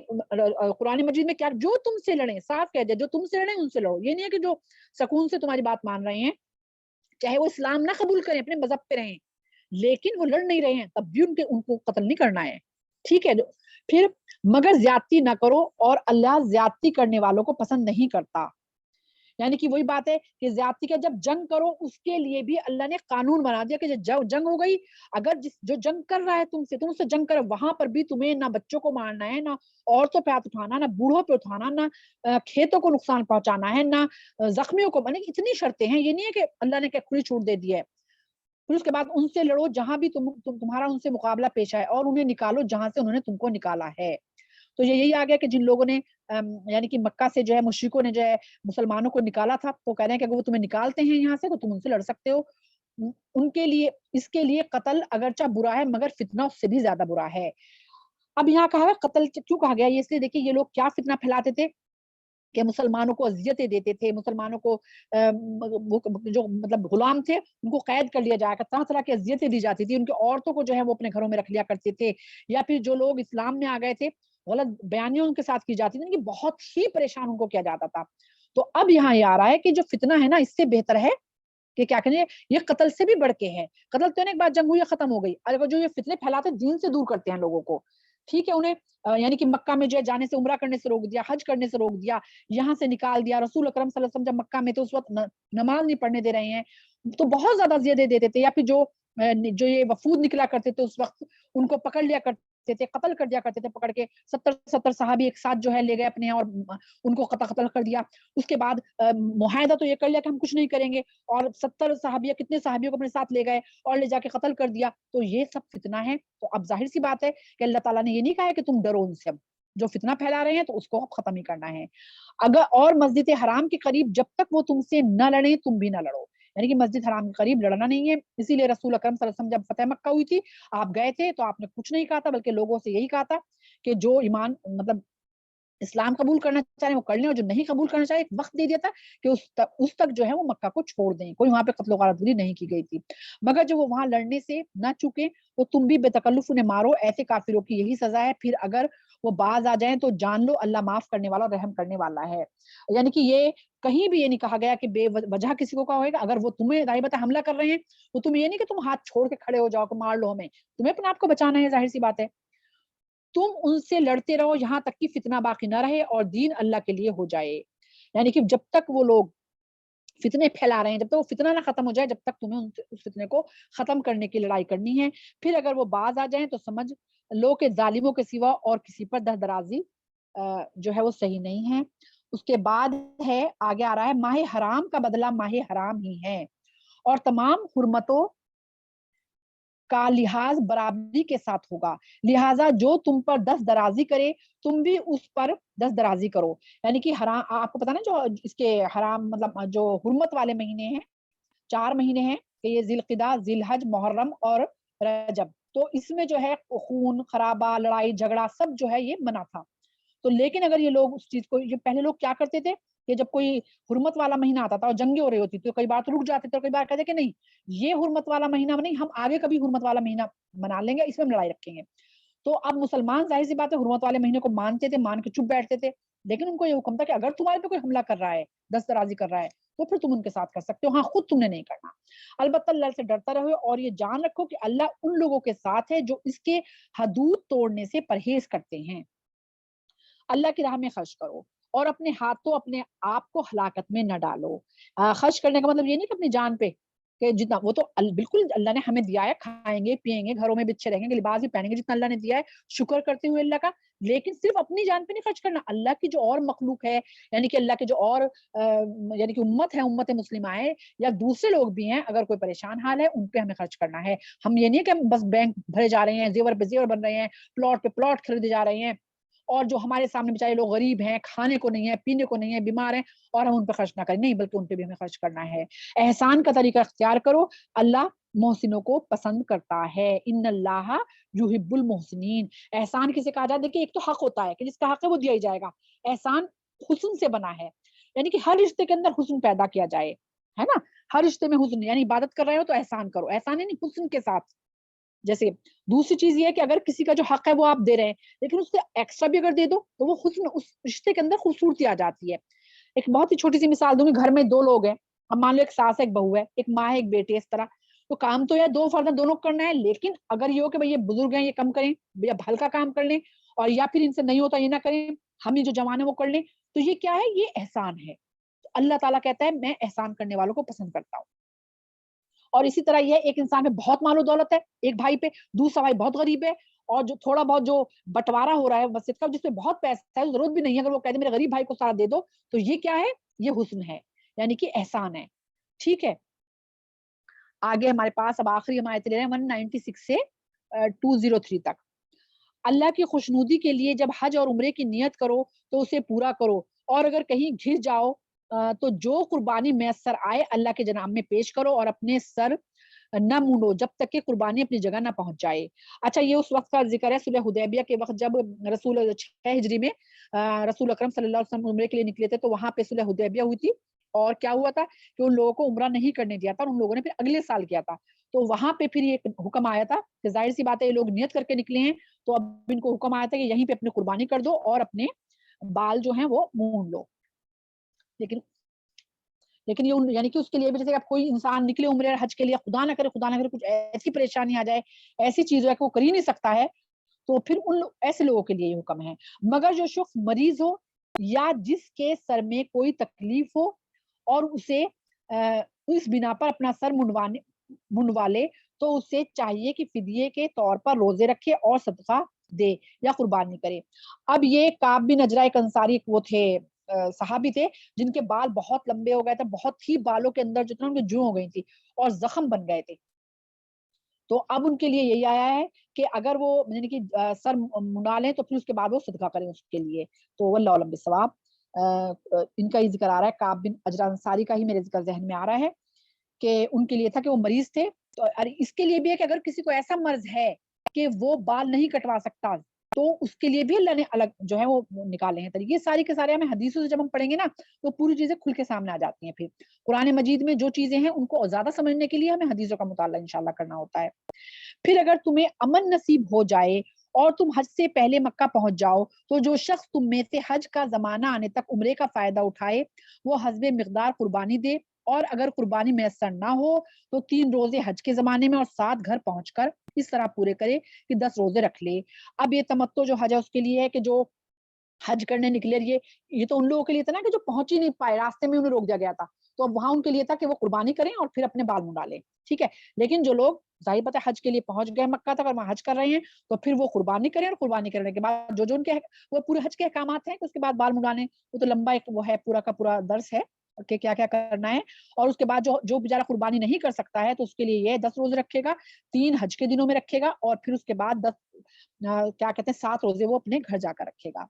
B: قرآن مجید میں کیا جو تم سے لڑیں، صاف کہہ دیا جو تم سے لڑیں ان سے لڑو. یہ نہیں ہے کہ جو سکون سے تمہاری بات مان رہے ہیں، چاہے وہ اسلام نہ قبول کریں، اپنے مذہب پہ رہیں، لیکن وہ لڑ نہیں رہے ہیں، تب بھی ان کو قتل نہیں کرنا ہے. ٹھیک ہے. پھر مگر زیادتی نہ کرو، اور اللہ زیادتی کرنے والوں کو پسند نہیں کرتا. یعنی کہ وہی بات ہے کہ زیادتی کا جب جنگ کرو اس کے لیے بھی اللہ نے قانون بنا دیا کہ جب جنگ ہو گئی، اگر جو جنگ کر رہا ہے تم سے جنگ کرے، وہاں پر بھی تمہیں نہ بچوں کو مارنا ہے، نہ عورتوں پہ ہاتھ اٹھانا، نہ بوڑھوں پہ اٹھانا، نہ کھیتوں کو نقصان پہنچانا ہے، نہ زخمیوں کو. یعنی اتنی شرطیں ہیں، یہ نہیں ہے کہ اللہ نے کھلی چھوٹ دے دی ہے. پھر اس کے بعد ان سے لڑو جہاں بھی تمہارا ان سے مقابلہ پیش آئے، اور انہیں نکالو جہاں سے انہوں نے تم کو نکالا ہے. تو یہی آ گیا کہ جن لوگوں نے یعنی کہ مکہ سے جو ہے مشرکوں نے جو ہے مسلمانوں کو نکالا تھا، تو کہہ رہے ہیں کہ اگر وہ تمہیں نکالتے ہیں یہاں سے تو تم ان سے لڑ سکتے ہو. ان کے لیے اس کے لیے قتل اگرچہ برا ہے مگر فتنہ اس سے بھی زیادہ برا ہے. اب یہاں کہا ہے قتل کیوں کہا گیا، یہ اس لیے دیکھیے یہ لوگ کیا فتنہ پھیلاتے تھے کہ مسلمانوں کو اذیتیں دیتے تھے، مسلمانوں کو جو مطلب غلام تھے ان کو قید کر لیا جایا کرتا، طرح طرح کی اذیتیں دی جاتی تھی. ان کی عورتوں کو جو ہے وہ اپنے گھروں میں رکھ لیا کرتے تھے، یا پھر جو لوگ اسلام میں آ گئے تھے غلط بیانیاں ان کے ساتھ کی جاتی تھی، بہت ہی پریشان ان کو کیا جاتا تھا. تو اب یہاں یہ آ رہا ہے کہ جو فتنہ ہے نا اس سے بہتر ہے کہ کیا کہیں یہ قتل سے بھی بڑھ کے ہے. قتل تو ایک بات جنگ ہوئی ختم ہو گئی، اگر جو یہ فتنے پھیلاتے دین سے دور کرتے ہیں لوگوں کو، ٹھیک ہے، انہیں یعنی کہ مکہ میں جو ہے جانے سے، عمرہ کرنے سے روک دیا، حج کرنے سے روک دیا، یہاں سے نکال دیا. رسول اکرم صلی اللہ علیہ وسلم جب مکہ میں تو اس وقت نماز نہیں پڑھنے دے رہے ہیں، تو بہت زیادہ زیادہ دیتے تھے. یا پھر جو یہ وفود نکلا کرتے تھے اس وقت ان کو پکڑ لیا کرتے تھے، قتل کر دیا کرتے تھے پکڑ کے. 70 صحابی ایک ساتھ جو ہے لے گئے اپنے اور ان کو قتل کر دیا. اس کے بعد معاہدہ تو یہ کر لیا کہ ہم کچھ نہیں کریں گے، اور 70 صحابیہ کتنے صحابیوں کو اپنے ساتھ لے گئے اور لے جا کے قتل کر دیا. تو یہ سب فتنہ ہے. تو اب ظاہر سی بات ہے کہ اللہ تعالیٰ نے یہ نہیں کہا ہے کہ تم ڈرو ان سے، جو فتنہ پھیلا رہے ہیں تو اس کو ختم ہی کرنا ہے. اگر اور مسجد حرام کے قریب جب تک وہ تم سے نہ لڑیں تم بھی نہ لڑو. یعنی کہ مسجد حرام کے قریب لڑنا نہیں ہے. اسی لیے رسول اکرم صلی اللہ علیہ وسلم جب فتح مکہ ہوئی تھی آپ گئے تھے تو آپ نے کچھ نہیں کہا تھا، بلکہ لوگوں سے یہی کہا تھا کہ جو ایمان مطلب اسلام قبول کرنا چاہیں وہ کر لیں، اور جو نہیں قبول کرنا چاہے ایک وقت دے دیا تھا کہ اس تک جو ہے وہ مکہ کو چھوڑ دیں. کوئی وہاں پہ قتل و غارت گری نہیں کی گئی تھی. مگر جو وہ وہاں لڑنے سے نہ چکے تو تم بھی بے تکلف انہیں مارو، ایسے کافروں کی یہی سزا ہے. پھر اگر وہ باز آ جائیں تو جان لو اللہ معاف کرنے والا اور رحم کرنے والا ہے. یعنی کہ یہ کہیں بھی یہ نہیں کہا گیا کہ بے وجہ کسی کو کہا ہوگا. اگر وہ تمہیں ظاہر بات ہے حملہ کر رہے ہیں تو تم یہ نہیں کہ تم ہاتھ چھوڑ کے کھڑے ہو جاؤ کہ مار لو ہمیں، تمہیں اپنے آپ کو بچانا ہے. ظاہر سی بات ہے تم ان سے لڑتے رہو یہاں تک کہ فتنہ باقی نہ رہے اور دین اللہ کے لیے ہو جائے. یعنی کہ جب تک وہ لوگ فتنے پھیلا رہے ہیں، جب تک وہ فتنہ نہ ختم ہو جائے، جب تک تمہیں اس فتنے کو ختم کرنے کی لڑائی کرنی ہے. پھر اگر وہ باز آ جائیں تو سمجھ لو کہ ظالموں کے سوا اور کسی پر دستدرازی جو ہے وہ صحیح نہیں ہے. اس کے بعد ہے آگے آ رہا ہے ماہ حرام کا بدلہ ماہ حرام ہی ہے، اور تمام حرمتوں کا لحاظ برابری کے ساتھ ہوگا. لہٰذا جو تم پر دست درازی کرے تم بھی اس پر دست درازی کرو. یعنی کہ حرام آپ کو پتا نا جو اس کے حرام مطلب جو حرمت والے مہینے ہیں 4 مہینے ہیں کہ یہ ذی القعدہ، ذی الحج، محرم اور رجب. تو اس میں جو ہے خون خرابہ، لڑائی جھگڑا سب جو ہے یہ منع تھا. تو لیکن اگر یہ لوگ اس چیز کو، یہ پہلے لوگ کیا کرتے تھے کہ جب کوئی حرمت والا مہینہ آتا تھا اور جنگیں ہو رہی ہوتی تو کئی بار تو رک جاتے تھے، اور کئی بار کہتے کہ نہیں یہ حرمت والا مہینہ نہیں، ہم آگے کبھی حرمت والا مہینہ منا لیں گے، اس میں ہم لڑائی رکھیں گے. تو اب مسلمان ظاہر سی بات ہے حرمت والے مہینے کو مانتے تھے، مان کے چپ بیٹھتے تھے، لیکن ان کو یہ حکم تھا کہ اگر تمہارے پہ کوئی حملہ کر رہا ہے، دست درازی کر رہا ہے، تو پھر تم ان کے ساتھ کر سکتے ہو، ہاں خود تم نے نہیں کرنا۔ البتہ اللہ سے ڈرتا رہو اور یہ جان رکھو کہ اللہ ان لوگوں کے ساتھ ہے جو اس کے حدود توڑنے سے پرہیز کرتے ہیں۔ اللہ کی راہ میں خرچ کرو اور اپنے ہاتھوں اپنے آپ کو ہلاکت میں نہ ڈالو۔ خرچ کرنے کا مطلب یہ نہیں کہ اپنی جان پہ کہ جتنا، وہ تو بالکل اللہ نے ہمیں دیا ہے، کھائیں گے پیئیں گے، گھروں میں بچے رہیں گے، لباس بھی پہنیں گے، جتنا اللہ نے دیا ہے شکر کرتے ہوئے اللہ کا، لیکن صرف اپنی جان پہ نہیں خرچ کرنا، اللہ کی جو اور مخلوق ہے، یعنی کہ اللہ کے جو اور یعنی کہ امت ہے، امت مسلمہ ہے، یا دوسرے لوگ بھی ہیں، اگر کوئی پریشان حال ہے ان پہ ہمیں خرچ کرنا ہے۔ ہم یہ نہیں کہ ہم بس بینک بھرے جا رہے ہیں، زیور پہ زیور بن رہے ہیں، پلاٹ پہ پلاٹ خریدے جا رہے ہیں، اور جو ہمارے سامنے بیچارے لوگ غریب ہیں، کھانے کو نہیں ہے، پینے کو نہیں ہے، بیمار ہیں، اور ہم ان پہ خرچ نہ کریں، نہیں، بلکہ ان پہ بھی ہمیں خرچ کرنا ہے۔ احسان کا طریقہ اختیار کرو، اللہ محسنوں کو پسند کرتا ہے۔ ان اللہ یحب المحسنین۔ احسان کسے کہا جاتا ہے؟ دیکھیں ایک تو حق ہوتا ہے کہ جس کا حق ہے وہ دیا ہی جائے گا، احسان حسن سے بنا ہے، یعنی کہ ہر رشتے کے اندر حسن پیدا کیا جائے، ہے نا، ہر رشتے میں حسن، یعنی عبادت کر رہے ہو تو احسان کرو، احسان یعنی حسن کے ساتھ۔ جیسے دوسری چیز یہ ہے کہ اگر کسی کا جو حق ہے وہ آپ دے رہے ہیں، لیکن اس سے ایکسٹرا بھی اگر دے دو تو وہ حسن، اس رشتے کے اندر خوبصورتی آ جاتی ہے۔ ایک بہت ہی چھوٹی سی مثال دوں گی، گھر میں دو لوگ ہیں، اب مان لو ایک ساس ہے ایک بہو ہے، ایک ماں ہے ایک بیٹی ہے، اس طرح تو کام تو یہ دو فرد دونوں کرنا ہے، لیکن اگر یہ ہو کہ بھئی یہ بزرگ ہیں یہ کم کریں یا ہلکا کام کر لیں، اور یا پھر ان سے نہیں ہوتا یہ نہ کریں، ہم یہ جو جوان ہیں وہ کر لیں، تو یہ کیا ہے؟ یہ احسان ہے۔ تو اللہ تعالیٰ کہتا ہے میں احسان کرنے والوں کو پسند کرتا ہوں۔ اور اسی طرح یہ ایک انسان میں بہت مال و دولت ہے ایک بھائی پہ، دوسرا بھائی بہت غریب ہے، اور جو تھوڑا بہت جو بٹوارا ہو رہا ہے مسجد کا، جس میں بہت پیسہ ہے، ضرورت بھی نہیں ہے، اگر وہ کہہ دے میرے غریب بھائی کو سارا دے دو، تو یہ کیا ہے؟ یہ حسن ہے، یعنی کہ احسان ہے۔ ٹھیک ہے، آگے ہمارے پاس اب آخری ہم آیت لے رہے ہیں 196 سے 203 تک۔ اللہ کی خوشنودی کے لیے جب حج اور عمرے کی نیت کرو تو اسے پورا کرو، اور اگر کہیں گھر جاؤ تو جو قربانی میسر آئے اللہ کے جناب میں پیش کرو، اور اپنے سر نہ مونڈو جب تک کہ قربانی اپنی جگہ نہ پہنچ جائے۔ اچھا، یہ اس وقت کا ذکر ہے صلح حدیبیہ کے وقت، جب رسول 6 ہجری میں رسول اکرم صلی اللہ علیہ وسلم عمرے کے لیے نکلے تھے، تو وہاں پہ صلح حدیبیہ ہوئی تھی، اور کیا ہوا تھا کہ ان لوگوں کو عمرہ نہیں کرنے دیا تھا، اور ان لوگوں نے پھر اگلے سال کیا تھا، تو وہاں پہ پھر یہ حکم آیا تھا کہ ظاہر سی بات ہے یہ لوگ نیت کر کے نکلے ہیں، تو اب ان کو حکم آیا تھا کہ یہیں پہ اپنی قربانی کر دو اور اپنے بال جو ہیں وہ مونڈ لو۔ لیکن یہ یعنی کہ اس کے لیے بھی، جیسے اب کوئی انسان نکلے عمرے حج کے لیے، خدا نہ کرے کچھ ایسی پریشانی آ جائے، ایسی چیز ہے کہ وہ کر ہی نہیں سکتا ہے، تو پھر ایسے لوگوں کے لیے یہ حکم ہے۔ مگر جو شخص مریض ہو یا جس کے سر میں کوئی تکلیف ہو اور اسے اس بنا پر اپنا سر منڈوا لے، تو اسے چاہیے کہ فدیے کے طور پر روزے رکھے اور صدقہ دے یا قربانی کرے۔ اب یہ کعب بن عجرہ ایک انصاری وہ تھے، صحابی تھے، جن کے بال بہت لمبے ہو گئے تھے، بہت ہی بالوں کے اندر جتنا ان کے جو ہو گئی تھی اور زخم بن گئے تھے، تو اب ان کے لیے یہی آیا ہے کہ اگر وہ یعنی کہ سر منڈا لیں تو پھر اس کے بعد وہ صدقہ کریں اس کے لیے، تو واللہ اعلم بالصواب۔ ان کا یہ ذکر آ رہا ہے، کعب بن عجرہ انصاری کا ہی میرے ذکر ذہن میں آ رہا ہے کہ ان کے لیے تھا کہ وہ مریض تھے، تو اس کے لیے بھی ہے کہ اگر کسی کو ایسا مرض ہے کہ وہ بال نہیں کٹوا سکتا، تو اس کے لیے بھی اللہ نے الگ جو ہے وہ نکالے ہیں طریقے، ساری کے سارے ہمیں حدیثوں سے جب ہم پڑھیں گے نا تو پوری چیزیں کھل کے سامنے آ جاتی ہیں۔ پھر قرآن مجید میں جو چیزیں ہیں ان کو زیادہ سمجھنے کے لیے ہمیں حدیثوں کا مطالعہ انشاءاللہ کرنا ہوتا ہے۔ پھر اگر تمہیں امن نصیب ہو جائے اور تم حج سے پہلے مکہ پہنچ جاؤ، تو جو شخص تم میں سے حج کا زمانہ آنے تک عمرے کا فائدہ اٹھائے وہ حسب مقدار قربانی دے، اور اگر قربانی میسر نہ ہو تو 3 روزے حج کے زمانے میں اور 7 گھر پہنچ کر اس طرح پورے کرے کہ 10 روزے رکھ لے۔ اب یہ تمتع جو حج ہے اس کے لیے ہے کہ جو حج کرنے نکلے، یہ تو ان لوگوں کے لیے تھا نا کہ جو پہنچ ہی نہیں پائے، راستے میں انہیں روک دیا گیا تھا، تو اب وہاں ان کے لیے تھا کہ وہ قربانی کریں اور پھر اپنے بال منڈا لیں، ٹھیک ہے۔ لیکن جو لوگ ظاہر بات ہے حج کے لیے پہنچ گئے مکہ تک اور وہاں حج کر رہے ہیں، تو پھر وہ قربانی کریں، اور قربانی کرنے کے بعد جو ان کے وہ پورے حج کے احکامات ہیں، اس کے بعد بال منڈانے، وہ تو لمبا ایک وہ ہے پورا کا پورا درس ہے کہ کیا کیا کرنا ہے۔ اور اس کے بعد جو بیچارہ قربانی نہیں کر سکتا ہے تو اس کے لیے یہ 10 روزے رکھے گا، 3 حج کے دنوں میں رکھے گا، اور پھر اس کے بعد 10 کیا کہتے ہیں 7 روزے وہ اپنے گھر جا کر رکھے گا۔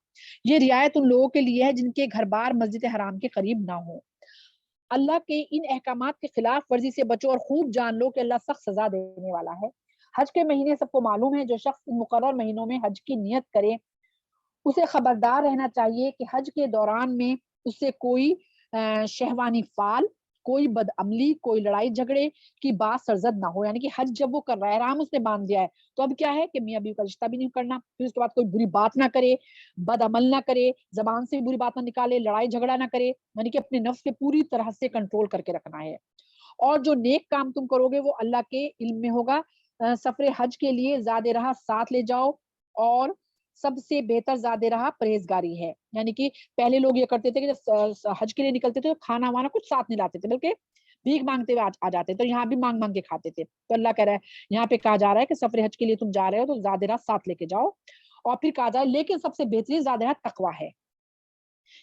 B: یہ رعایت ان لوگوں کے لیے ہے جن کے گھر بار مسجد حرام کے قریب نہ ہو۔ اللہ کے ان احکامات کے خلاف ورزی سے بچو اور خوب جان لو کہ اللہ سخت سزا دینے والا ہے۔ حج کے مہینے سب کو معلوم ہے، جو شخص ان مقرر مہینوں میں حج کی نیت کرے اسے خبردار رہنا چاہیے کہ حج کے دوران میں اسے کوئی شہوانی فعال کوئی بدعملی کوئی لڑائی جھگڑے کی بات سرزد نہ ہو. یعنی کہ حج جب وہ کر رہا ہے احرام اس نے باندھ دیا ہے تو اب کیا ہے کہ میاں بیوی کا رشتہ بھی نہیں کرنا, پھر اس کے بعد کوئی بری بات نہ کرے, بد عمل نہ کرے, زبان سے بھی بری بات نہ نکالے, لڑائی جھگڑا نہ کرے, یعنی کہ اپنے نفس سے پوری طرح سے کنٹرول کر کے رکھنا ہے. اور جو نیک کام تم کرو گے وہ اللہ کے علم میں ہوگا. سفر حج کے لیے زیادہ راہ ساتھ لے جاؤ اور سب سے بہتر زیادہ راہ پرہیزگاری ہے. یعنی کہ پہلے لوگ یہ کرتے تھے کہ جب حج کے لیے نکلتے تھے تو کھانا وانا کچھ ساتھ نہیں لاتے تھے بلکہ بھیک مانگتے ہوئے آ جاتے, تو یہاں بھی مانگ مانگ کے کھاتے تھے. تو اللہ کہہ رہا ہے یہاں پہ کہا جا رہا ہے کہ سفر حج کے لیے تم جا رہے ہو تو زیادہ راہ ساتھ لے کے جاؤ. اور پھر کہا جا رہا ہے لیکن سب سے بہترین زیادہ راہ تقویٰ ہے.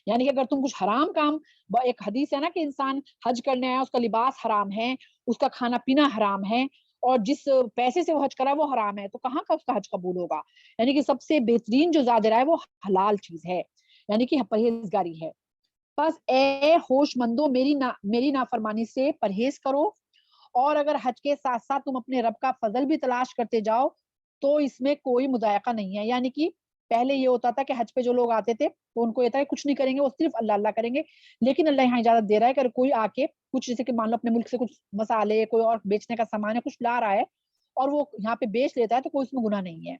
B: یعنی کہ اگر تم کچھ حرام کام, ایک حدیث ہے نا کہ انسان حج کرنے آیا اس کا لباس حرام ہے, اس کا کھانا پینا حرام ہے, اور جس پیسے سے وہ حج کرا وہ حرام ہے, تو کہاں کا اس کا حج قبول ہوگا. یعنی کہ سب سے بہترین جو زیادہ راہ ہے وہ حلال چیز ہے, یعنی کہ پرہیزگاری ہے. بس اے ہوش مندو میری نافرمانی سے پرہیز کرو, اور اگر حج کے ساتھ ساتھ تم اپنے رب کا فضل بھی تلاش کرتے جاؤ تو اس میں کوئی مضائقہ نہیں ہے. یعنی کہ پہلے یہ ہوتا تھا کہ حج پہ جو لوگ آتے تھے تو ان کو یہ تھا کہ کچھ نہیں کریں گے, وہ صرف اللہ اللہ کریں گے, لیکن اللہ یہاں اجازت دے رہا ہے کہ کوئی آ کے کچھ جیسے کہ مان لو اپنے ملک سے کچھ مسالے کوئی اور بیچنے کا سامان ہے کچھ لا رہا ہے اور وہ یہاں پہ بیچ لیتا ہے تو کوئی اس میں گناہ نہیں ہے.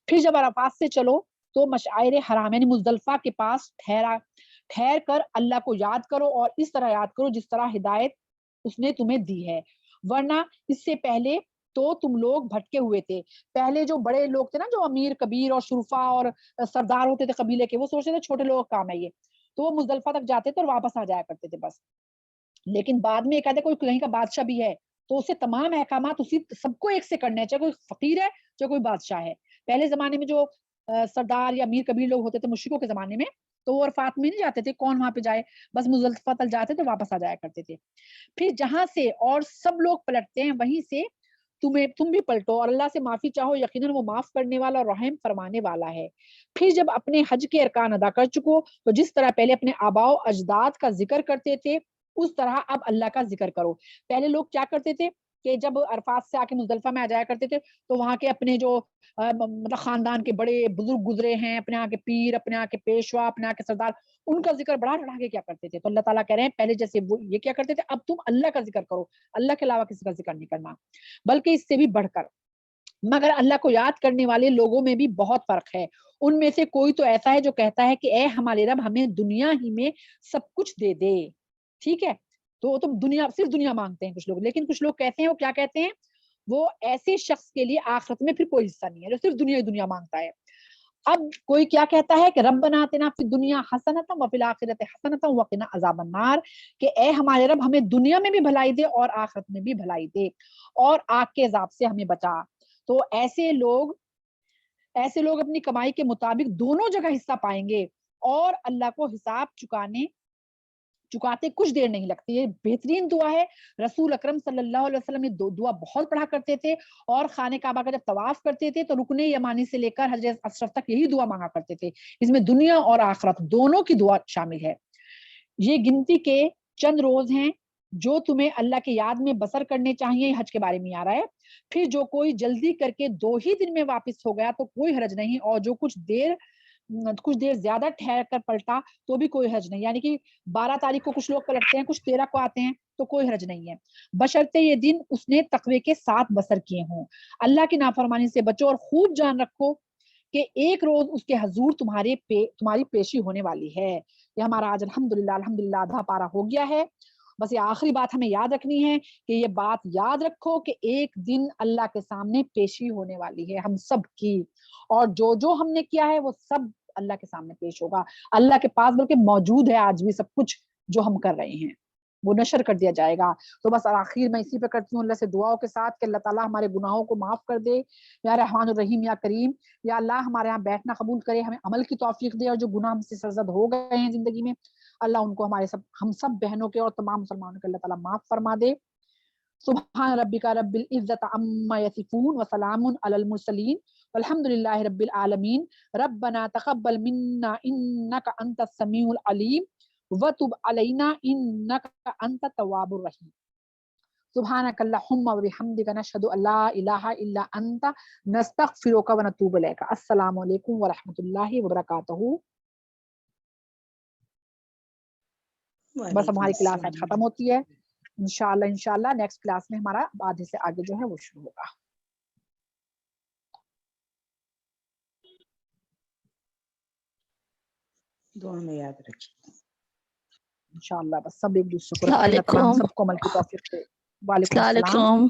B: پھر جب عرفات سے چلو تو مشعر حرام یعنی مزدلفہ کے پاس ٹھہر کر اللہ کو یاد کرو, اور اس طرح یاد کرو جس طرح ہدایت اس نے تمہیں دی ہے, ورنہ اس سے پہلے تو تم لوگ بھٹکے ہوئے تھے. پہلے جو بڑے لوگ تھے نا, جو امیر کبیر اور شرفا اور سردار ہوتے تھے قبیلے کے, وہ سوچتے تھے چھوٹے لوگ کام ہے یہ, تو وہ مزدلفہ تک جاتے تھے اور واپس آ جایا کرتے تھے بس. لیکن بعد میں یہ کہتے کوئی کہیں کا بادشاہ بھی ہے تو اسے تمام احکامات اسی سب کو ایک سے کرنے ہیں, چاہے کوئی فقیر ہے چاہے کوئی بادشاہ ہے. پہلے زمانے میں جو سردار یا امیر کبیر لوگ ہوتے تھے مشرکوں کے زمانے میں, تو وہ عرفات میں نہیں جاتے تھے, کون وہاں پہ جائے, بس مزدلفہ تک جاتے تھے واپس آ جایا کرتے تھے. پھر جہاں سے اور سب لوگ پلٹتے ہیں وہیں سے تم بھی پلٹو اور اللہ سے معافی چاہو, یقیناً وہ معاف کرنے والا اور رحم فرمانے والا ہے. پھر جب اپنے حج کے ارکان ادا کر چکو تو جس طرح پہلے اپنے آباء و اجداد کا ذکر کرتے تھے اس طرح اب اللہ کا ذکر کرو. پہلے لوگ کیا کرتے تھے کہ جب عرفات سے آ کے مزدلفہ میں آ جایا کرتے تھے تو وہاں کے اپنے جو مطلب خاندان کے بڑے بزرگ گزرے ہیں, اپنے آ کے پیر, اپنے آ کے پیشوا, اپنے آ کے سردار, ان کا ذکر بڑھا چڑھا کے کیا کرتے تھے. تو اللہ تعالیٰ کہہ رہے ہیں پہلے جیسے وہ یہ کیا کرتے تھے اب تم اللہ کا ذکر کرو, اللہ کے علاوہ کسی کا ذکر نہیں کرنا, بلکہ اس سے بھی بڑھ کر. مگر اللہ کو یاد کرنے والے لوگوں میں بھی بہت فرق ہے. ان میں سے کوئی تو ایسا ہے جو کہتا ہے کہ اے ہمارے رب ہمیں دنیا ہی میں سب کچھ دے دے. ٹھیک ہے, تو دنیا صرف دنیا مانگتے ہیں کچھ لوگ, لیکن کچھ لوگ کہتے ہیں, وہ کیا کہتے ہیں, وہ ایسے شخص کے لیے آخرت میں پھر کوئی حصہ نہیں ہے جو صرف دنیا ہی دنیا مانگتا ہے. اب کوئی کیا کہتا ہے کہ ربنا آتنا فی الدنیا حسنۃ وفی الآخرۃ حسنۃ وقنا عذاب النار, کہ اے ہمارے رب ہمیں دنیا میں بھی بھلائی دے اور آخرت میں بھی بھلائی دے اور آگ کے عذاب سے ہمیں بچا. تو ایسے لوگ اپنی کمائی کے مطابق دونوں جگہ حصہ پائیں گے اور اللہ کو حساب چکاتے کچھ دیر نہیں لگتی. یہ بہترین دعا ہے. رسول اکرم صلی اللہ علیہ وسلم یہ دعا بہت پڑھا کرتے تھے, اور خانہ کعبہ کا جب طواف کرتے تھے تو رکن یمانی سے لے کر حجر اسود تک یہی دعا مانگا کرتے تھے. اس میں دنیا اور آخرت دونوں کی دعا شامل ہے. یہ گنتی کے چند روز ہیں جو تمہیں اللہ کے یاد میں بسر کرنے چاہیے, حج کے بارے میں آ رہا ہے. پھر جو کوئی جلدی کر کے 2 ہی دن میں واپس ہو گیا تو کوئی حرج نہیں, اور جو کچھ دیر زیادہ ٹھہر کر پلٹا تو بھی کوئی حرج نہیں. یعنی کہ 12 تاریخ کو کچھ لوگ پلٹتے ہیں, کچھ 13 کو آتے ہیں, تو کوئی حرج نہیں ہے, بشرطے یہ دن اس نے تقوی کے ساتھ بسر کیے ہوں. اللہ کی نافرمانی سے بچو اور خوب جان رکھو کہ ایک روز اس کے حضور تمہاری پیشی ہونے والی ہے. یہ ہمارا آج الحمدللہ آدھا پارا ہو گیا ہے. بس یہ آخری بات ہمیں یاد رکھنی ہے کہ یہ بات یاد رکھو کہ ایک دن اللہ کے سامنے پیشی ہونے والی ہے ہم سب کی, اور جو ہم نے کیا ہے وہ سب اللہ کے سامنے پیش ہوگا. اللہ کے پاس بلکہ موجود ہے آج بھی سب کچھ جو ہم کر رہے ہیں, وہ نشر کر دیا جائے گا. تو بس آخر میں اسی پہ کرتی ہوں اللہ سے دعاؤں کے ساتھ کہ اللہ تعالیٰ ہمارے گناہوں کو معاف کر دے, یا رحمان الرحیم یا کریم. یا اللہ ہمارے یہاں بیٹھنا قبول کرے, ہمیں عمل کی توفیق دے, اور جو گناہ ہم سے سرزد ہو گئے ہیں زندگی میں اللہ ان کو ہم سب بہنوں کے اور تمام مسلمانوں کے اللہ تعالیٰ معاف فرما دے. سبحان ربک رب العزت عما یصفون وسلام علی المرسلین والحمد للہ رب العالمین. ربنا تقبل منا انک انت السمیع العلیم وتب علینا انک انت التواب الرحیم. سبحانک اللہم وبحمدک نشہد ان لا الہ الا انت نستغفرک ونتوب الیک. السلام علیکم ورحمۃ اللہ وبرکاتہ. بس ہماری کلاس آج ختم ہوتی ہے. انشاءاللہ نیکسٹ کلاس میں ہمارا آدھے سے آگے جو ہے وہ شروع ہوگا.
D: دعا میں یاد رکھیے
B: انشاءاللہ. بس سب ایک دوسرے کو رکھیں, اللہ تعالیٰ ہم سب کو عمل کی توفیق دے. وعلیکم السلام.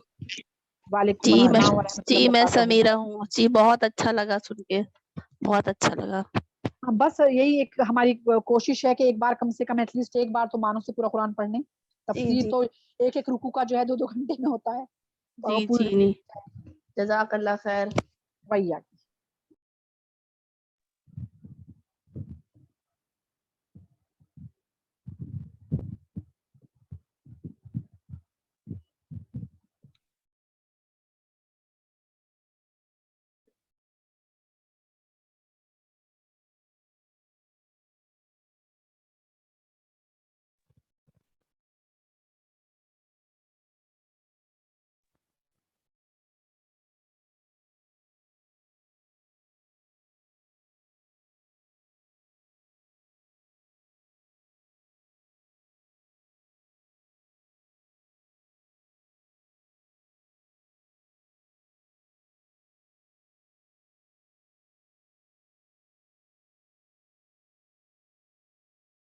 B: وعلیکم
E: جی
B: السلام ورحمۃ اللہ
E: میں
B: وبرکاتہ.
E: سمیرہ ہوں جی. بہت اچھا لگا سن کے, بہت اچھا لگا.
B: بس یہی ایک ہماری کوشش ہے کہ ایک بار کم سے کم ایٹ لیسٹ ایک بار تو مانو سے پورا قرآن پڑھ لیں. تفسیر تو ایک ایک رکوع کا جو ہے 2 گھنٹے میں ہوتا ہے.
E: جی جی, جزاک اللہ خیر.
B: وہی